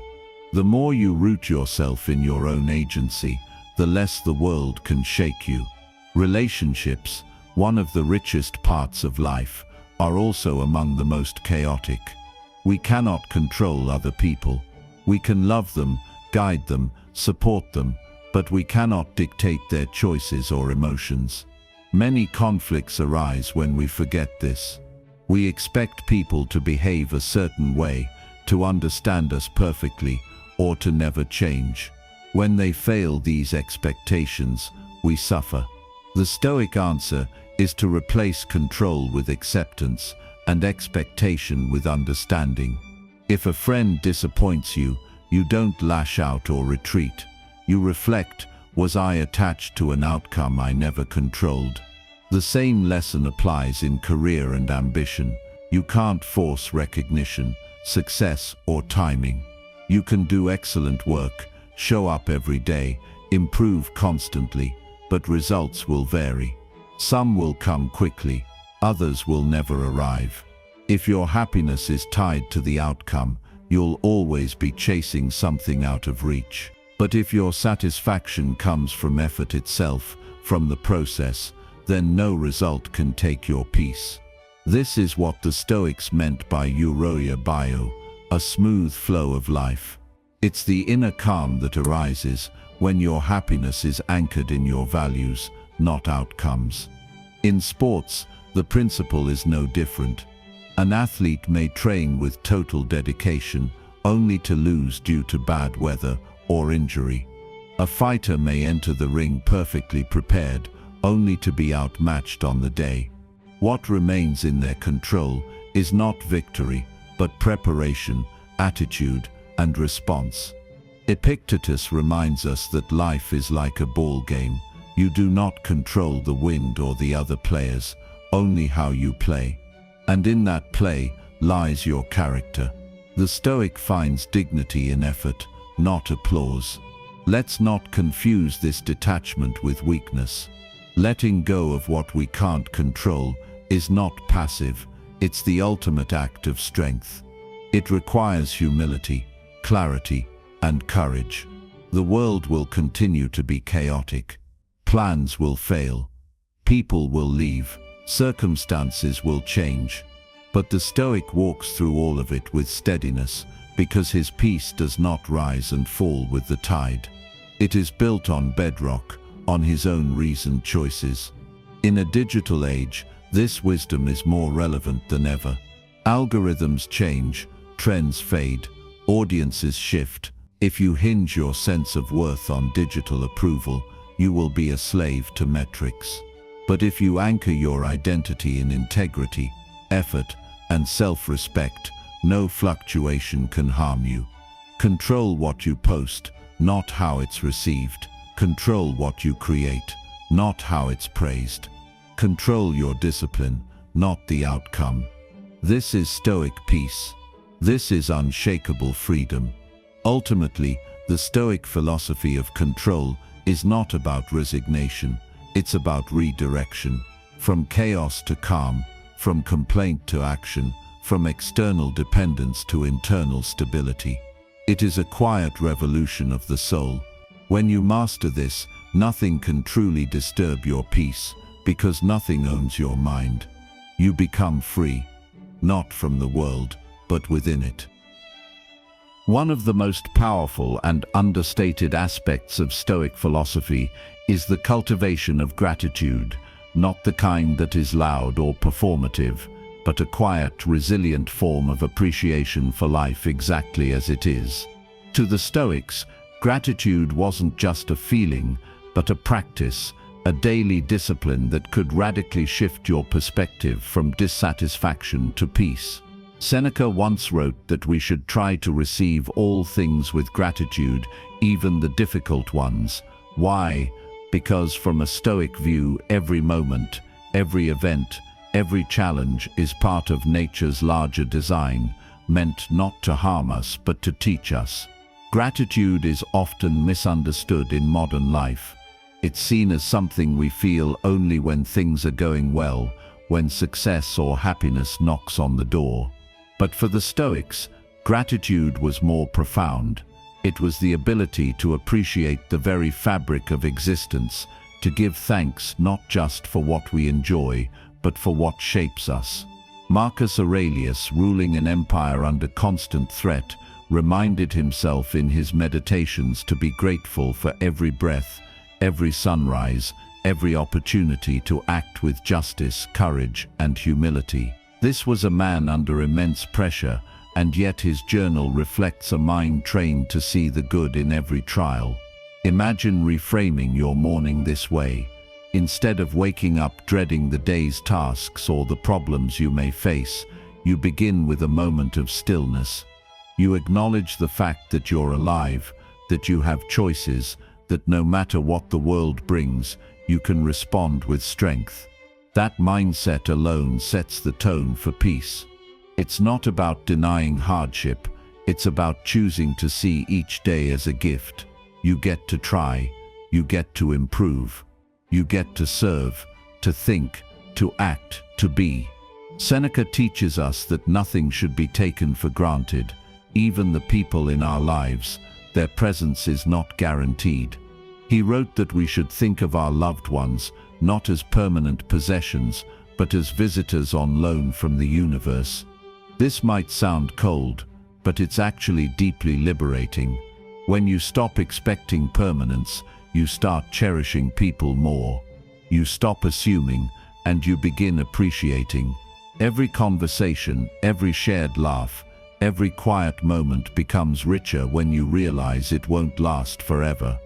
The more you root yourself in your own agency, the less the world can shake you. Relationships, one of the richest parts of life, are also among the most chaotic. We cannot control other people. We can love them, guide them, support them, but we cannot dictate their choices or emotions. Many conflicts arise when we forget this. We expect people to behave a certain way, to understand us perfectly, or to never change. When they fail these expectations, we suffer. The Stoic answer is to replace control with acceptance and expectation with understanding. If a friend disappoints you, you don't lash out or retreat. You reflect, was I attached to an outcome I never controlled? The same lesson applies in career and ambition. You can't force recognition, success, or timing. You can do excellent work, show up every day, improve constantly, but results will vary. Some will come quickly, others will never arrive. If your happiness is tied to the outcome, you'll always be chasing something out of reach. But if your satisfaction comes from effort itself, from the process, then no result can take your peace. This is what the Stoics meant by euroia bio, a smooth flow of life. It's the inner calm that arises when your happiness is anchored in your values, not outcomes. In sports, the principle is no different. An athlete may train with total dedication, only to lose due to bad weather or injury. A fighter may enter the ring perfectly prepared, only to be outmatched on the day. What remains in their control is not victory, but preparation, attitude, and response. Epictetus reminds us that life is like a ball game. You do not control the wind or the other players, only how you play. And in that play lies your character. The Stoic finds dignity in effort, not applause. Let's not confuse this detachment with weakness. Letting go of what we can't control is not passive, it's the ultimate act of strength. It requires humility, clarity, and courage. The world will continue to be chaotic. Plans will fail. People will leave. Circumstances will change. But the Stoic walks through all of it with steadiness, because his peace does not rise and fall with the tide. It is built on bedrock, on his own reasoned choices. In a digital age, this wisdom is more relevant than ever. Algorithms change, trends fade, audiences shift. If you hinge your sense of worth on digital approval, you will be a slave to metrics. But if you anchor your identity in integrity, effort, and self-respect, no fluctuation can harm you. Control what you post, not how it's received. Control what you create, not how it's praised. Control your discipline, not the outcome. This is Stoic peace. This is unshakable freedom. Ultimately, the Stoic philosophy of control is not about resignation, it's about redirection. From chaos to calm, from complaint to action, from external dependence to internal stability. It is a quiet revolution of the soul. When you master this, nothing can truly disturb your peace, because nothing owns your mind. You become free, not from the world, but within it. One of the most powerful and understated aspects of Stoic philosophy is the cultivation of gratitude. not the kind that is loud or performative, but a quiet, resilient form of appreciation for life exactly as it is. To the Stoics, gratitude wasn't just a feeling, but a practice, a daily discipline that could radically shift your perspective from dissatisfaction to peace. Seneca once wrote that we should try to receive all things with gratitude, even the difficult ones. Why? Because from a Stoic view, every moment, every event, every challenge is part of nature's larger design, meant not to harm us but to teach us. Gratitude is often misunderstood in modern life. It's seen as something we feel only when things are going well, when success or happiness knocks on the door. But for the Stoics, gratitude was more profound. It was the ability to appreciate the very fabric of existence, to give thanks not just for what we enjoy, but for what shapes us. Marcus Aurelius, ruling an empire under constant threat, reminded himself in his meditations to be grateful for every breath, every sunrise, every opportunity to act with justice, courage, and humility. This was a man under immense pressure, and yet his journal reflects a mind trained to see the good in every trial. Imagine reframing your morning this way. Instead of waking up dreading the day's tasks or the problems you may face, you begin with a moment of stillness. You acknowledge the fact that you're alive, that you have choices, that no matter what the world brings, you can respond with strength. That mindset alone sets the tone for peace. It's not about denying hardship, it's about choosing to see each day as a gift. You get to try, you get to improve, you get to serve, to think, to act, to be. Seneca teaches us that nothing should be taken for granted, even the people in our lives. Their presence is not guaranteed. He wrote that we should think of our loved ones not as permanent possessions, but as visitors on loan from the universe. This might sound cold, but it's actually deeply liberating. When you stop expecting permanence, you start cherishing people more. You stop assuming, and you begin appreciating. Every conversation, every shared laugh, every quiet moment becomes richer when you realize it won't last forever.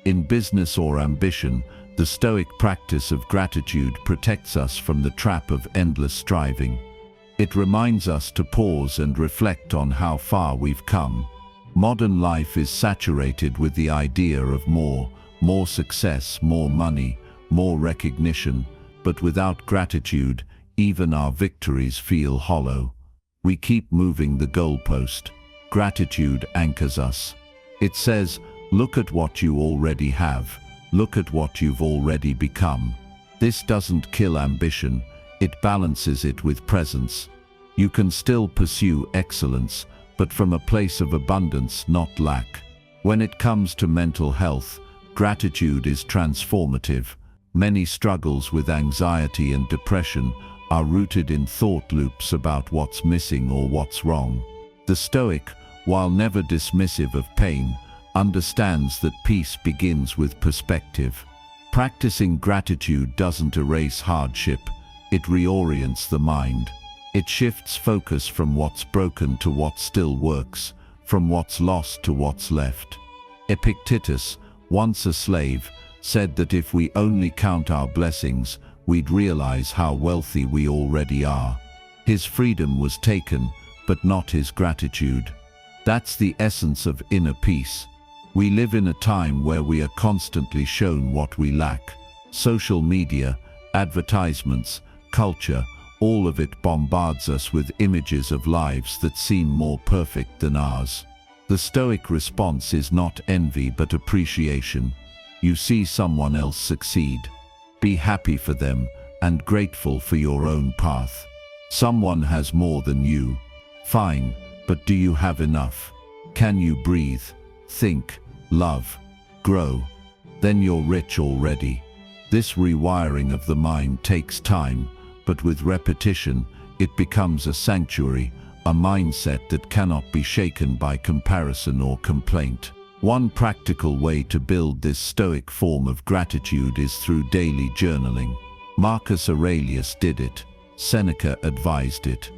In business or ambition, the Stoic practice of gratitude protects us from the trap of endless striving. It reminds us to pause and reflect on how far we've come. Modern life is saturated with the idea of more success, more money, more recognition, but without gratitude, even our victories feel hollow. We keep moving the goalpost. Gratitude anchors us. It says, look at what you already have. Look at what you've already become. This doesn't kill ambition, it balances it with presence. You can still pursue excellence, but from a place of abundance, not lack. When it comes to mental health, gratitude is transformative. Many struggles with anxiety and depression are rooted in thought loops about what's missing or what's wrong. The Stoic, while never dismissive of pain, understands that peace begins with perspective. Practicing gratitude doesn't erase hardship, it reorients the mind. It shifts focus from what's broken to what still works, from what's lost to what's left. Epictetus, once a slave, said that if we only count our blessings, we'd realize how wealthy we already are. His freedom was taken, but not his gratitude. That's the essence of inner peace. We live in a time where we are constantly shown what we lack. Social media, advertisements, culture, all of it bombards us with images of lives that seem more perfect than ours. The Stoic response is not envy but appreciation. You see someone else succeed. Be happy for them and grateful for your own path. Someone has more than you. Fine, but do you have enough? Can you breathe, think, love, grow? Then you're rich already. This rewiring of the mind takes time, but with repetition, it becomes a sanctuary, a mindset that cannot be shaken by comparison or complaint. One practical way to build this Stoic form of gratitude is through daily journaling. Marcus Aurelius did it. Seneca advised it.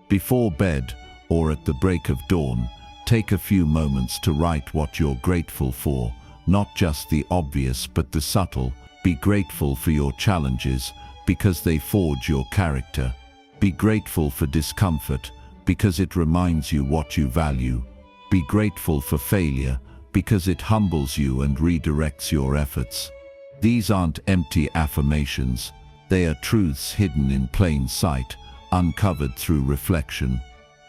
Before bed, or at the break of dawn, take a few moments to write what you're grateful for, not just the obvious but the subtle. Be grateful for your challenges, because they forge your character. Be grateful for discomfort, because it reminds you what you value. Be grateful for failure, because it humbles you and redirects your efforts. These aren't empty affirmations. They are truths hidden in plain sight, uncovered through reflection.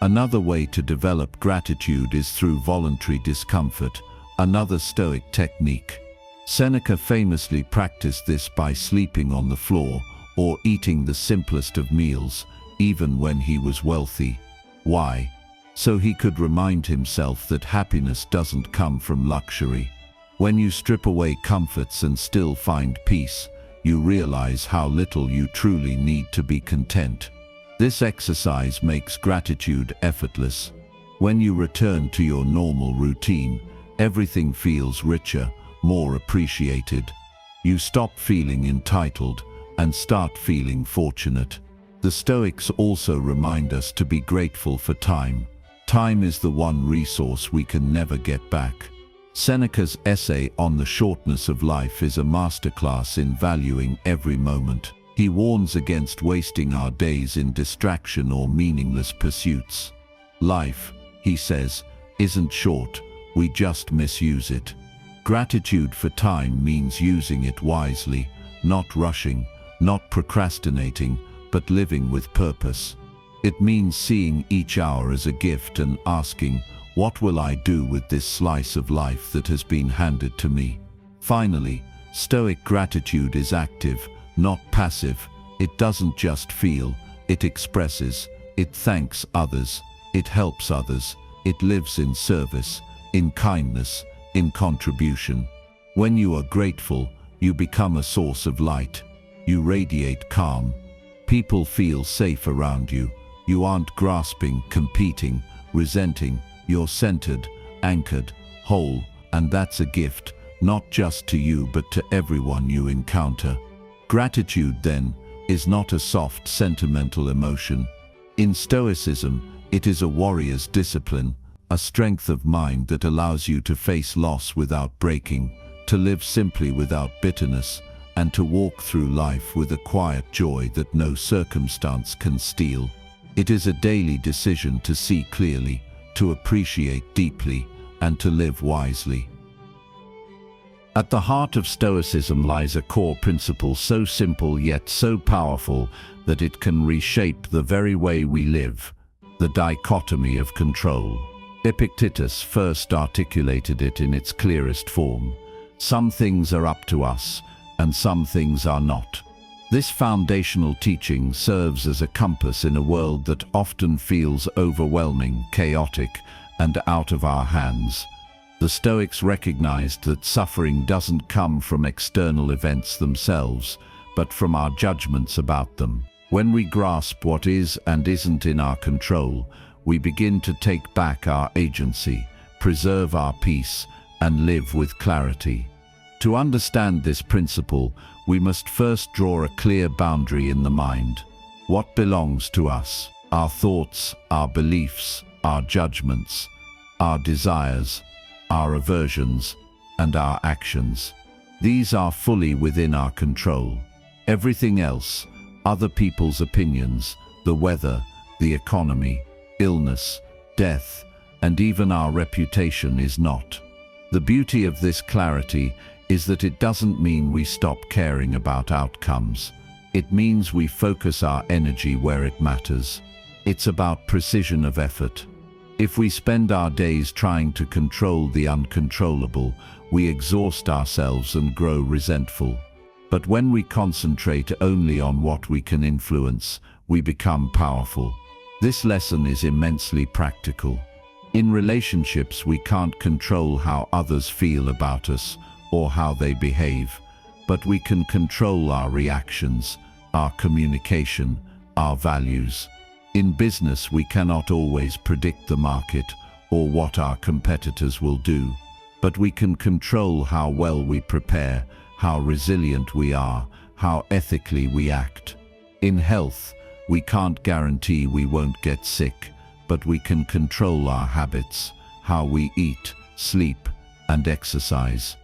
Another way to develop gratitude is through voluntary discomfort, another Stoic technique. Seneca famously practiced this by sleeping on the floor or eating the simplest of meals, even when he was wealthy. Why? So he could remind himself that happiness doesn't come from luxury. When you strip away comforts and still find peace, you realize how little you truly need to be content. This exercise makes gratitude effortless. When you return to your normal routine, everything feels richer, more appreciated. You stop feeling entitled and start feeling fortunate. The Stoics also remind us to be grateful for time. Time is the one resource we can never get back. Seneca's essay on the shortness of life is a masterclass in valuing every moment. He warns against wasting our days in distraction or meaningless pursuits. Life, he says, isn't short, we just misuse it. Gratitude for time means using it wisely, not rushing, not procrastinating, but living with purpose. It means seeing each hour as a gift and asking, what will I do with this slice of life that has been handed to me? Finally, Stoic gratitude is active, not passive. It doesn't just feel, it expresses, it thanks others, it helps others, it lives in service, in kindness, in contribution. When you are grateful, you become a source of light. You radiate calm. People feel safe around you. You aren't grasping, competing, resenting. You're centered, anchored, whole, and that's a gift, not just to you but to everyone you encounter. Gratitude, then, is not a soft, sentimental emotion. In Stoicism, it is a warrior's discipline, a strength of mind that allows you to face loss without breaking, to live simply without bitterness, and to walk through life with a quiet joy that no circumstance can steal. It is a daily decision to see clearly, to appreciate deeply, and to live wisely. At the heart of Stoicism lies a core principle so simple yet so powerful that it can reshape the very way we live: the dichotomy of control. Epictetus first articulated it in its clearest form. Some things are up to us, and some things are not. This foundational teaching serves as a compass in a world that often feels overwhelming, chaotic, and out of our hands. The Stoics recognized that suffering doesn't come from external events themselves, but from our judgments about them. When we grasp what is and isn't in our control, we begin to take back our agency, preserve our peace, and live with clarity. To understand this principle, we must first draw a clear boundary in the mind. What belongs to us? Our thoughts, our beliefs, our judgments, our desires, our aversions, and our actions. These are fully within our control. Everything else, other people's opinions, the weather, the economy, illness, death, and even our reputation is not. The beauty of this clarity is that it doesn't mean we stop caring about outcomes. It means we focus our energy where it matters. It's about precision of effort. If we spend our days trying to control the uncontrollable, we exhaust ourselves and grow resentful. But when we concentrate only on what we can influence, we become powerful. This lesson is immensely practical. In relationships, we can't control how others feel about us or how they behave, but we can control our reactions, our communication, our values. In business, we cannot always predict the market or what our competitors will do, but we can control how well we prepare, how resilient we are, how ethically we act. In health, we can't guarantee we won't get sick, but we can control our habits, how we eat, sleep, and exercise.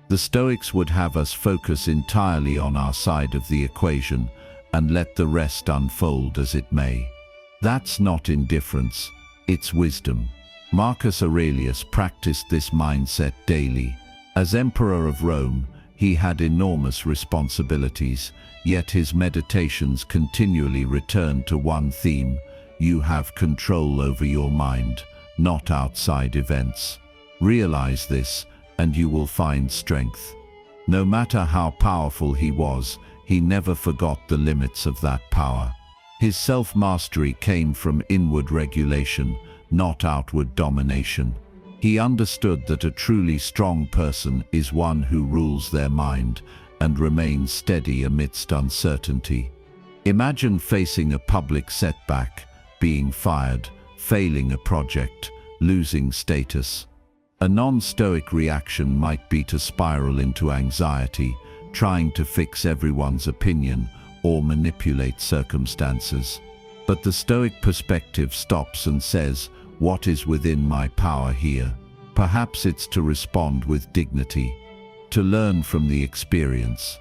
The Stoics would have us focus entirely on our side of the equation and let the rest unfold as it may. That's not indifference, it's wisdom. Marcus Aurelius practiced this mindset daily. As Emperor of Rome, he had enormous responsibilities, yet his meditations continually returned to one theme: you have control over your mind, not outside events. Realize this, and you will find strength. No matter how powerful he was, he never forgot the limits of that power. His self-mastery came from inward regulation, not outward domination. He understood that a truly strong person is one who rules their mind and remains steady amidst uncertainty. Imagine facing a public setback, being fired, failing a project, losing status. A non-stoic reaction might be to spiral into anxiety, trying to fix everyone's opinion or manipulate circumstances. But the Stoic perspective stops and says, what is within my power here? Perhaps it's to respond with dignity, to learn from the experience,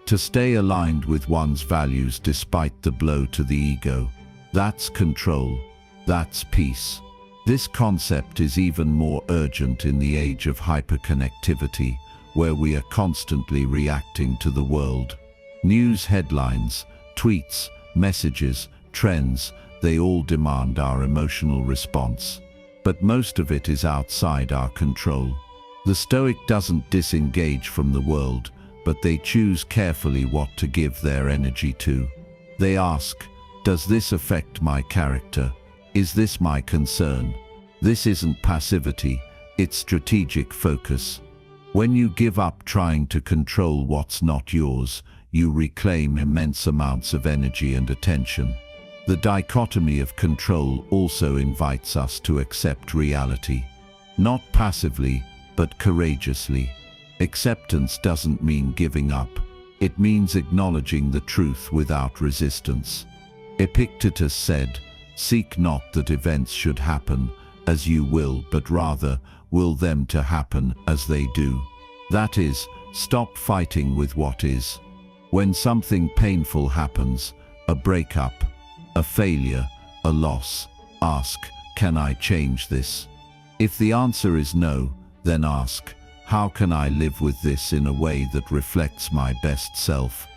to stay aligned with one's values despite the blow to the ego. That's control, that's peace. This concept is even more urgent in the age of hyperconnectivity, where we are constantly reacting to the world. News headlines, tweets, messages, trends, they all demand our emotional response. But most of it is outside our control. The Stoic doesn't disengage from the world, but they choose carefully what to give their energy to. They ask, does this affect my character? Is this my concern? This isn't passivity, it's strategic focus. When you give up trying to control what's not yours, you reclaim immense amounts of energy and attention. The dichotomy of control also invites us to accept reality, not passively, but courageously. Acceptance doesn't mean giving up. It means acknowledging the truth without resistance. Epictetus said, "Seek not that events should happen as you will, but rather will them to happen as they do." That is, stop fighting with what is. When something painful happens, a breakup, a failure, a loss, ask, can I change this? If the answer is no, then ask, how can I live with this in a way that reflects my best self?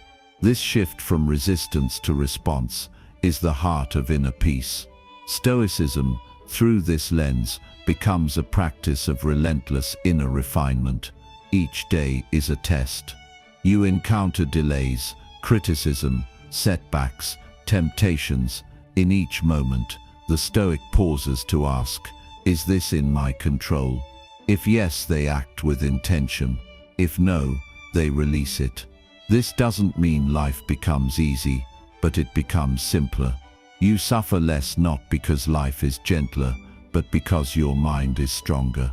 This shift from resistance to response is the heart of inner peace. Stoicism, through this lens, becomes a practice of relentless inner refinement. Each day is a test. You encounter delays, criticism, setbacks, temptations. In each moment, the Stoic pauses to ask, is this in my control? If yes, they act with intention. If no, they release it. This doesn't mean life becomes easy, but it becomes simpler. You suffer less not because life is gentler, but because your mind is stronger.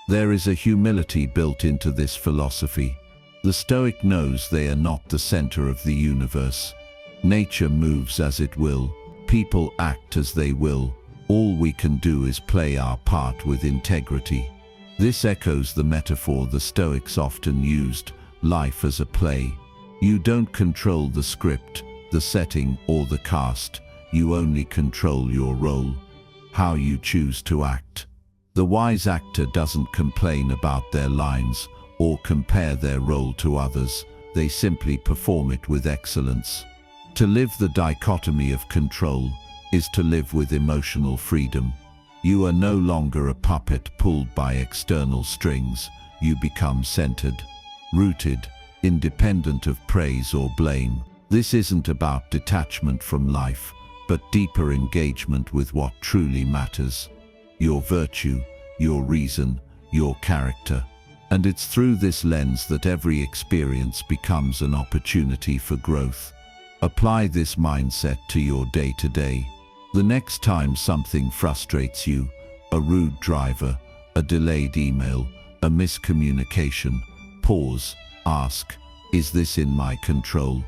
There is a humility built into this philosophy. The Stoic knows they are not the center of the universe. Nature moves as it will. People act as they will. All we can do is play our part with integrity. This echoes the metaphor the Stoics often used, life as a play. You don't control the script, the setting, or the cast. You only control your role, how you choose to act. The wise actor doesn't complain about their lines or compare their role to others. They simply perform it with excellence. To live the dichotomy of control is to live with emotional freedom. You are no longer a puppet pulled by external strings. You become centered, rooted, independent of praise or blame. This isn't about detachment from life, but deeper engagement with what truly matters. Your virtue, your reason, your character. And it's through this lens that every experience becomes an opportunity for growth. Apply this mindset to your day-to-day. The next time something frustrates you, a rude driver, a delayed email, a miscommunication, pause, ask, is this in my control?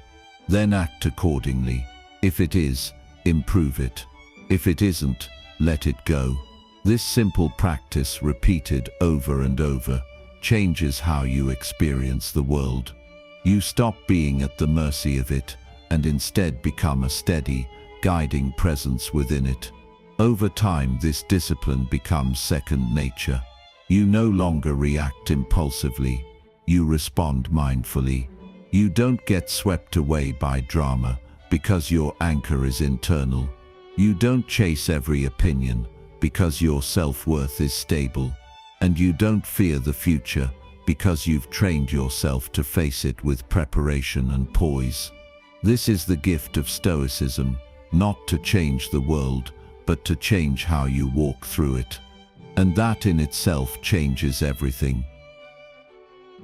Then act accordingly. If it is, improve it. If it isn't, let it go. This simple practice, repeated over and over, changes how you experience the world. You stop being at the mercy of it and instead become a steady, guiding presence within it. Over time, this discipline becomes second nature. You no longer react impulsively. You respond mindfully. You don't get swept away by drama because your anchor is internal. You don't chase every opinion because your self-worth is stable. And you don't fear the future because you've trained yourself to face it with preparation and poise. This is the gift of Stoicism, not to change the world, but to change how you walk through it. And that in itself changes everything.